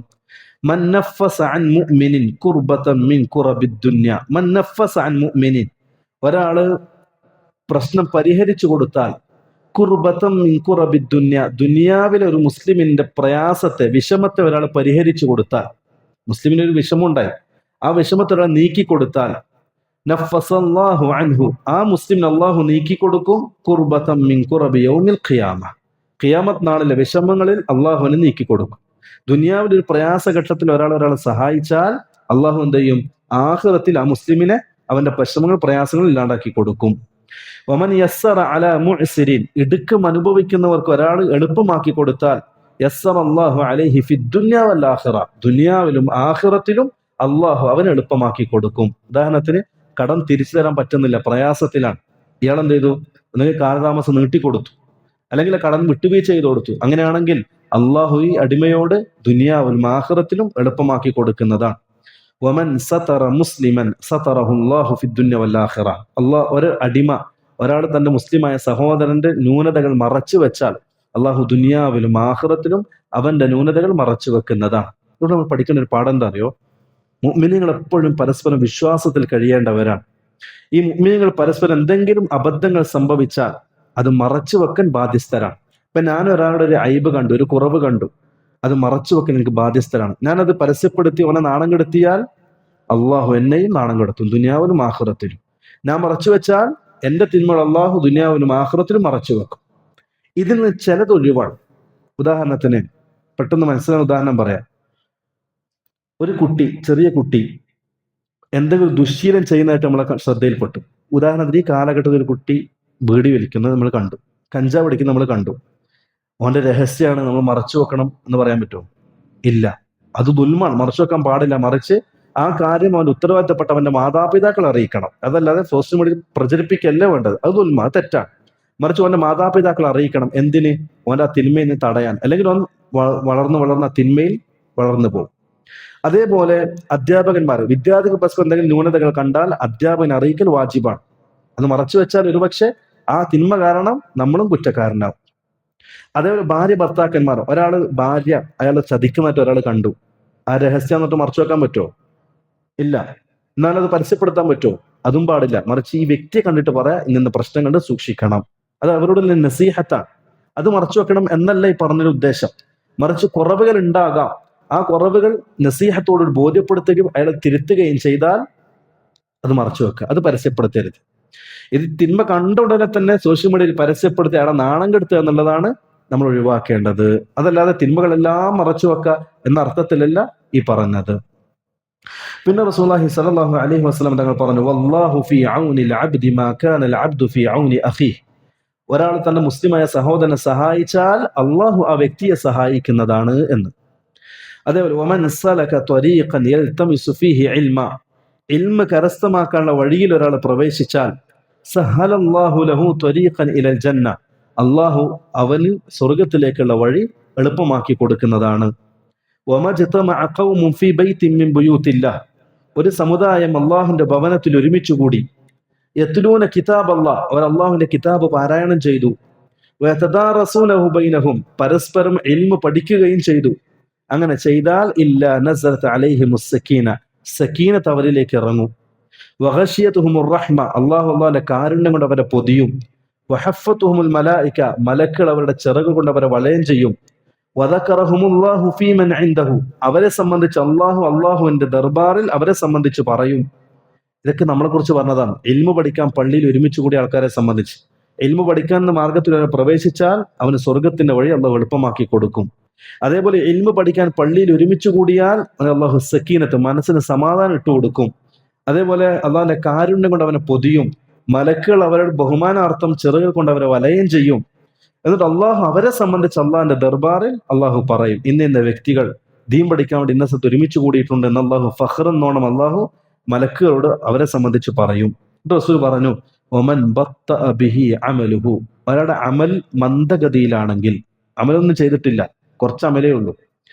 മൻ നഫസ അൻ മുഅ്മിനിൻ കുർബതൻ മിൻ കുറബിദ് ദുനിയ, മൻ നഫസ അൻ മുഅ്മിനിൻ, ഒരാള് പ്രശ്നം പരിഹരിച്ചു കൊടുത്താൽ, കുർബതൻ മിൻ കുറബിദ് ദുനിയ, ദുനിയാവിലെ ഒരു മുസ്ലിമിന്റെ പ്രയാസത്തെ, വിഷമത്തെ ഒരാൾ പരിഹരിച്ചു കൊടുത്താൽ, മുസ്ലിമിന് ഒരു വിഷമമുണ്ടായി, ആ വിഷമത്തെ ഒരാൾ നീക്കി കൊടുത്താൽ, നഫസല്ലാഹു അൻഹു, ആ മുസ്ലിമിന് അള്ളാഹു നീക്കി കൊടുക്കും, കുർബതൻ മിൻ കുറബി യൗമിൽ ഖിയാമ, ഖിയാമത്ത് നാളിലെ വിഷമങ്ങളിൽ അള്ളാഹുവിനെ നീക്കി കൊടുക്കും. ദുനിയാവിൽ ഒരു പ്രയാസഘട്ടത്തിൽ ഒരാളെ സഹായിച്ചാൽ അള്ളാഹു എന്ത് ചെയ്യും? ആഖിറത്തിൽ ആ മുസ്ലിമിനെ അവന്റെ വിഷമങ്ങൾ, പ്രയാസങ്ങൾ ഇല്ലാണ്ടാക്കി കൊടുക്കും. വമൻ യസ്സറ അലാ മുഅ്സിരിൻ, ഇടുക്കം അനുഭവിക്കുന്നവർക്ക് ഒരാൾ എളുപ്പമാക്കി കൊടുത്താൽ, യസ്സറ അല്ലാഹു അലൈഹി ഫിദ്ദുനിയ വൽ ആഖിറ, ദുനിയാവിലും ആഖിറത്തിലും അള്ളാഹു അവന് എളുപ്പമാക്കി കൊടുക്കും. ഉദാഹരണത്തിന്, കടം തിരിച്ചു തരാൻ പറ്റുന്നില്ല, പ്രയാസത്തിലാണ്, ഇയാൾ എന്ത് ചെയ്തു? ഒന്നുകിൽ കാലതാമസം നീട്ടിക്കൊടുത്തു, അല്ലെങ്കിൽ കടം വിട്ടുവീഴ്ച ചെയ്ത് കൊടുത്തു. അങ്ങനെയാണെങ്കിൽ അള്ളാഹു ഈ അടിമയോട് ദുനിയാവിലും ആഖിറത്തിലും എളുപ്പമാക്കി കൊടുക്കുന്നതാണ്. വമൻ സതറ മുസ്ലിമൻ സതറഹുല്ലാഹു ഫിദ്ദുനിയ വൽ ആഖിറ, അള്ളാഹ്, ഒരു അടിമ, ഒരാൾ തന്റെ മുസ്ലിമായ സഹോദരന്റെ ന്യൂനതകൾ മറച്ചു വെച്ചാൽ അള്ളാഹു ദുനിയാവിലും ആഖിറത്തിലും അവന്റെ ന്യൂനതകൾ മറച്ചു വെക്കുന്നതാണ്. ഇവിടെ നമ്മൾ പഠിക്കുന്ന ഒരു പാഠം എന്താ അറിയോ? മുഅ്മിനീങ്ങൾ എപ്പോഴും പരസ്പരം വിശ്വാസത്തിൽ കഴിയേണ്ടവരാണ്. ഈ മുഅ്മിനീങ്ങൾ പരസ്പരം എന്തെങ്കിലും അബദ്ധങ്ങൾ സംഭവിച്ചാൽ അത് മറച്ചു വെക്കാൻ ബാധ്യസ്ഥരാണ്. ഇപ്പൊ ഞാൻ ഒരാളുടെ ഒരു അയ്ബ് കണ്ടു, ഒരു കുറവ് കണ്ടു, അത് മറച്ചു വെക്കാൻ എനിക്ക് ബാധ്യസ്ഥരാണ്. ഞാനത് പരസ്യപ്പെടുത്തി അവനെ നാണം കെടുത്തിയാൽ അള്ളാഹു എന്നെയും നാണം കെടുത്തും, ദുനിയാവിലും ആഖിറത്തിലും. ഞാൻ മറച്ചു വെച്ചാൽ എന്റെ തിന്മകൾ അള്ളാഹു ദുനിയാവിലും ആഖിറത്തിലും മറച്ചു വെക്കും. ഇതിൽ നിന്ന് ചിലത് ഒഴിവാണ്. ഉദാഹരണത്തിന്, പെട്ടെന്ന് മനസ്സിലാകുന്ന ഉദാഹരണം പറയാം. ഒരു കുട്ടി, ചെറിയ കുട്ടി എന്തെങ്കിലും ദുശ്ശീലം ചെയ്യുന്നതായിട്ട് നമ്മളെ ശ്രദ്ധയിൽപ്പെട്ടു. ഉദാഹരണത്തിന്, ഈ കാലഘട്ടത്തിൽ ഒരു കുട്ടി ബീഡി വലിക്കുന്നത് നമ്മൾ കണ്ടു, കഞ്ചാവ് അടിക്കുന്നത് നമ്മൾ കണ്ടു. അവന്റെ രഹസ്യമാണ്, നമ്മൾ മറച്ചു വെക്കണം എന്ന് പറയാൻ പറ്റുമോ? ഇല്ല, അത് ദുൽമാണ്, മറച്ചു വെക്കാൻ പാടില്ല. മറിച്ച് ആ കാര്യം അവന്റെ ഉത്തരവാദിത്തപ്പെട്ട അവന്റെ മാതാപിതാക്കൾ അറിയിക്കണം. അതല്ലാതെ സോഷ്യൽ മീഡിയയിൽ പ്രചരിപ്പിക്കല്ലേ വേണ്ടത്, അത് ദുൽമ, അത് തെറ്റാണ്. മറിച്ച് അവന്റെ മാതാപിതാക്കൾ അറിയിക്കണം. എന്തിന്? അവന്റെ ആ തിന്മയിൽ നിന്ന് തടയാൻ. അല്ലെങ്കിൽ അവൻ വളർന്ന് തിന്മയിൽ വളർന്നു പോകും. അതേപോലെ അധ്യാപകന്മാർ, വിദ്യാർത്ഥികൾ പരസ്പരം എന്തെങ്കിലും ന്യൂനതകൾ കണ്ടാൽ അധ്യാപകൻ അറിയിക്കൽ വാജിബാണ്. അത് മറച്ചു വെച്ചാൽ ഒരുപക്ഷെ ആ തിന്മ കാരണം നമ്മളും കുറ്റക്കാരനാവും. അതേപോലെ ഭാര്യ ഭർത്താക്കന്മാർ, ഭാര്യ അയാളെ ചതിക്കുന്നതായിട്ട് ഒരാൾ കണ്ടു, ആ രഹസ്യം എന്നിട്ട് മറച്ചു വെക്കാൻ പറ്റുമോ? ഇല്ല. എന്നാലത് പരസ്യപ്പെടുത്താൻ പറ്റുമോ? അതും പാടില്ല. മറിച്ച് ഈ വ്യക്തിയെ കണ്ടിട്ട് പറയാ, ഇന്ന പ്രശ്നം കണ്ട് സൂക്ഷിക്കണം. അത് അവരോട് നസീഹത്താണ്. അത് മറച്ചു വെക്കണം എന്നല്ല ഈ പറഞ്ഞൊരു ഉദ്ദേശം. മറിച്ച് കുറവുകൾ ഉണ്ടാകാം, ആ കുറവുകൾ നസീഹത്തോട് ബോധ്യപ്പെടുത്തുകയും അയാളെ തിരുത്തുകയും ചെയ്താൽ അത് മറച്ചു വെക്കുക, അത് പരസ്യപ്പെടുത്തരുത്. ഇത് തിന്മ കണ്ട ഉടനെ തന്നെ സോഷ്യൽ മീഡിയയിൽ പരസ്യപ്പെടുത്തി അയാളെ നാണം കെടുത്തുക എന്നുള്ളതാണ് നമ്മൾ ഒഴിവാക്കേണ്ടത്. അതല്ലാതെ തിന്മകളെല്ലാം മറച്ചു വെക്കുക എന്ന അർത്ഥത്തിലല്ല ഈ പറഞ്ഞത്. പിന്നെ റസൂലുള്ളാഹി സ്വല്ലല്ലാഹു അലൈഹി വസല്ലം തങ്ങൾ പറഞ്ഞു, വല്ലാഹു ഫീ ഔനിൽ അബ്ദി മാ കാനൽ അബ്ദു ഫീ ഔനി അഖീഹി, ഒരാൾ തന്റെ മുസ്ലിമായ സഹോദരനെ സഹായിച്ചാൽ അള്ളാഹു ആ വ്യക്തിയെ സഹായിക്കുന്നതാണ് എന്ന്. അതേപോലെ വമൻ സലക ത്വരീഖൻ യൽതമിസു ഫീഹി ഇൽമ, ഇൽമ കരസ്ഥമാക്കാനുള്ള വഴിയിൽ ഒരാൾ പ്രവേശിച്ചാൽ സഹലല്ലാഹു ലഹു ത്വരീഖൻ ഇലൽ ജന്ന, അള്ളാഹു അവന് സ്വർഗത്തിലേക്കുള്ള വഴി എളുപ്പമാക്കി കൊടുക്കുന്നതാണ്. ഒരു സമുദായം അള്ളാഹുവിന്റെ ഭവനത്തിൽ ഒരുമിച്ചുകൂടി, യത്ലൂന കിതാബ് അല്ലാഹ്, അവർ അള്ളാഹുവിന്റെ കിതാബ് പാരായണം ചെയ്തു, വയതദാറസൂനഹു ബൈനഹും, പരസ്പരം ഇൽമു പഠിക്കുകയും ചെയ്തു. അങ്ങനെ ചെയ്താൽ ഇല്ലാ നസലത് അലൈഹിമുസ് സക്കീന, സക്കീനത്ത് അവരിലേക്ക് ഇറങ്ങും. വഗശിയതുഹുമുർ റഹ്മ, അള്ളാഹുവിന്റെ കാരുണ്യം കൊണ്ട് അവരെ പൊതിയും. വഹഫത്തുഹുമുൽ മലായിക, മലക്കുകൾ അവരുടെ ചിറക് കൊണ്ട് അവരെ വലയം ചെയ്യും. വദകറഹുമുല്ലാഹു ഫീമൻ ഇൻദഹു, അവരെ സംബന്ധിച്ച് അള്ളാഹുവിന്റെ ദർബാറിൽ അവരെ സംബന്ധിച്ച് പറയും. ഇതൊക്കെ നമ്മളെ കുറിച്ച് പറഞ്ഞതാണ്. ഇൽമു പഠിക്കാൻ പള്ളിയിൽ ഒരുമിച്ച് കൂടിയ ആൾക്കാരെ സംബന്ധിച്ച്, ഇൽമു പഠിക്കാൻ എന്ന മാർഗത്തിൽ പ്രവേശിച്ചാൽ അവന് സ്വർഗത്തിന്റെ വഴി അള്ളാഹു എളുപ്പമാക്കി കൊടുക്കും. അതേപോലെ ഇൽമു പഠിക്കാൻ പള്ളിയിൽ ഒരുമിച്ച് കൂടിയാൽ അള്ളാഹു സക്കീനത്ത്, മനസ്സിന് സമാധാനം ഇട്ടു കൊടുക്കും. അതേപോലെ അള്ളാഹിന്റെ കാരുണ്യം കൊണ്ട് അവനെ പൊതിയും. മലക്കുകൾ അവരുടെ ബഹുമാനാർത്ഥം ചെറുകൾ കൊണ്ട് അവരെ വലയം ചെയ്യും. എന്നിട്ട് അള്ളാഹു അവരെ സംബന്ധിച്ച് അള്ളാഹിന്റെ ദർബാറിൽ അള്ളാഹു പറയും, ഇന്ന വ്യക്തികൾ ദീൻ പഠിക്കാൻ വേണ്ടി ഇന്ന സ്ഥലത്ത് ഒരുമിച്ച് കൂടിയിട്ടുണ്ട് എന്ന് അള്ളാഹു ഫഖ്ർ എന്നോണം അള്ളാഹു മലക്കുകളോട് അവരെ സംബന്ധിച്ച് പറയും. റസൂൽ പറഞ്ഞു, ഒമൻ ബത്തഅ ബിഹി അമലുഹു, ഒരാളുടെ അമൽ മന്ദഗതിയിലാണെങ്കിൽ, അമലൊന്നും ചെയ്തിട്ടില്ല, കുറച്ച് അമലേ ഉള്ളൂ,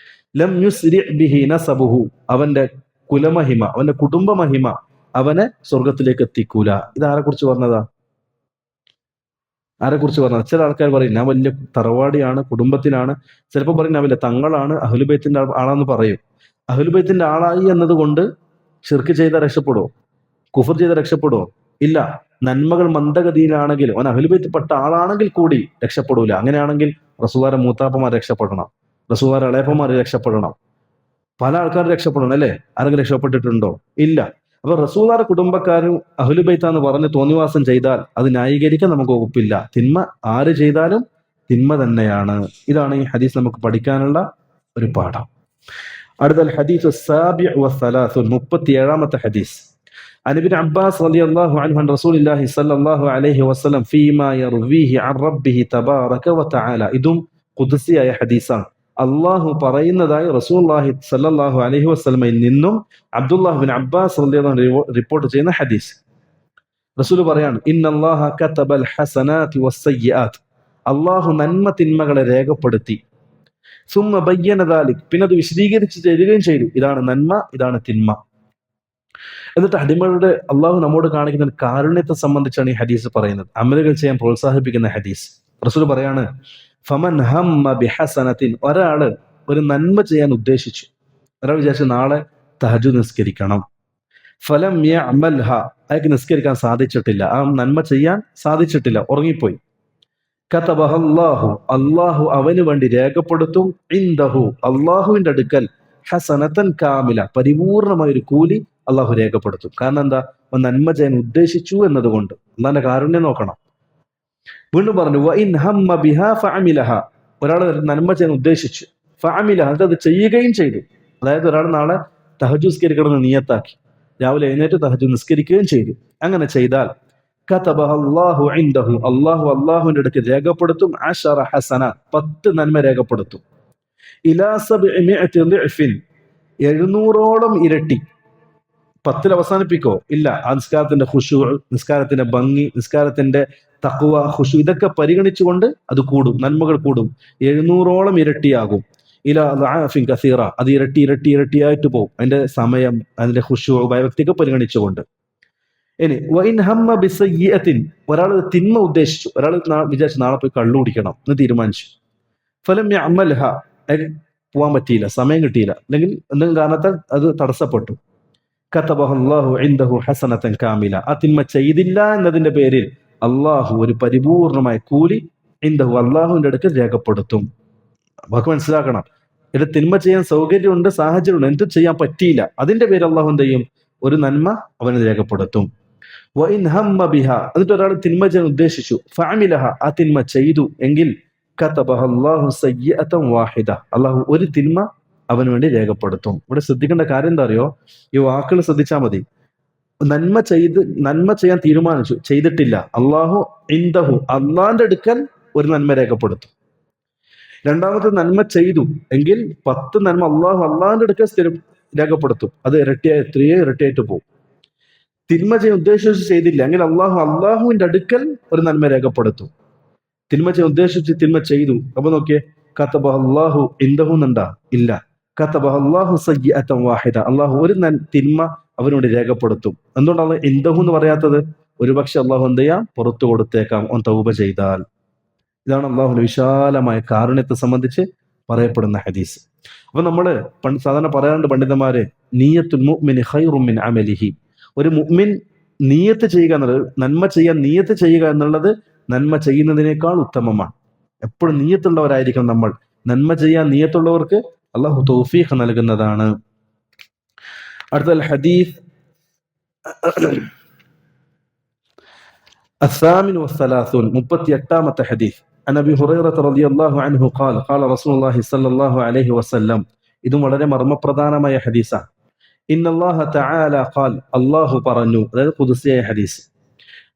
ലം യുസ്രി ബിഹി നസബുഹു, അവന്റെ കുലമഹിമ, അവന്റെ കുടുംബ മഹിമ അവനെ സ്വർഗത്തിലേക്ക് എത്തിക്കൂല. ഇത് ആരെ കുറിച്ച് പറഞ്ഞതാ? ആരെ കുറിച്ച് പറഞ്ഞത്? ചില ആൾക്കാർ പറയും ഞാൻ വലിയ തറവാടിയാണ്, കുടുംബത്തിലാണ്. ചിലപ്പോൾ പറയും ഞാൻ വലിയ തങ്ങളാണ്, അഹ്ലുബൈത്തിന്റെ ആളാന്ന് പറയും. അഹ്ലുബൈത്തിന്റെ ആളായി എന്നതുകൊണ്ട് ശിർക്ക് ചെയ്ത രക്ഷപ്പെടുവോ? കുഫർ ചെയ്ത രക്ഷപ്പെടുവോ? ഇല്ല. നന്മകൾ മന്ദഗതിയിലാണെങ്കിൽ, അവൻ അഹ്ലുബൈത്തിൽപ്പെട്ട ആളാണെങ്കിൽ കൂടി രക്ഷപ്പെടൂല. അങ്ങനെയാണെങ്കിൽ റസൂലുള്ളാഹിയുടെ മൂത്താപ്പമാർ രക്ഷപ്പെടണം, റസൂലുള്ളാഹിയുടെ ഇളയപ്പന്മാർ രക്ഷപ്പെടണം, പല ആൾക്കാർ രക്ഷപ്പെടണം അല്ലേ? ആരെങ്കിലും രക്ഷപ്പെട്ടിട്ടുണ്ടോ? ഇല്ല. അപ്പൊ റസൂലുള്ളാഹിയുടെ കുടുംബക്കാരും അഹ്ലുബൈത്താന്ന് പറഞ്ഞ് തോന്നിവാസം ചെയ്താൽ അത് ന്യായീകരിക്കാൻ നമുക്ക് വകുപ്പില്ല. തിന്മ ആര് ചെയ്താലും തിന്മ തന്നെയാണ്. ഇതാണ് ഈ ഹദീസ് നമുക്ക് പഠിക്കാനുള്ള ഒരു പാഠം. അടുത്ത ഹദീസ് 37ാമത്തെ ഹദീസ്. عن ابن عباس رضي الله عنه عن رسول الله صلى الله عليه وسلم فيما يرويه عن ربه تبارك وتعالى. ഇതും ഖുദ്സിയായ ഹദീസാണ്. അള്ളാഹു പറയുന്നതായി റസൂലുള്ളാഹി സ്വല്ലല്ലാഹു അലൈഹി വസല്ലമയിൽ നിന്നും അബ്ദുല്ലാഹ് ബിൻ അബ്ബാസ് റളിയല്ലാഹു അൻഹു റിപ്പോർട്ട് ചെയ്യുന്ന ഹദീസ്. റസൂൽ പറയാണ്, ഇന്നല്ലാഹ കതബൽ ഹസനാതി വസ്സയ്യിആത്ത്, അള്ളാഹു നന്മ തിന്മകളെ രേഖപ്പെടുത്തി. സുമ്മ ബയ്യന ദാലിക്, പിന്നെ അത് വിശദീകരിച്ച് തരികയും ചെയ്തു, ഇതാണ് നന്മ, ഇതാണ് തിന്മ. എന്നിട്ട് അടിമകളുടെ അള്ളാഹു നമ്മോട് കാണിക്കുന്ന കാരുണ്യത്തെ സംബന്ധിച്ചാണ് ഈ ഹദീസ് പറയുന്നത്. അമലുകൾ ചെയ്യാൻ പ്രോത്സാഹിപ്പിക്കുന്ന ഹദീസ്. റസൂൽ പറയാണ്, ഫമൻ ഹമ്മ ബിഹസനത്തിൻ, ഒരാള് ഒരു നന്മ ചെയ്യാൻ ഉദ്ദേശിച്ചു, ഒരാൾ വിചാരിച്ചു നാളെ തഹജ്ജുദ് നിസ്കരിക്കണം, ഫലം യഅമൽഹ, അയാൾക്ക് നിസ്കരിക്കാൻ സാധിച്ചിട്ടില്ല, ആ നന്മ ചെയ്യാൻ സാധിച്ചിട്ടില്ല, ഉറങ്ങിപ്പോയി. കതബഹല്ലാഹു, അള്ളാഹു അവന് വേണ്ടി രേഖപ്പെടുത്തും, ഇൻദഹു, അള്ളാഹുവിന്റെ അടുക്കൽ, ഹസനത്തൻ കാമില, പരിപൂർണമായ ഒരു കൂലി അള്ളാഹു രേഖപ്പെടുത്തും. കാരണം എന്താ? നന്മ ചെയ്യാൻ ഉദ്ദേശിച്ചു എന്നതുകൊണ്ട്. അള്ളാഹിന്റെ കാരുണ്യം നോക്കണം. വീണ്ടും പറഞ്ഞു, വഇൻ ഹമ്മ ബിഹാ ഫഅമിലഹ, ഒരാൾ നന്മ ചെയ്യാൻ ഉദ്ദേശിച്ചു, ഫഅമിലഹ, അത് ചെയ്യുകയും ചെയ്തു. അതായത് ഒരാൾ നാളെ തഹജ്ജുദ് നിസ്കരിക്കണമെന്ന് നിയത്താക്കി, രാവിലെ എഴുന്നേറ്റ് തഹജ്ജുദ് നിസ്കരിക്കുകയും ചെയ്തു. അങ്ങനെ ചെയ്താൽ കതബഹല്ലാഹു ഇൻദഹു, അള്ളാഹുവിന്റെ അടുത്ത് രേഖപ്പെടുത്തും, അശറ ഹസന, 10 നന്മ രേഖപ്പെടുത്തും. ഇലാ 700 ളിഅ്ഫിൻ, 700ഓളം ഇരട്ടി. 10 അവസാനിപ്പിക്കോ? ഇല്ല. ആ നിസ്കാരത്തിന്റെ ഖുശൂ, നിസ്കാരത്തിന്റെ ഭംഗി, നിസ്കാരത്തിന്റെ തഖ്വ, ഖുശൂ, ഇതൊക്കെ പരിഗണിച്ചുകൊണ്ട് അത് കൂടും, നന്മകൾ കൂടും. 700ഓളം ഇരട്ടിയാകും. ഇലാ ദഅഫിൻ കസീറ, അത് ഇരട്ടി ഇരട്ടി ഇരട്ടിയായിട്ട് പോകും. അതിന്റെ സമയം, അതിന്റെ ഖുശൂ, ഭയഭക്തിയൊക്കെ പരിഗണിച്ചുകൊണ്ട്. ഇനി വഇൻ ഹമ്മ ബിസയ്യിഅത്തിൻ, ഒരാൾ തിന്മ ഉദ്ദേശിച്ചു, ഒരാൾ വിചാരിച്ചു നാളെ പോയി കള്ളു കുടിക്കണം എന്ന് തീരുമാനിച്ചു. ഫലം യഅമൽഹ, പോകാൻ പറ്റിയില്ല, സമയം കിട്ടിയില്ല, അല്ലെങ്കിൽ എന്തെങ്കിലും കാരണത്താൽ അത് തടസ്സപ്പെട്ടു. കതബഹല്ലാഹു ഇൻദഹു ഹസനത്തൻ കാമില, ആ തിന്മ ചെയ്തില്ല എന്നതിന്റെ പേരിൽ അള്ളാഹു ഒരു പരിപൂർണമായ കൂലി ഇൻദഹു, അള്ളാഹുവിന്റെ അടുക്കൽ രേഖപ്പെടുത്തും. വാക്ക് മനസ്സിലാക്കണം. ഇത് തിന്മ ചെയ്യാൻ സൗകര്യമുണ്ട്, സാഹചര്യമുണ്ട്, എന്തും ചെയ്യാൻ പറ്റിയില്ല, അതിന്റെ പേര് അള്ളാഹു എന്ത് ചെയ്യും? ഒരു നന്മ അവന് രേഖപ്പെടുത്തും. വഇൻ ഹമ്മ ബിഹ, എന്നിട്ട് ഒരാൾ തിന്മ ചെയ്യാൻ ഉദ്ദേശിച്ചു, ഫഅമിലഹ, ആ തിന്മ ചെയ്തു എങ്കിൽ കതബഹല്ലാഹു സയ്യിഅതൻ വാഹിദ, അള്ളാഹു ഒരു തിന്മ അവന് വേണ്ടി രേഖപ്പെടുത്തും. ഇവിടെ ശ്രദ്ധിക്കേണ്ട കാര്യം എന്താ അറിയോ? ഈ വാക്കുകൾ ശ്രദ്ധിച്ചാൽ മതി. നന്മ ചെയ്യാൻ തീരുമാനിച്ചു, ചെയ്തിട്ടില്ല, അള്ളാഹു ഇൻദഹു, അള്ളാന്റെ അടുക്കൽ ഒരു നന്മ രേഖപ്പെടുത്തും. രണ്ടാമത്തെ നന്മ ചെയ്തു എങ്കിൽ 10 നന്മ അള്ളാഹുന്റെ അടുക്കൽ സ്ഥിരം രേഖപ്പെടുത്തും. അത് എത്രയോ ഇരട്ടിയായിട്ട് പോകും. തിന്മ ചെയ്യാൻ ഉദ്ദേശിച്ച് ചെയ്തില്ല എങ്കിൽ അള്ളാഹുവിന്റെ അടുക്കൽ ഒരു നന്മ രേഖപ്പെടുത്തും. തിന്മ ചെയ്യാൻ ഉദ്ദേശിച്ച് തിന്മ ചെയ്തു. അപ്പൊ നോക്കിയേ, കതബഹ അല്ലാഹു ഇൻദഹു എന്നുണ്ടാ? ഇല്ല. കതബഹ അല്ലാഹു സയ്യിഅതൻ വാഹിദ, അള്ളാഹു ഒരു തിന്മ അവനോട് രേഖപ്പെടുത്തും. എന്തുകൊണ്ടാണ് ഇൻദഹു എന്ന് പറയാത്തത്? ഒരുപക്ഷെ അള്ളാഹു എന്ത് ചെയ്യാം, പുറത്തു കൊടുത്തേക്കാം ഓൻ തൗബ ചെയ്താൽ. ഇതാണ് അള്ളാഹുവിന്റെ വിശാലമായ കാരുണ്യത്തെ സംബന്ധിച്ച് പറയപ്പെടുന്ന ഹദീസ്. അപ്പൊ നമ്മള് സാധാരണ പറയാറുണ്ട് പണ്ഡിതന്മാര്, നിയ്യത്തുൽ മുഅ്മിനി ഖൈറും മിൻ അമലിഹി. ഒരു മുഅ്മിൻ നിയ്യത്ത് ചെയ്യുക എന്നുള്ളത്, നന്മ ചെയ്യാൻ നിയ്യത്ത് ചെയ്യുക എന്നുള്ളത് നന്മ ചെയ്യുന്നതിനേക്കാൾ ഉത്തമമാണ്. എപ്പോഴും നിയ്യത്തുള്ളവരായിരിക്കണം നമ്മൾ. നന്മ ചെയ്യാൻ നിയ്യത്തുള്ളവർക്ക് അള്ളാഹു തൗഫീഖ് നൽകുന്നതാണ്. അടുത്ത ഹദീസ് الثامن والثلاثون 38 حديث عن أبي هريرة رضي الله عنه قال قال رسول الله صلى الله عليه وسلم. ഇതും വളരെ മർമ്മപ്രധാനമായ ഹദീസാണ്. ഇന്ന അല്ലാഹ തആല ഖാൽ, അല്ലാഹു പറഞ്ഞു, അതായത് ഖുദ്സിയായ ഹദീസ്.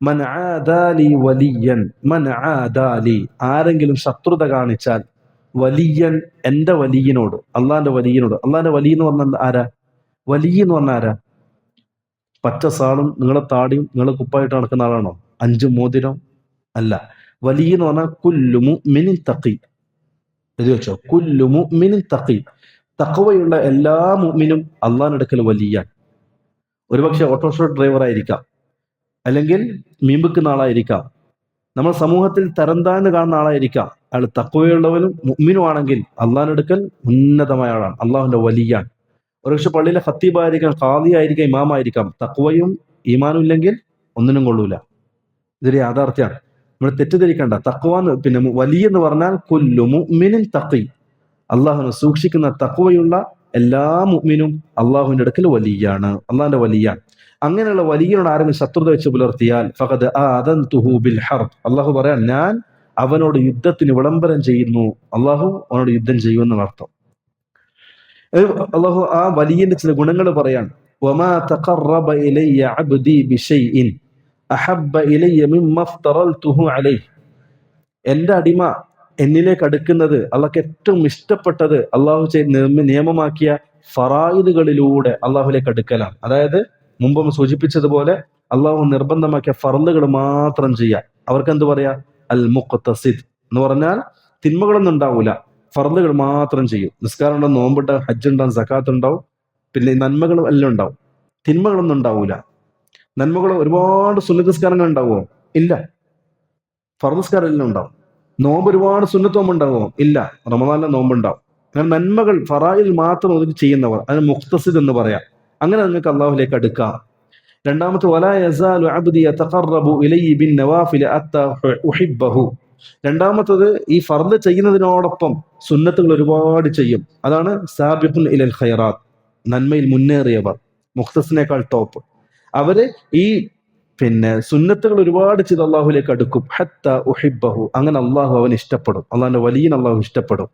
മൻ ആദാലി വലിയൻ, മൻ ആദാലി, ആരെങ്കിലും ശത്രുത കാണിച്ചാൽ, വലിയൻ, എന്റെ വലിയനോട്, അള്ളാന്റെ വലിയനോട്. അള്ളാന്റെ വലിയ എന്ന് പറഞ്ഞാൽ ആരാ? വലിയ എന്ന് പറഞ്ഞാൽ ആരാ? പച്ച സാളും നിങ്ങളെ താടിയും നിങ്ങളെ കുപ്പായിട്ട് നടക്കുന്ന ആളാണോ? 5 മോതിരം അല്ല. വലിയ എന്ന് പറഞ്ഞാൽ കുല്ലു മുഅ്മിനിൻ തഖി. എഴുതി വെച്ചോ, കുല്ലു മുഅ്മിനിൻ തഖി. തഖ്വയുള്ള എല്ലാ മുഅ്മിനും അള്ളാഹിന്റെ അടുക്കൽ വലിയാണ്. ഒരുപക്ഷെ ഓട്ടോറിക്ഷ ഡ്രൈവർ ആയിരിക്കാം, അല്ലെങ്കിൽ മീൻ വിൽക്കുന്ന ആളായിരിക്കാം, നമ്മൾ സമൂഹത്തിൽ തരംതാഴ്ന്ന് കാണുന്ന ആളായിരിക്കാം. അയാൾ തഖ്വയുള്ളവനും മുഅ്മിനും ആണെങ്കിൽ അള്ളാഹിന്റെ അടുക്കൽ ഉന്നതമായ ആളാണ്, അള്ളാഹുവിന്റെ വലിയാണ്. ഒരുപക്ഷെ പള്ളിയിലെ ഖത്തീബായിരിക്കാം, ഖാദി ആയിരിക്കാം, ഇമാമായിരിക്കാം. തഖ്വയും ഈമാനും ഇല്ലെങ്കിൽ ഒന്നിനും കൊള്ളൂല. ഇതൊരു യാഥാർത്ഥ്യമാണ്, നമ്മൾ തെറ്റിദ്ധരിക്കേണ്ട. തഖ്വ പിന്നെ വലിയ എന്ന് പറഞ്ഞാൽ കുല്ലു മുഅ്മിനിൻ തഖി, അള്ളാഹുവിനെ സൂക്ഷിക്കുന്ന തഖ്വയുള്ള എല്ലാ മുഅ്മിനും അള്ളാഹുവിന്റെ അടുക്കൽ വലിയാണ്, അള്ളാഹിന്റെ വലിയാണ്. അങ്ങനെയുള്ള വലിയനോട് ആരെങ്കിലും ശത്രുത വെച്ച് പുലർത്തിയാൽ ഫഖദ് ആദൻതുഹു ബിൽ ഹർബ്, അള്ളാഹു പറയാൻ ഞാൻ അവനോട് യുദ്ധത്തിന് വിളംബരം ചെയ്യുന്നു, അള്ളാഹു അവനോട് യുദ്ധം ചെയ്യുമെന്ന് അർത്ഥം. അള്ളാഹു ആ വലിയന്റെ ചില ഗുണങ്ങൾ പറയാൻ, വമാ തഖറബ ഇലയ്യ അബ്ദി ബിശൈഇൻ അഹബ്ബ ഇലയ്യ മിമ്മ ഫ്തറൽതുഹു അലൈഹി. എന്റെ അടിമ എന്നിലേക്ക് അടുക്കുന്നത്, അള്ളാഹ്ക്ക് ഏറ്റവും ഇഷ്ടപ്പെട്ടത് അള്ളാഹു നിയമമാക്കിയ ഫറായിദുകളിലൂടെ അള്ളാഹുലേക്ക് അടുക്കലാണ്. അതായത് മുമ്പ് സൂചിപ്പിച്ചതുപോലെ അള്ളാഹു നിർബന്ധമാക്കിയ ഫർളുകൾ മാത്രം ചെയ്യാൻ. അവർക്ക് എന്ത് പറയാ? അൽ മുഖ്തസിദ് എന്ന് പറഞ്ഞാൽ തിന്മകളൊന്നും ഉണ്ടാവൂല, ഫർളുകൾ മാത്രം ചെയ്യും. നിസ്കാരം ഉണ്ടാവും, നോമ്പുണ്ടാവും, ഹജ്ജ് ഉണ്ടാവും, സക്കാത്ത് ഉണ്ടാവും, പിന്നെ നന്മകളും എല്ലാം ഉണ്ടാവും. തിന്മകളൊന്നും ഉണ്ടാവൂല. നന്മകൾ ഒരുപാട് സുന്നത്ത് നിസ്കാരങ്ങൾ ഉണ്ടാവുമോ? ഇല്ല. ഫർദ് നിസ്കാരം എല്ലാം ഉണ്ടാവും. നോമ്പ് ഒരുപാട് സുന്നത്ത് നോമ്പ് ഉണ്ടാവുമോ? ഇല്ല. റമദാനിലെ നോമ്പുണ്ടാവും. അങ്ങനെ നന്മകൾ ഫറായിൽ മാത്രം ഒതുക്കി ചെയ്യുന്നവർ, അതിന് മുഖ്തസിദ് എന്ന് പറയാം. അങ്ങനെ നിങ്ങൾക്ക് അള്ളാഹുലേക്ക് അടുക്കാം. രണ്ടാമത്തെ വലാ യസാലു അബ്ദി യതഖറബു ഇലയ്യ ബിൻ നവാഫിൽ ഹത്താ ഉഹിബ്ബഹു. രണ്ടാമത്തത് ഈ ഫർദ് ചെയ്യുന്നതിനോടൊപ്പം സുന്നത്തുകൾ ഒരുപാട് ചെയ്യും. അതാണ് സാബിഖുൻ ഇലൽ ഖൈറാത്ത്, നന്മയിൽ മുന്നേറിയവർ, മുഖ്തസിനേക്കാൾ ടോപ്പ്. അവര് ഈ പിന്നെ സുന്നത്തുകൾ ഒരുപാട് ചെയ്ത് അള്ളാഹുലേക്ക് അടുക്കും. ഹത്താ ഉഹിബ്ബഹു, അങ്ങനെ അള്ളാഹു അവൻ ഇഷ്ടപ്പെടും, അള്ളാഹിന്റെ വലിയ അള്ളാഹു ഇഷ്ടപ്പെടും.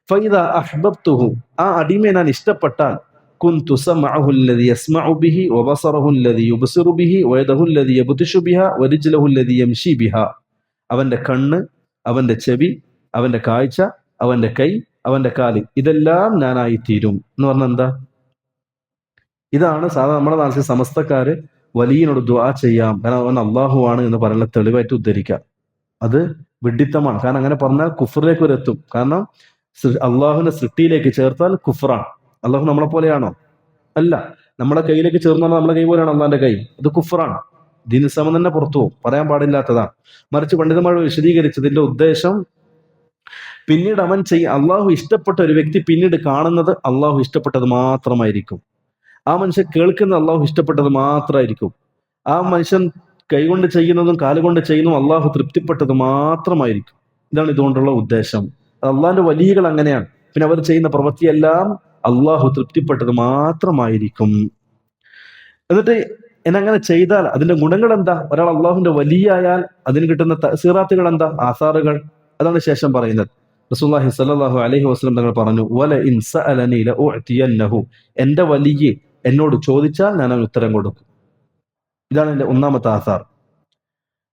ഫൈദ അഹ്ബബ്തുഹു, ആ അടിമയെ ഞാൻ ഇഷ്ടപ്പെട്ടാൽ, കുന്തു സമഅഹു അല്ലദി യസ്മഉ ബിഹി വബസറഹു അല്ലദി യുബ്സിറു ബിഹി വയദഹു അല്ലദി യബ്തിഷു ബിഹാ വരിജ്ലഹു അല്ലദി യംശി ബിഹാ. അവന്റെ കണ്ണ്, അവന്റെ ചെവി, അവന്റെ കാഴ്ച, അവന്റെ കൈ, അവന്റെ കാല്, ഇതെല്ലാം ഞാനായി തീരും എന്ന് പറഞ്ഞാൽ എന്താ? ഇതാണ് സാധാരണ നമ്മുടെ നാട്ടിൽ സമസ്തക്കാര് വലിയനോട് ദുആ ചെയ്യാം, കാരണം അവൻ അള്ളാഹു ആണ് എന്ന് പറയുന്ന തെളിവായിട്ട് ഉദ്ധരിക്കുക. അത് വിഡ്ഢിത്തമാണ്. കാരണം അങ്ങനെ പറഞ്ഞാൽ കുഫറിലേക്ക് വരെ എത്തും. കാരണം അള്ളാഹുവിന്റെ സൃഷ്ടിയിലേക്ക് ചേർത്താൽ കുഫറാണ്. അള്ളാഹു നമ്മളെ പോലെയാണോ? അല്ല. നമ്മളെ കയ്യിലേക്ക് ചേർന്ന് പറഞ്ഞാൽ നമ്മളെ കൈ പോലെയാണോ അള്ളാഹിന്റെ കൈ? അത് കുഫറാണ്. ദീൻ ഇസ്ലാം തന്നെ പുറത്തു പോകും, പറയാൻ പാടില്ലാത്തതാണ്. മറിച്ച് പണ്ഡിതന്മാർ വിശദീകരിച്ചതിന്റെ ഉദ്ദേശം, പിന്നീട് അവൻ അള്ളാഹു ഇഷ്ടപ്പെട്ട ഒരു വ്യക്തി പിന്നീട് കാണുന്നത് അള്ളാഹു ഇഷ്ടപ്പെട്ടത് മാത്രമായിരിക്കും. ആ മനുഷ്യൻ കേൾക്കുന്നത് അള്ളാഹു ഇഷ്ടപ്പെട്ടത് മാത്രമായിരിക്കും. ആ മനുഷ്യൻ കൈകൊണ്ട് ചെയ്യുന്നതും കാലുകൊണ്ട് ചെയ്യുന്നതും അള്ളാഹു തൃപ്തിപ്പെട്ടത് മാത്രമായിരിക്കും. ഇതാണ് ഇതുകൊണ്ടുള്ള ഉദ്ദേശം. അള്ളാഹിന്റെ വലിയകൾ അങ്ങനെയാണ്. പിന്നെ അവർ ചെയ്യുന്ന പ്രവൃത്തിയെല്ലാം അള്ളാഹു തൃപ്തിപ്പെട്ടത് മാത്രമായിരിക്കും. എന്നിട്ട് എന്നങ്ങനെ ചെയ്താൽ അതിന്റെ ഗുണങ്ങൾ എന്താ? ഒരാൾ അള്ളാഹുവിന്റെ വലിയായാൽ അതിന് കിട്ടുന്ന തഅ്സീറാത്തുകൾ എന്താ? ആസാറുകൾ. അതാണ് ശേഷം പറയുന്നത്. റസൂലുള്ളാഹി സ്വല്ലല്ലാഹു അലൈഹി വസല്ലം തങ്ങൾ പറഞ്ഞു, വല ഇൻ സഅലനി ലഉഅതിയന്നഹു, എന്റെ വലിയ എന്നോട് ചോദിച്ചാൽ ഞാൻ അവന് ഉത്തരം കൊടുക്കും. ഇതാണ് എന്റെ ഒന്നാമത്തെ ആസാർ.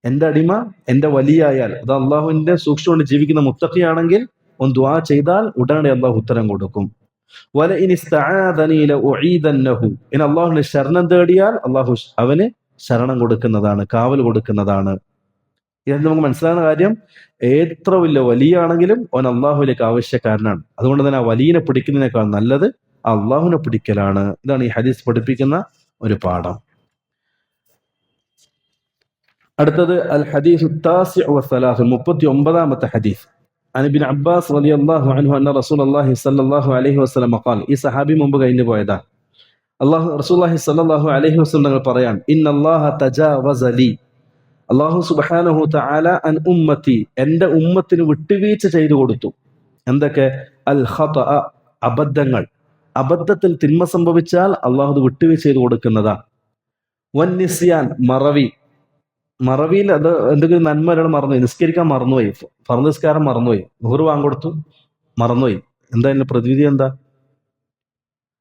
എന്റെ അടിമ എന്റെ വലിയായാൽ, അത് അള്ളാഹുവിന്റെ സൂക്ഷിച്ചുകൊണ്ട് ജീവിക്കുന്ന മുത്തഖിയാണെങ്കിൽ ഒന്ന് ദുആ ചെയ്താൽ ഉടനടി അള്ളാഹു ഉത്തരം കൊടുക്കും. വല ഇൻ ഇസ്തആദനി ലഉഈദന്നഹു, ഇൻ അള്ളാഹുവിനെ ശരണം തേടിയാൽ അള്ളാഹു അവന് ശരണം കൊടുക്കുന്നതാണ്, കാവൽ കൊടുക്കുന്നതാണ്. ഇതിൽ നമുക്ക് മനസ്സിലാകുന്ന കാര്യം, എത്ര വലിയ ആണെങ്കിലും അവൻ അള്ളാഹുവിലേക്ക് ആവശ്യക്കാരനാണ്. അതുകൊണ്ട് തന്നെ ആ വലിയനെ പിടിക്കുന്നതിനേക്കാൾ നല്ലത് അള്ളാഹുവിനെ പിടിക്കലാണ്. ഇതാണ് ഈ ഹദീസ് പഠിപ്പിക്കുന്ന ഒരു പാഠം. അടുത്തത് അൽ ഹദീസ് 39ാമത്തെ ഹദീസ്. عن ابن عباس رضي الله عنه أن رسول الله صلى الله عليه وسلم قال. ഈ സഹാബി മുമ്പ് കഴിഞ്ഞു പോയതാ. റസൂലുള്ളാഹി സ്വല്ലല്ലാഹു അലൈഹി വസല്ലം തങ്ങൾ പറയാൻ, ഇന്നല്ലാഹ തജാവസ ലി, അല്ലാഹു സുബ്ഹാനഹു തആല അൻ ഉമ്മത്തി, എൻ്റെ ഉമ്മത്തിന് വിട്ടുവീഴ്ച ചെയ്തു കൊടുത്തു. എന്തൊക്കെ? അൽ ഖതഅ, അബദ്ധങ്ങൾ. അബദ്ധത്തിൽ തിന്മ സംഭവിച്ചാൽ അള്ളാഹു അത് വിട്ടുവീഴ്ച ചെയ്തു കൊടുക്കുന്നതാ. വൻ നിസ്യാൻ, മറവി. മറവിയിൽ അത് എന്തെങ്കിലും നന്മ ഒരാൾ മറന്നുപോയി, നിസ്കരിക്കാൻ മറന്നുപോയി, ഫർദ് നിസ്കാരം മറന്നുപോയി, ളുഹർ വാങ്ങിക്കൊടുത്തു മറന്നുപോയി, എന്താ അതിന്റെ പ്രതിവിധി? എന്താ?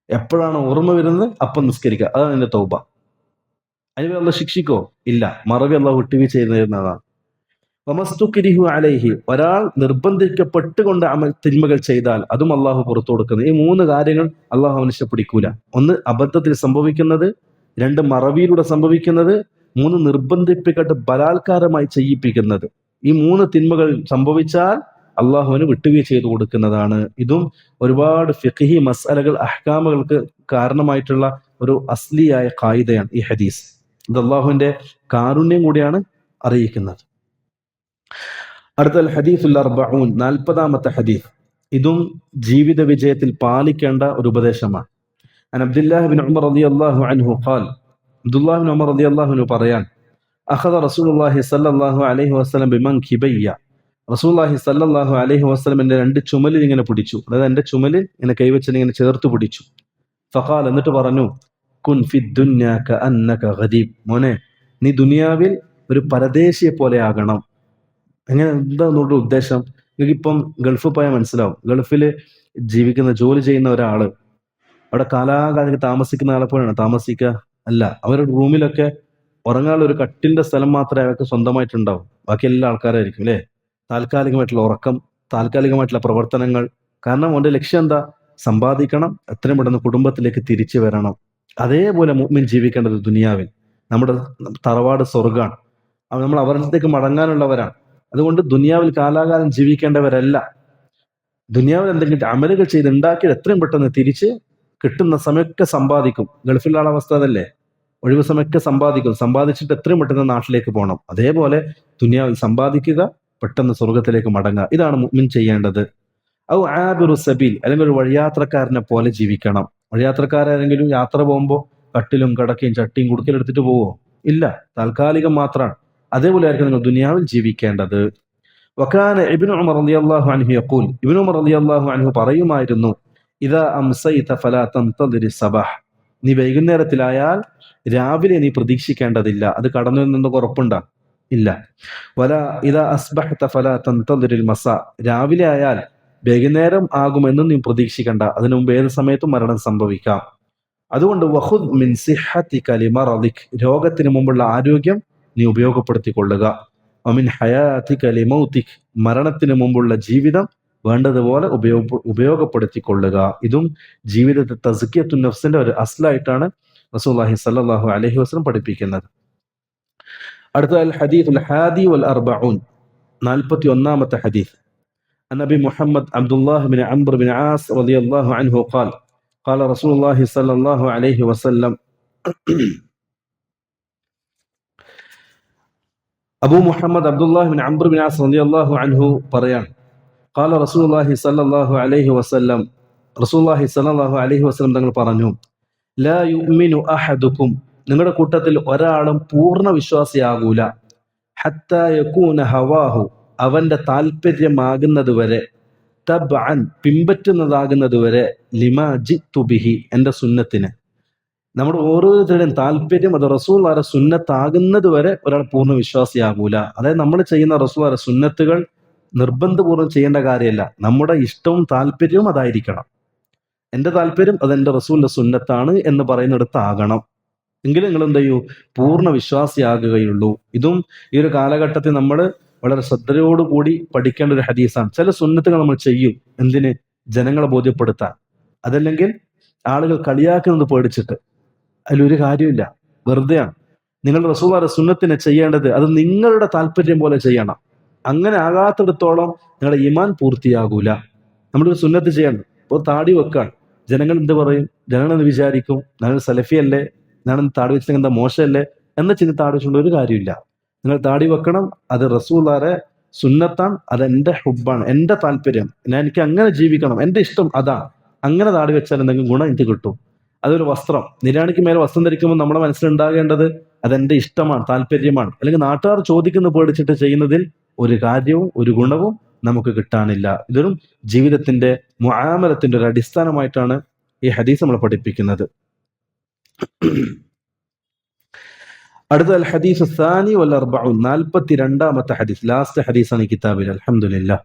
എപ്പോഴാണ് ഓർമ്മ വരുന്നത് അപ്പം നിസ്കരിക്കുക, അതാണ് എന്റെ തൗബ. അതിന് അള്ളാഹ് ശിക്ഷിക്കോ? ഇല്ല. മറവി അള്ളാഹു വിട്ടുവീഴ്ച ചെയ്യുന്നതാണ്. വമസ്തുക്രിഹു അലൈഹി, ഒരാൾ നിർബന്ധിക്കപ്പെട്ടുകൊണ്ട് തിന്മകൾ ചെയ്താൽ അതും അള്ളാഹു പുറത്തു കൊടുക്കുന്നത്. ഈ 3 കാര്യങ്ങൾ അള്ളാഹു അവനെ പിടിക്കൂല. 1 അബദ്ധത്തിൽ സംഭവിക്കുന്നത്, 2 മറവിയിലൂടെ സംഭവിക്കുന്നത്, 3 നിർബന്ധിപ്പിക്കട്ട് ബലാത്കാരമായി ചെയ്യിപ്പിക്കുന്നത്. ഈ 3 തിന്മകൾ സംഭവിച്ചാൽ അള്ളാഹുവിന് വിട്ടുവീഴ്ച ചെയ്തു കൊടുക്കുന്നതാണ്. ഇതും ഒരുപാട് ഫിഖ്ഹി മസ്അലകൾ, അഹ്കാമുകൾക്ക് കാരണമായിട്ടുള്ള ഒരു അസ്ലിയായ ഖായിദയാണ് ഈ ഹദീസ്. ഇത് അള്ളാഹുവിന്റെ കാരുണ്യം കൂടിയാണ് അറിയിക്കുന്നത്. അടുത്ത ഹദീസുൽ 40ാമത്തെ ഹദീസ്. ഇതും ജീവിത വിജയത്തിൽ പാലിക്കേണ്ട ഒരു ഉപദേശമാണ്. അൻ അബ്ദുല്ലാഹി ഇബ്നു ഉമർ റളിയല്ലാഹു അൻഹു ഖാൽ, അബ്ദുല്ലാഹി ഇബ്നു ഉമർ റളിയല്ലാഹു അൻഹു പറയാൻ, അഖദ റസൂലുള്ളാഹി സ്വല്ലല്ലാഹു അലൈഹി വസല്ലം ബിമൻകിബയ്യ, റസൂലുള്ളാഹി സ്വല്ലല്ലാഹു അലൈഹി വസല്ലം എൻ്റെ 2 ചുമലിൽ ഇങ്ങനെ പിടിച്ചു. അതായത് എൻ്റെ ചുമലിൽ ഇങ്ങനെ കൈവച്ച് ഇങ്ങനെ ചേർത്ത് പിടിച്ചു. ഫഖാൽ, എന്നിട്ട് പറഞ്ഞു, കുൻ ഫിദ് ദുനിയ കഅന്നക ഗരീബ്, മോനെ നീ ദുനിയാവിൽ ഒരു പരദേശിയെ പോലെ ആകണം. എങ്ങനെ? എന്താ എന്നോട് ഉദ്ദേശം? നിങ്ങൾക്കിപ്പം ഗൾഫിൽ പോയാൽ മനസ്സിലാവും. ഗൾഫിൽ ജീവിക്കുന്ന, ജോലി ചെയ്യുന്ന ഒരാള് അവിടെ കാലാകാലം താമസിക്കുന്ന ആളെ പോലെയാണ് താമസിക്കുക? അല്ല. അവരുടെ റൂമിലൊക്കെ ഉറങ്ങാനുള്ള ഒരു കട്ടിലിന്റെ സ്ഥലം മാത്രമേ അവർക്ക് സ്വന്തമായിട്ടുണ്ടാവും. ബാക്കി എല്ലാ ആൾക്കാരായിരിക്കും അല്ലേ? താൽക്കാലികമായിട്ടുള്ള ഉറക്കം, താൽക്കാലികമായിട്ടുള്ള പ്രവർത്തനങ്ങൾ. കാരണം അവന്റെ ലക്ഷ്യം എന്താ? സമ്പാദിക്കണം, എത്രയും പെട്ടെന്ന് കുടുംബത്തിലേക്ക് തിരിച്ചു വരണം. അതേപോലെ മുഅ്മിൻ ജീവിക്കേണ്ടത് ദുനിയാവിൽ. നമ്മുടെ തറവാട് സ്വർഗാണ്. നമ്മൾ അവരിടത്തേക്ക് മടങ്ങാനുള്ളവരാണ്. അതുകൊണ്ട് ദുനിയാവിൽ കാലാകാലം ജീവിക്കേണ്ടവരല്ല. ദുനിയാവിൽ എന്തെങ്കിലും അമലുകൾ ചെയ്ത് ഉണ്ടാക്കിയത് എത്രയും പെട്ടെന്ന് തിരിച്ച് കിട്ടുന്ന സമയമൊക്കെ സമ്പാദിക്കും. ഗൾഫിലുള്ള അവസ്ഥ അതല്ലേ? ഒഴിവ് സമയമൊക്കെ സമ്പാദിക്കും. സമ്പാദിച്ചിട്ട് എത്രയും പെട്ടെന്ന് നാട്ടിലേക്ക് പോകണം. അതേപോലെ ദുനിയാവിൽ സമ്പാദിക്കുക, പെട്ടെന്ന് സ്വർഗത്തിലേക്ക് മടങ്ങുക. ഇതാണ് മുഅ്മിൻ ചെയ്യേണ്ടത്. ഔ ആബിറു സബീൽ, അല്ലെങ്കിൽ ഒരു വഴിയാത്രക്കാരനെ പോലെ ജീവിക്കണം. വഴിയാത്രക്കാരെങ്കിലും യാത്ര പോകുമ്പോൾ കട്ടിലും കടക്കയും ചട്ടിയും കുടുക്കലും എടുത്തിട്ട് പോവോ? ഇല്ല, താൽക്കാലികം മാത്രമാണ്. അതേപോലെ ആയിരിക്കും നിങ്ങൾ ദുനിയാവിൽ ജീവിക്കേണ്ടത്. വകാന ഇബ്നു ഉമർ റളിയല്ലാഹു അൻഹു യഖൂൽ, ഇബ്നു ഉമർ റളിയല്ലാഹു അൻഹു പറയുമായിരുന്നു, ഇദാ അംസൈത ഫലാ തൻതദിരി സബഹ്, നീ വൈകുന്നേരത്തിലായാൽ രാവിലെ നീ പ്രതീക്ഷിക്കേണ്ടതില്ല. അത് കടന്നു നിന്ന് ഉറപ്പുണ്ടാ? ഇല്ല. വലാ ഇദാ അസ്ബഹത ഫലാ തൻതദിരിൽ മസാ, രാവിലെ ആയാൽ വൈകുന്നേരം ആകുമെന്നും നീ പ്രതീക്ഷിക്കണ്ട. അതിനു മുമ്പ് ഏത് സമയത്തും മരണം സംഭവിക്കാം. അതുകൊണ്ട് വഖുദ് മിൻ സിഹ്ഹതിക ലിമറദിക്, രോഗത്തിന് മുമ്പുള്ള ആരോഗ്യം നീ ഉപയോഗപ്പെടുത്തിക്കൊള്ളുക. വമിൻ ഹയാതിക ലിമൗതിക്, മരണത്തിന് മുമ്പുള്ള ജീവിതം വേണ്ടതുപോലെ ഉപയോഗപ്പെടുത്തിക്കൊള്ളുക. ഇതും ജീവിതത്തെ തസ്കിയത്തുൻ നഫ്സിന്റെ ഒരു അസ്ലായിട്ടാണ് റസൂലുള്ളാഹി സ്വല്ലല്ലാഹു അലൈഹി വസല്ലം പഠിപ്പിക്കുന്നത്. അടുത്ത അൽ ഹദീസുൽ ഹാദി വൽ അർബഊൻ, 41ാമത്തെ ഹദീസ്. عن أبي محمد عبد الله بن عمرو بن عاص رضي الله عنه قال قال رسول الله صلى الله عليه وسلم Abu Muhammad Abdullahi bin Amr bin Aas റളിയല്ലാഹു അൻഹു പറയാൻ, ഖാല റസൂലുള്ളാഹി സ്വല്ലല്ലാഹു അലൈഹി വസല്ലം, റസൂലുള്ളാഹി സ്വല്ലല്ലാഹു അലൈഹി വസല്ലം തങ്ങൾ പറഞ്ഞു, ലാ യുഅ്മിനു അഹദുക്കും, നിങ്ങളുടെ കൂട്ടത്തിൽ ഒരാളും പൂർണ്ണ വിശ്വാസിയാകൂല, ഹത്താ യകൂന ഹവാഹു, അവന്റെ താല്പര്യമാകുന്നത് വരെ, തബ്അൻ പിൻപറ്റുന്നതാകുന്നത് വരെ, ലിമാ ജിത്തു ബിഹി, എന്റെ സുന്നത്തിന്. നമ്മുടെ ഓരോരുത്തരുടെയും താല്പര്യം അത് റസൂലുള്ളാഹിയുടെ സുന്നത്താകുന്നത് വരെ ഒരാൾ പൂർണ്ണ വിശ്വാസിയാകൂല. അതായത് നമ്മൾ ചെയ്യുന്ന റസൂലുള്ളാഹിയുടെ സുന്നത്തുകൾ നിർബന്ധപൂർവ്വം ചെയ്യേണ്ട കാര്യമല്ല. നമ്മുടെ ഇഷ്ടവും താല്പര്യവും അതായിരിക്കണം. എന്റെ താല്പര്യം അതെന്റെ റസൂലിന്റെ സുന്നത്താണ് എന്ന് പറയുന്നിടത്താകണം. എങ്കിലും നിങ്ങൾ എന്ത് ചെയ്യൂ? പൂർണ്ണ വിശ്വാസിയാകുകയുള്ളൂ. ഇതും ഈ ഒരു കാലഘട്ടത്തിൽ നമ്മൾ വളരെ ശ്രദ്ധയോടുകൂടി പഠിക്കേണ്ട ഒരു ഹദീസാണ്. ചില സുന്നത്തുകൾ നമ്മൾ ചെയ്യും, എന്തിന്? ജനങ്ങളെ ബോധ്യപ്പെടുത്താൻ. അതല്ലെങ്കിൽ ആളുകൾ കളിയാക്കുന്നത് പേടിച്ചിട്ട്. അതിലൊരു കാര്യമില്ല, വെറുതെയാണ്. നിങ്ങൾ റസൂലുള്ളാഹിയുടെ സുന്നത്തിനെ ചെയ്യേണ്ടത് അത് നിങ്ങളുടെ താല്പര്യം പോലെ ചെയ്യണം. അങ്ങനെ ആകാത്തിടത്തോളം നിങ്ങളുടെ ഈമാൻ പൂർത്തിയാകൂല. നമ്മളൊരു സുന്നത്ത് ചെയ്യണം. ഇപ്പോൾ താടി വെക്കാൻ ജനങ്ങൾ എന്ത് പറയും? ജനങ്ങൾ എന്ത് വിചാരിക്കും? ഞാൻ സലഫിയല്ലേ, ഞാൻ താടി വെച്ചിട്ട് എന്താ മോശമല്ലേ എന്ന ചിന്ത താടി വെച്ചുകൊണ്ട് ഒരു കാര്യമില്ല. നിങ്ങൾ താടി വെക്കണം, അത് റസൂലുള്ളാഹിയുടെ സുന്നത്താണ്, അത് എൻ്റെ ഹുബ്ബാണ്, എൻ്റെ താല്പര്യം, എനിക്ക് അങ്ങനെ ജീവിക്കണം, എൻ്റെ ഇഷ്ടം അതാണ്. അങ്ങനെ താടി വെച്ചാൽ എന്തെങ്കിലും ഗുണം എനിക്ക് കിട്ടും. അതൊരു വസ്ത്രം, നിര്യാണിക്ക് മേലെ വസ്ത്രം ധരിക്കുമ്പോൾ നമ്മുടെ മനസ്സിലുണ്ടാകേണ്ടത് അതെന്റെ ഇഷ്ടമാണ്, താല്പര്യമാണ്. അല്ലെങ്കിൽ നാട്ടുകാർ ചോദിക്കുന്ന പേടിച്ചിട്ട് ചെയ്യുന്നതിൽ ഒരു കാര്യവും ഒരു ഗുണവും നമുക്ക് കിട്ടാനില്ല. ഇതൊരു ജീവിതത്തിന്റെ മുആമലത്തിന്റെ ഒരു അടിസ്ഥാനമായിട്ടാണ് ഈ ഹദീസ് നമ്മളെ പഠിപ്പിക്കുന്നത്. അടുത്ത അൽ ഹദീസ് സാനി വൽ അർബഊൻ, 42ാമത്തെ ഹദീസ്, ലാസ്റ്റ് ഹദീസാണ് ഈ കിതാബിൽ. അൽഹംദുലില്ലാഹ്.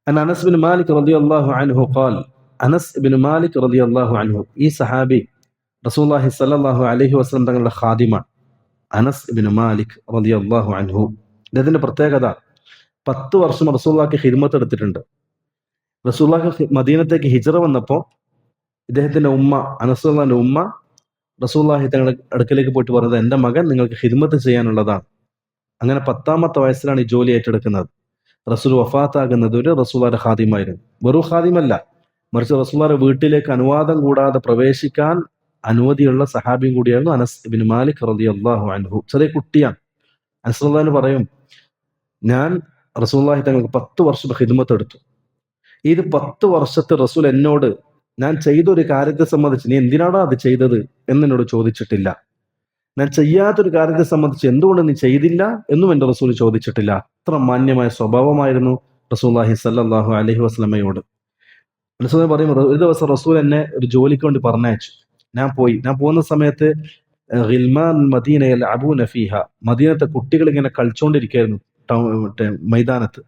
അൻ അനസ് ബിൻ മാലിക് റളിയല്ലാഹു അൻഹു ഖാൽ, അനസ് ബിൻ മാലിക് റളിയല്ലാഹു അൻഹു, ഈ സഹാബി റസൂലുള്ളാഹി സ്വല്ലല്ലാഹു അലൈഹി വസല്ലം തങ്ങളുടെ ഖാദിമാണ്. അനസ് ബിൻ മാലിക് റളിയല്ലാഹു അൻഹു, ഇതിന്റെ പ്രത്യേകത 10 വർഷം റസൂലുള്ളാഹിക്ക് ഖിദ്മത്ത് എടുത്തിട്ടുണ്ട്. റസൂലുള്ളാഹി മദീനത്തേക്ക് ഹിജ്റ വന്നപ്പോൾ ഇദ്ദേഹത്തിന്റെ ഉമ്മ, അനസുള്ളാഹിന്റെ ഉമ്മ റസൂലുള്ളാഹി തങ്ങളുടെ അടുക്കലേക്ക് പോയിട്ട് പറഞ്ഞത്, എൻ്റെ മകൻ നിങ്ങൾക്ക് ഖിദ്മത്ത് ചെയ്യാനുള്ളതാണ്. അങ്ങനെ 10ാമത്തെ വയസ്സിലാണ് ഈ ജോലി ഏറ്റെടുക്കുന്നത്. റസൂൽ വഫാത്താകുന്നത് ഒരു റസൂലുള്ളാഹിയുടെ ഖാദിമായിരുന്നു. വെറും ഖാദിമല്ല, മറിച്ച് റസൂലുള്ളാഹിയുടെ വീട്ടിലേക്ക് അനുവാദം കൂടാതെ പ്രവേശിക്കാൻ അനുമതിയുള്ള സഹാബിയും കൂടിയായിരുന്നു അനസ് ഇബ്നു മാലിക് റളിയല്ലാഹു അൻഹു. ചെറിയ കുട്ടിയാണ്. അനസ് റളിയല്ലാഹു പറയും, ഞാൻ റസൂലുള്ളാഹി തങ്ങൾക്ക് 10 വർഷം ഖിദ്മത്ത് എടുത്തു. ഇത് 10 വർഷത്തെ റസൂൽ എന്നോട് ഞാൻ ചെയ്തൊരു കാര്യത്തെ സംബന്ധിച്ച് നീ എന്തിനാണോ അത് ചെയ്തത് എന്നോട് ചോദിച്ചിട്ടില്ല. ഞാൻ ചെയ്യാത്തൊരു കാര്യത്തെ സംബന്ധിച്ച് എന്തുകൊണ്ട് നീ ചെയ്തില്ല എന്നും എൻ്റെ റസൂൽ ചോദിച്ചിട്ടില്ല. അത്ര മാന്യമായ സ്വഭാവമായിരുന്നു റസൂലുള്ളാഹി സ്വല്ലല്ലാഹു അലൈഹി വസല്ലമയോട്. റസൂൽ പറയും, ഒരു ദിവസം റസൂൽ എന്നെ ഒരു ജോലിക്ക് വേണ്ടി പറഞ്ഞയച്ചു. ഞാൻ പോകുന്ന സമയത്ത് ഗിൽമാൻ മദീന യൽഅബൂന ഫീഹ, മദീനത്തെ കുട്ടികൾ ഇങ്ങനെ കളിച്ചോണ്ടിരിക്കുകയായിരുന്നു മൈതാനത്ത്.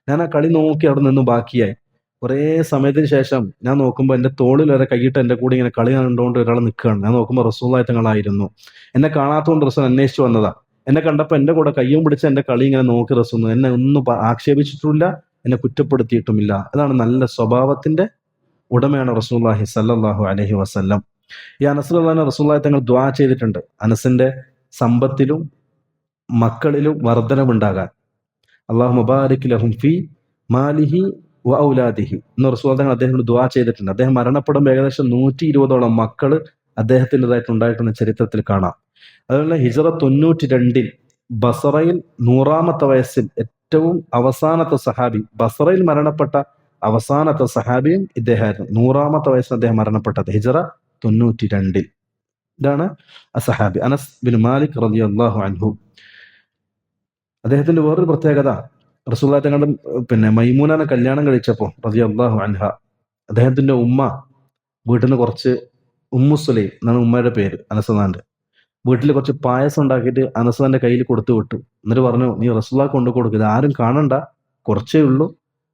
ഞാൻ ആ കളി നോക്കി അവിടെ നിന്ന് ബാക്കിയായി. കുറേ സമയത്തിന് ശേഷം ഞാൻ നോക്കുമ്പോൾ എൻ്റെ തോളിൽ വരെ കൈയിട്ട് എൻ്റെ കൂടെ ഇങ്ങനെ കളി കണ്ടുകൊണ്ട് ഒരാൾ നിൽക്കുകയാണ്. ഞാൻ നോക്കുമ്പോൾ റസൂലുള്ളാഹി തങ്ങളായിരുന്നു. എന്നെ കാണാത്തതുകൊണ്ട് റസൂൽ അന്വേഷിച്ചു വന്നതാ. എന്നെ കണ്ടപ്പോൾ എൻ്റെ കൂടെ കയ്യും പിടിച്ച് എൻ്റെ കളി ഇങ്ങനെ നോക്കി റസൂൽ. എന്നെ ഒന്നും ആക്ഷേപിച്ചിട്ടുമില്ല, എന്നെ കുറ്റപ്പെടുത്തിയിട്ടുമില്ല. അതാണ് നല്ല സ്വഭാവത്തിന്റെ ഉടമയാണ് റസൂലുള്ളാഹി സ്വല്ലല്ലാഹു അലൈഹി വസല്ലം. ഈ അനസ് റസൂലുള്ളാഹി തങ്ങൾ ദുആ ചെയ്തിട്ടുണ്ട്, അനസിന്റെ സമ്പത്തിലും മക്കളിലും വർധനവുണ്ടാകാൻ. അല്ലാഹുമ്മ ബാരിക് ലഹും ഫീ മാലിഹി വ ഔലാദിഹി എന്ന് റസൂലുള്ളാഹി തങ്ങൾ അദ്ദേഹത്തിന് ദുആ ചെയ്തിട്ടുണ്ട്. അദ്ദേഹം മരണപ്പെടുമ്പോൾ ഏകദേശം 120ഓളം മക്കൾ അദ്ദേഹത്തിൻ്റെതായിട്ടുണ്ടായിട്ടുള്ള ചരിത്രത്തിൽ കാണാം. അതുപോലെ ഹിജ്റ 92 ബസറയിൽ 100ാമത്തെ വയസ്സിൽ ഏറ്റവും അവസാനത്തെ സഹാബി, ബസറയിൽ മരണപ്പെട്ട അവസാനത്തെ സഹാബിയും ഇദ്ദേഹമായിരുന്നു. 100ാമത്തെ വയസ്സിൽ അദ്ദേഹം മരണപ്പെട്ടത് ഹിജ്റ 92. ഇതാണ് ആ സഹാബി അനസ് ബിൻ മാലിക് റളിയല്ലാഹു അൻഹു. അദ്ദേഹത്തിന്റെ വേറൊരു പ്രത്യേകത, റസൂലുള്ളാഹി തങ്ങളുടെ മൈമൂനനെ കല്യാണം കഴിച്ചപ്പോൾ റളിയല്ലാഹു അൻഹ, അദ്ദേഹത്തിന്റെ ഉമ്മ വീട്ടിൽ നിന്ന് കുറച്ച്, ഉമ്മു സുലൈം എന്നാണ് ഉമ്മയുടെ പേര്, അനസ്നാന്റെ വീട്ടിൽ കുറച്ച് പായസം ഉണ്ടാക്കിയിട്ട് അനസ്നാന്റെ കയ്യിൽ കൊടുത്തു വിട്ടു. എന്നിട്ട് പറഞ്ഞു, നീ റസൂലുള്ളാഹിക്ക് കൊണ്ടു കൊടുക്കുക, ഇത് ആരും കാണണ്ട, കുറച്ചേ ഉള്ളൂ,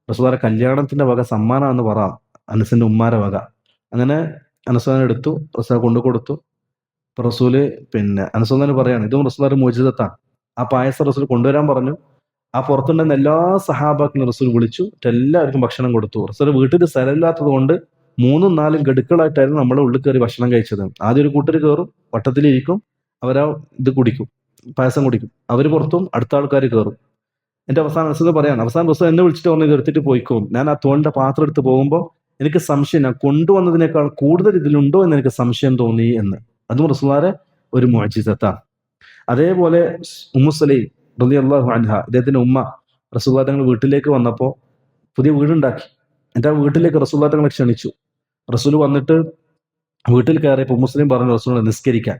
റസൂലുള്ളാഹിയുടെ കല്യാണത്തിന്റെ വക സമ്മാനാന്ന് പറയാം, അനസിന്റെ ഉമ്മാരെ വക. അങ്ങനെ അനസ്നാൻ എടുത്തു, റസൂൽ കൊണ്ടു കൊടുത്തു. ഇപ്പൊ റസൂല് അനസ്നാൻ പറയാണ്, ഇതും റസൂലുള്ളാഹിയുടെ മുഅ്ജിസത്താണ്. ആ പായസം റസൂൽ കൊണ്ടുവരാൻ പറഞ്ഞു. ആ പുറത്തുണ്ടെന്ന എല്ലാ സഹാബാക്കിനും റസൂൽ വിളിച്ചു, എല്ലാവർക്കും ഭക്ഷണം കൊടുത്തു. റസൂൽ വീട്ടിൽ സ്ഥലമില്ലാത്തത് കൊണ്ട് 3ഉം 4ഉം ഗഡുക്കളായിട്ടായിരുന്നു നമ്മളെ ഉള്ളിൽ കയറി ഭക്ഷണം കഴിച്ചത്. ആദ്യം ഒരു കൂട്ടർ കയറും, വട്ടത്തിലിരിക്കും, അവരാ ഇത് കുടിക്കും, പായസം കുടിക്കും. അവർ പുറത്തും അടുത്ത ആൾക്കാർ കയറും. എന്റെ അവസാനം റസൂൽ പറയാണ്, അവസാനം റസൂൽ എന്നെ വിളിച്ചിട്ട് പറഞ്ഞു, ഇത് എടുത്തിട്ട് പോയിക്കോ. ഞാൻ ആ തോളിന്റെ പാത്രം എടുത്ത് പോകുമ്പോൾ എനിക്ക് സംശയം, ഞാൻ കൊണ്ടുവന്നതിനേക്കാൾ കൂടുതൽ ഇതിലുണ്ടോ എന്ന് എനിക്ക് സംശയം തോന്നി എന്ന്. അതും റസൂലുള്ളാഹിയുടെ ഒരു മുഅ്ജിസത്താണ്. അതേപോലെ ഉമ്മു സുലൈം റളിയല്ലാഹു അൻഹ, ഇദ്ദേഹത്തിന്റെ ഉമ്മ റസൂലുള്ളാഹി തങ്ങൾ വീട്ടിലേക്ക് വന്നപ്പോൾ പുതിയ വീടുണ്ടാക്കി. എന്നിട്ട് ആ വീട്ടിലേക്ക് റസൂലുള്ളാഹി തങ്ങളെ ക്ഷണിച്ചു. റസൂൽ വന്നിട്ട് വീട്ടിൽ കയറിയപ്പോൾ ഉമ്മു സുലൈം പറഞ്ഞു റസൂലിനെ നിസ്കരിക്കാൻ.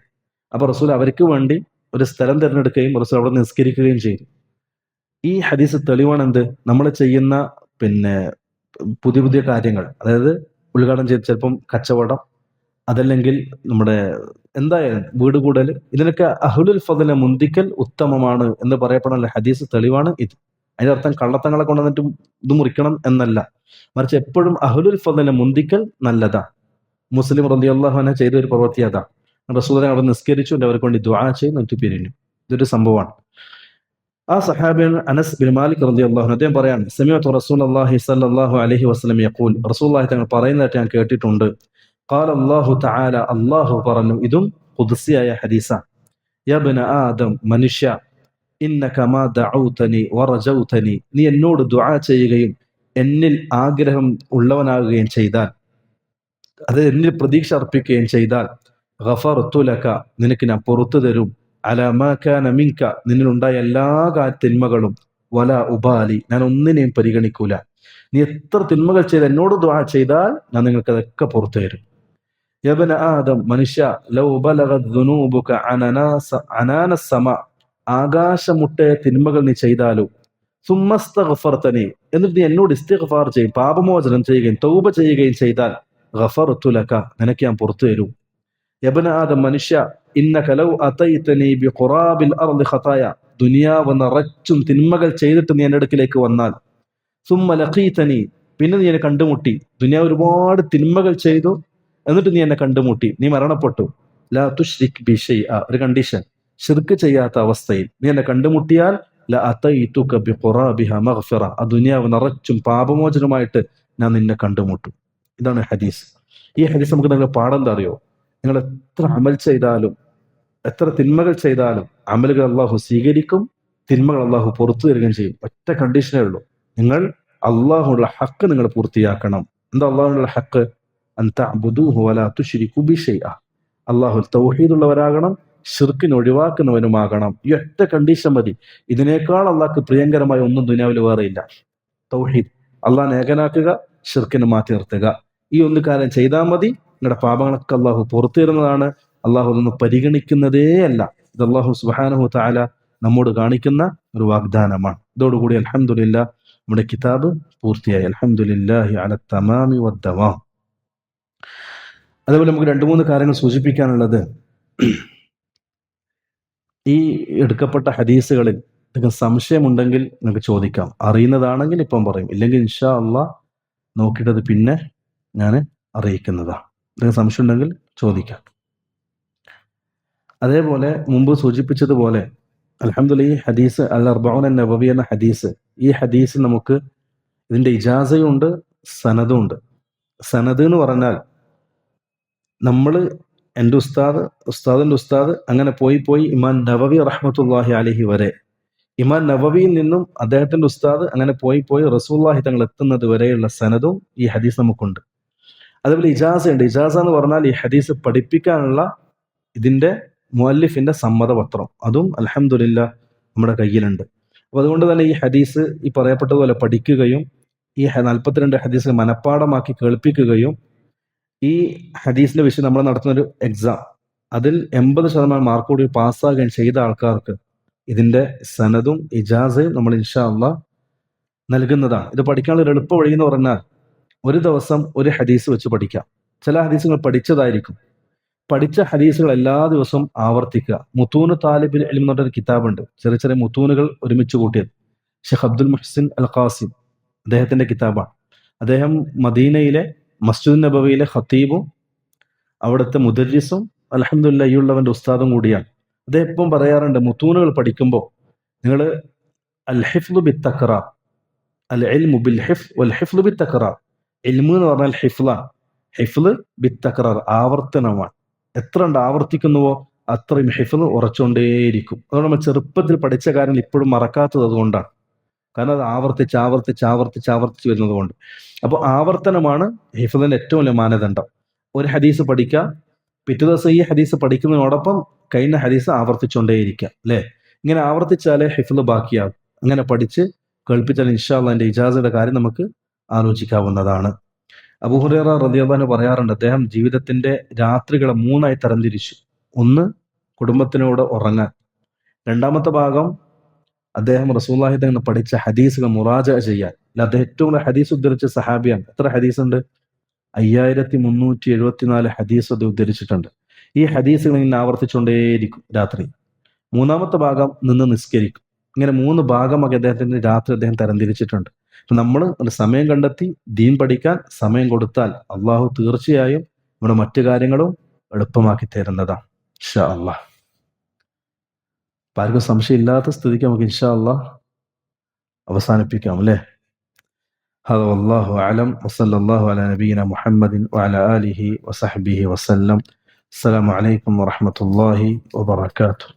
അപ്പൊ റസൂൽ അവർക്ക് വേണ്ടി ഒരു സ്ഥലം തിരഞ്ഞെടുക്കുകയും റസൂൽ അവിടെ നിസ്കരിക്കുകയും ചെയ്തു. ഈ ഹദീസ് തെളിവാണ് എന്ത്, നമ്മൾ ചെയ്യുന്ന പുതിയ പുതിയ കാര്യങ്ങൾ, അതായത് ഉദ്ഘാടനം ചെയ്ത് ചിലപ്പം കച്ചവടം, അതല്ലെങ്കിൽ നമ്മുടെ എന്തായാലും വീട് കൂടൽ, ഇതിനൊക്കെ അഹ്ലുൽ ഫദ്ലിനെ മുന്തിക്കൽ ഉത്തമമാണ് എന്ന് പറയപ്പെടുന്ന ഹദീസ് തെളിവാണ് ഇത്. അതിന്റെ അർത്ഥം കള്ളത്തങ്ങളെ കൊണ്ടുവന്നിട്ട് ഇത് മുറിക്കണം എന്നല്ല, മറിച്ച് എപ്പോഴും അഹ്ലുൽ ഫദ്ലിനെ മുന്തിക്കൽ നല്ലതാ. മുസ്ലിം റളിയല്ലാഹു അൻഹു ചെയ്ത ഒരു പ്രവൃത്തി അതാ. റസൂലുള്ളാഹി അവിടെ നിസ്കരിച്ചു, അവർക്ക് വേണ്ടി ദുആ ചെയ്ത് എന്നിട്ട് പിരിഞ്ഞു. ഇതൊരു സംഭവമാണ്. ആ സഹാബിയൻ അനസ് ബിൻ മാലിക് റളിയല്ലാഹു അൻഹു, അദ്ദേഹം പറയാണ്, സമിഅതു റസൂലുള്ളാഹി സ്വല്ലല്ലാഹു അലൈഹി വസല്ലം യഖൂൽ, റസൂലുള്ളാഹി തങ്ങൾ പറയുന്നതായിട്ട് ഞാൻ കേട്ടിട്ടുണ്ട്. ഖാല അല്ലാഹു തആല, അല്ലാഹു പറഞ്ഞു, ഇതും ഖുദ്സിയായ ഹദീസാണ്. യബ്ന ആദം, മനുഷ്യ, ഇന്നക മാ ദഅൗതനി വറജൗതനി, നീ എന്നോട് ദുആ ചെയ്യുകയും എന്നിൽ ആഗ്രഹം ഉള്ളവനാകുകയും ചെയ്താൽ, അത് എന്നിൽ പ്രതീക്ഷ അർപ്പിക്കുകയും ചെയ്താൽ, ഗഫർതു ലക, നിനക്ക് ഞാൻ പുറത്തു തരും, അലാ മാ കാന മിൻക, നിന്നിലുണ്ടായ എല്ലാ തിന്മകളും, വല ഉബാലി, ഞാൻ ഒന്നിനെയും പരിഗണിക്കൂല. നീ എത്ര തിന്മകൾ ചെയ്ത് എന്നോട് ദുആ ചെയ്താൽ ഞാൻ നിങ്ങൾക്ക് അതൊക്കെ പുറത്തു തരും. യബ്ന ആദം, മനുഷ്യ, ലൗ ബലഗത് ദുനൂബുക അനാന സമ, ആകാശമുട്ടെ തിന്മകൾ നീ ചെയ്താലും, സുമ്മസ്തഗ്ഫർതനി, എന്നിട്ട് നീ എന്നോട് ഇസ്തിഗ്ഫാർ ചെയ്യും, പാപമോചനം ചെയ്യുകയും തൗബ ചെയ്യുകയും ചെയ്താൽ, ഗഫർതു ലക, നിനക്ക് ഞാൻ പുറത്തു തരും. യബ്ന ആദം, മനുഷ്യ, ഇന്നക ലൗ അതൈതനി ബിഖുറാബിൽ അർളി ഖതായ, ദുനിയാവ് നിറച്ചും തിന്മകൾ ചെയ്തിട്ട് നീ എൻ്റെ അടുക്കിലേക്ക് വന്നാൽ, സുമ്മ ലഖീതനി, പിന്നെ നീ എന്നെ കണ്ടുമുട്ടി, ദുനിയാവ് ഒരുപാട് തിന്മകൾ ചെയ്തു എന്നിട്ട് നീ എന്നെ കണ്ടുമുട്ടി, നീ മരണപ്പെട്ടു, ലാ തുശ്രിക് ബി ഷൈഅ, ഒരു കണ്ടീഷൻ, ശിർക്ക് ചെയ്യാത്ത അവസ്ഥയിൽ നീ എന്നെ കണ്ടുമുട്ടിയാൽ, ല അതൈതുക ബിഖുറാബിഹ മഗ്ഫിറ, ആ ദുനിയാവ് നിറച്ചും പാപമോചനമായിട്ട് ഞാൻ നിന്നെ കണ്ടുമുട്ടും. ഇതാണ് ഹദീസ്. ഈ ഹദീസ് നമുക്ക് നിങ്ങൾ പാഠം എന്താ അറിയോ? നിങ്ങൾ എത്ര അമൽ ചെയ്താലും, എത്ര തിന്മകൾ ചെയ്താലും, അമലുകൾ അള്ളാഹു സ്വീകരിക്കും, തിന്മകൾ അള്ളാഹു പുറത്തു തരികയും ചെയ്യും. ഒറ്റ കണ്ടീഷനേ ഉള്ളൂ, നിങ്ങൾ അള്ളാഹുള്ള ഹക്ക് നിങ്ങൾ പൂർത്തിയാക്കണം. എന്താ അള്ളാഹുള്ള ഹക്ക്? അൻ തഅ്ബുദൂഹു വലാ തുശ്രികൂ ബി ഷൈഅ, അള്ളാഹു തൗഹീദുള്ളവരാകണം, ഷിർക്കിനെ ഒഴിവാക്കുന്നവനുമാകണം. ഈ ഒറ്റ കണ്ടീഷൻ മതി. ഇതിനേക്കാൾ അള്ളാഹ്ക്ക് പ്രിയങ്കരമായ ഒന്നും ദുനിയാവിൽ വേറെയില്ല. തൗഹീദ്, അള്ളാഹിനെ ഏകനാക്കുക, ഷിർക്കിനെ മാറ്റി നിർത്തുക. ഈ ഒന്ന് കാര്യം ചെയ്താൽ മതി, നിങ്ങളുടെ പാപങ്ങളൊക്കെ അള്ളാഹു പുറത്തു തരുന്നതാണ്. അള്ളാഹു അതൊന്നും പരിഗണിക്കുന്നതേ അല്ല. ഇത് അള്ളാഹു സുബ്ഹാനഹു തആല നമ്മോട് കാണിക്കുന്ന ഒരു വാഗ്ദാനമാണ്. ഇതോടുകൂടി അൽഹംദുലില്ലാഹ് നമ്മുടെ കിതാബ് പൂർത്തിയായി. അൽഹംദുലില്ലാഹി അല തമാമി വദ്ദവാം. അതേപോലെ നമുക്ക് 2-3 കാര്യങ്ങൾ സൂചിപ്പിക്കാനുള്ളത്, ഈ എടുക്കപ്പെട്ട ഹദീസുകളിൽ നിങ്ങൾക്ക് സംശയമുണ്ടെങ്കിൽ നിങ്ങൾക്ക് ചോദിക്കാം. അറിയുന്നതാണെങ്കിൽ ഇപ്പം പറയും, ഇല്ലെങ്കിൽ ഇൻഷാ അള്ളാഹ് നോക്കിയിട്ടത് പിന്നെ ഞാൻ അറിയിക്കുന്നതാണ്. നിങ്ങൾക്ക് സംശയം ഉണ്ടെങ്കിൽ ചോദിക്കാം. അതേപോലെ മുമ്പ് സൂചിപ്പിച്ചതുപോലെ അൽഹംദുലില്ലാഹ് ഈ ഹദീസ് അൽ അർബഊന നബവി എന്ന ഹദീസ്, ഈ ഹദീസ് നമുക്ക് ഇതിന്റെ ഇജാസയുണ്ട്, സനദുണ്ട്. സനദ് എന്ന് പറഞ്ഞാൽ നമ്മൾ, എൻ്റെ ഉസ്താദിന്റെ ഉസ്താദ്, അങ്ങനെ പോയി ഇമാം നവവി റഹ്മത്തുള്ളാഹി അലൈഹി വരെ, ഇമാം നവവിയിൽ നിന്നും അദ്ദേഹത്തിന്റെ ഉസ്താദ്, അങ്ങനെ പോയി റസൂലുള്ളാഹി തങ്ങൾ എത്തുന്നത് വരെയുള്ള സനദും ഈ ഹദീസ് നമുക്കുണ്ട്. അതേപോലെ ഇജാസയുണ്ട്. ഇജാസ എന്ന് പറഞ്ഞാൽ ഈ ഹദീസ് പഠിപ്പിക്കാനുള്ള ഇതിന്റെ മുഅല്ലിഫിന്റെ സമ്മതപത്രം, അതും അൽഹംദുലില്ലാഹ് നമ്മുടെ കയ്യിലുണ്ട്. അപ്പൊ അതുകൊണ്ട് തന്നെ ഈ ഹദീസ് ഈ പറയപ്പെട്ടതുപോലെ പഠിക്കുകയും ഈ 42 ഹദീസ് മനഃപ്പാടമാക്കി കേൾപ്പിക്കുകയും, ഈ ഹദീസിന്റെ വിഷയം നമ്മൾ നടത്തുന്ന ഒരു എക്സാം, അതിൽ 80% മാർക്കോട് പാസ്സാകുകയും ചെയ്ത ആൾക്കാർക്ക് ഇതിന്റെ സനദും ഇജാസയും നമ്മൾ ഇൻഷാ അള്ളാഹ് നൽകുന്നതാണ്. ഇത് പഠിക്കാനുള്ള ഒരു എളുപ്പ വഴി എന്ന് പറഞ്ഞാൽ, ഒരു ദിവസം ഒരു ഹദീസ് വെച്ച് പഠിക്കാം. ചില ഹദീസുകൾ പഠിച്ചതായിരിക്കും. പഠിച്ച ഹദീസുകൾ എല്ലാ ദിവസവും ആവർത്തിക്കുക. മുത്തൂന് താലിബിൽ ഇൽം എന്ന് പറഞ്ഞൊരു കിതാബുണ്ട്, ചെറിയ ചെറിയ മുത്തൂനുകൾ ഒരുമിച്ച് കൂട്ടിയത്. ഷെയ്ഖ് അബ്ദുൽ മുഹ്സിൻ അൽ ഖാസിം അദ്ദേഹത്തിന്റെ കിതാബാണ്. അദ്ദേഹം മദീനയിലെ മസ്ജിദ് നബവിയിലെ ഖത്തീബും അവിടുത്തെ മുദരിസും അൽഹംദുലില്ലാഹ് ഈ ഉള്ളവന്റെ ഉസ്താദും കൂടിയാണ്. അദ്ദേഹം ഇപ്പം പറയാറുണ്ട്, മുത്തൂനുകൾ പഠിക്കുമ്പോൾ നിങ്ങൾ അൽ ഹിഫ്ളു ബിത്തക്റാർ, അൽ ഇൽമു ബിൽ ഹിഫ് വൽ ഹിഫ്ളു ബിത്തക്റാർ. ഇൽമു എന്ന് പറഞ്ഞാൽ ഹിഫ്ളാണ്, ഹിഫ്ള് ബിത്തക്റാർ ആവർത്തനമാണ്. എത്ര ഉണ്ട് ആവർത്തിക്കുന്നുവോ അത്രയും ഹിഫ്ള് ഉറച്ചുകൊണ്ടേയിരിക്കും. അതുകൊണ്ട് നമ്മൾ ചെറുപ്പത്തിൽ പഠിച്ച കാര്യങ്ങൾ ഇപ്പോഴും മറക്കാത്തത് അതുകൊണ്ടാണ്. കാരണം അത് ആവർത്തിച്ച് വരുന്നത് കൊണ്ട്. അപ്പോൾ ആവർത്തനമാണ് ഹിഫ്ളിന്റെ ഏറ്റവും വലിയ മാനദണ്ഡം. ഒരു ഹദീസ് പഠിക്കുക, പിറ്റേ ദിവസം ഈ ഹദീസ് പഠിക്കുന്നതിനോടൊപ്പം കഴിഞ്ഞ ഹദീസ് ആവർത്തിച്ചുകൊണ്ടേയിരിക്കുക, അല്ലേ? ഇങ്ങനെ ആവർത്തിച്ചാലേ ഹിഫ്ള് ബാക്കിയാകും. അങ്ങനെ പഠിച്ച് കേൾപ്പിച്ചാൽ ഇൻഷാ അല്ലാഹ് അതിന്റെ ഇജാസയുടെ കാര്യം നമുക്ക് ആലോചിക്കാവുന്നതാണ്. അബൂ ഹുറൈറ റളിയല്ലാഹു അൻഹു പറയാറുണ്ട്, അദ്ദേഹം ജീവിതത്തിന്റെ രാത്രികളെ 3 തരംതിരിച്ചു. ഒന്ന് കുടുംബത്തിനോട് ഉറങ്ങാൻ, രണ്ടാമത്തെ ഭാഗം അദ്ദേഹം റസൂലുള്ളാഹി തങ്ങൾ പഠിച്ച ഹദീസുകൾ മുറാജഅ ചെയ്യാൻ. അദ്ദേഹം ഏറ്റവും കൂടുതൽ ഹദീസ് ഉദ്ധരിച്ച സഹാബിയാണ്. എത്ര ഹദീസ് ഉണ്ട്? 5374 ഹദീസ് അത് ഉദ്ധരിച്ചിട്ടുണ്ട്. ഈ ഹദീസുകൾ ഇങ്ങനെ ആവർത്തിച്ചുകൊണ്ടേയിരിക്കും രാത്രി. മൂന്നാമത്തെ ഭാഗം നിന്ന് നിസ്കരിക്കും. ഇങ്ങനെ 3 ഭാഗമൊക്കെ അദ്ദേഹത്തിന്റെ രാത്രി അദ്ദേഹം തരംതിരിച്ചിട്ടുണ്ട്. നമ്മൾ ഒരു സമയം കണ്ടെത്തി ദീൻ പഠിക്കാൻ സമയം കൊടുത്താൽ അള്ളാഹു തീർച്ചയായും നമ്മുടെ മറ്റു കാര്യങ്ങളും എളുപ്പമാക്കി തരുന്നതാണ് ഇൻഷാ അള്ളാഹ്. ആർക്കും സംശയം ഇല്ലാത്ത സ്ഥിതിക്ക് നമുക്ക് ഇൻഷാ അള്ളാഹ് അവസാനിപ്പിക്കാം, അല്ലേ? هذا والله أعلم وصلى الله على نبينا محمد وعلى آله وصحبه وسلم. السلام عليكم ورحمة الله وبركاته.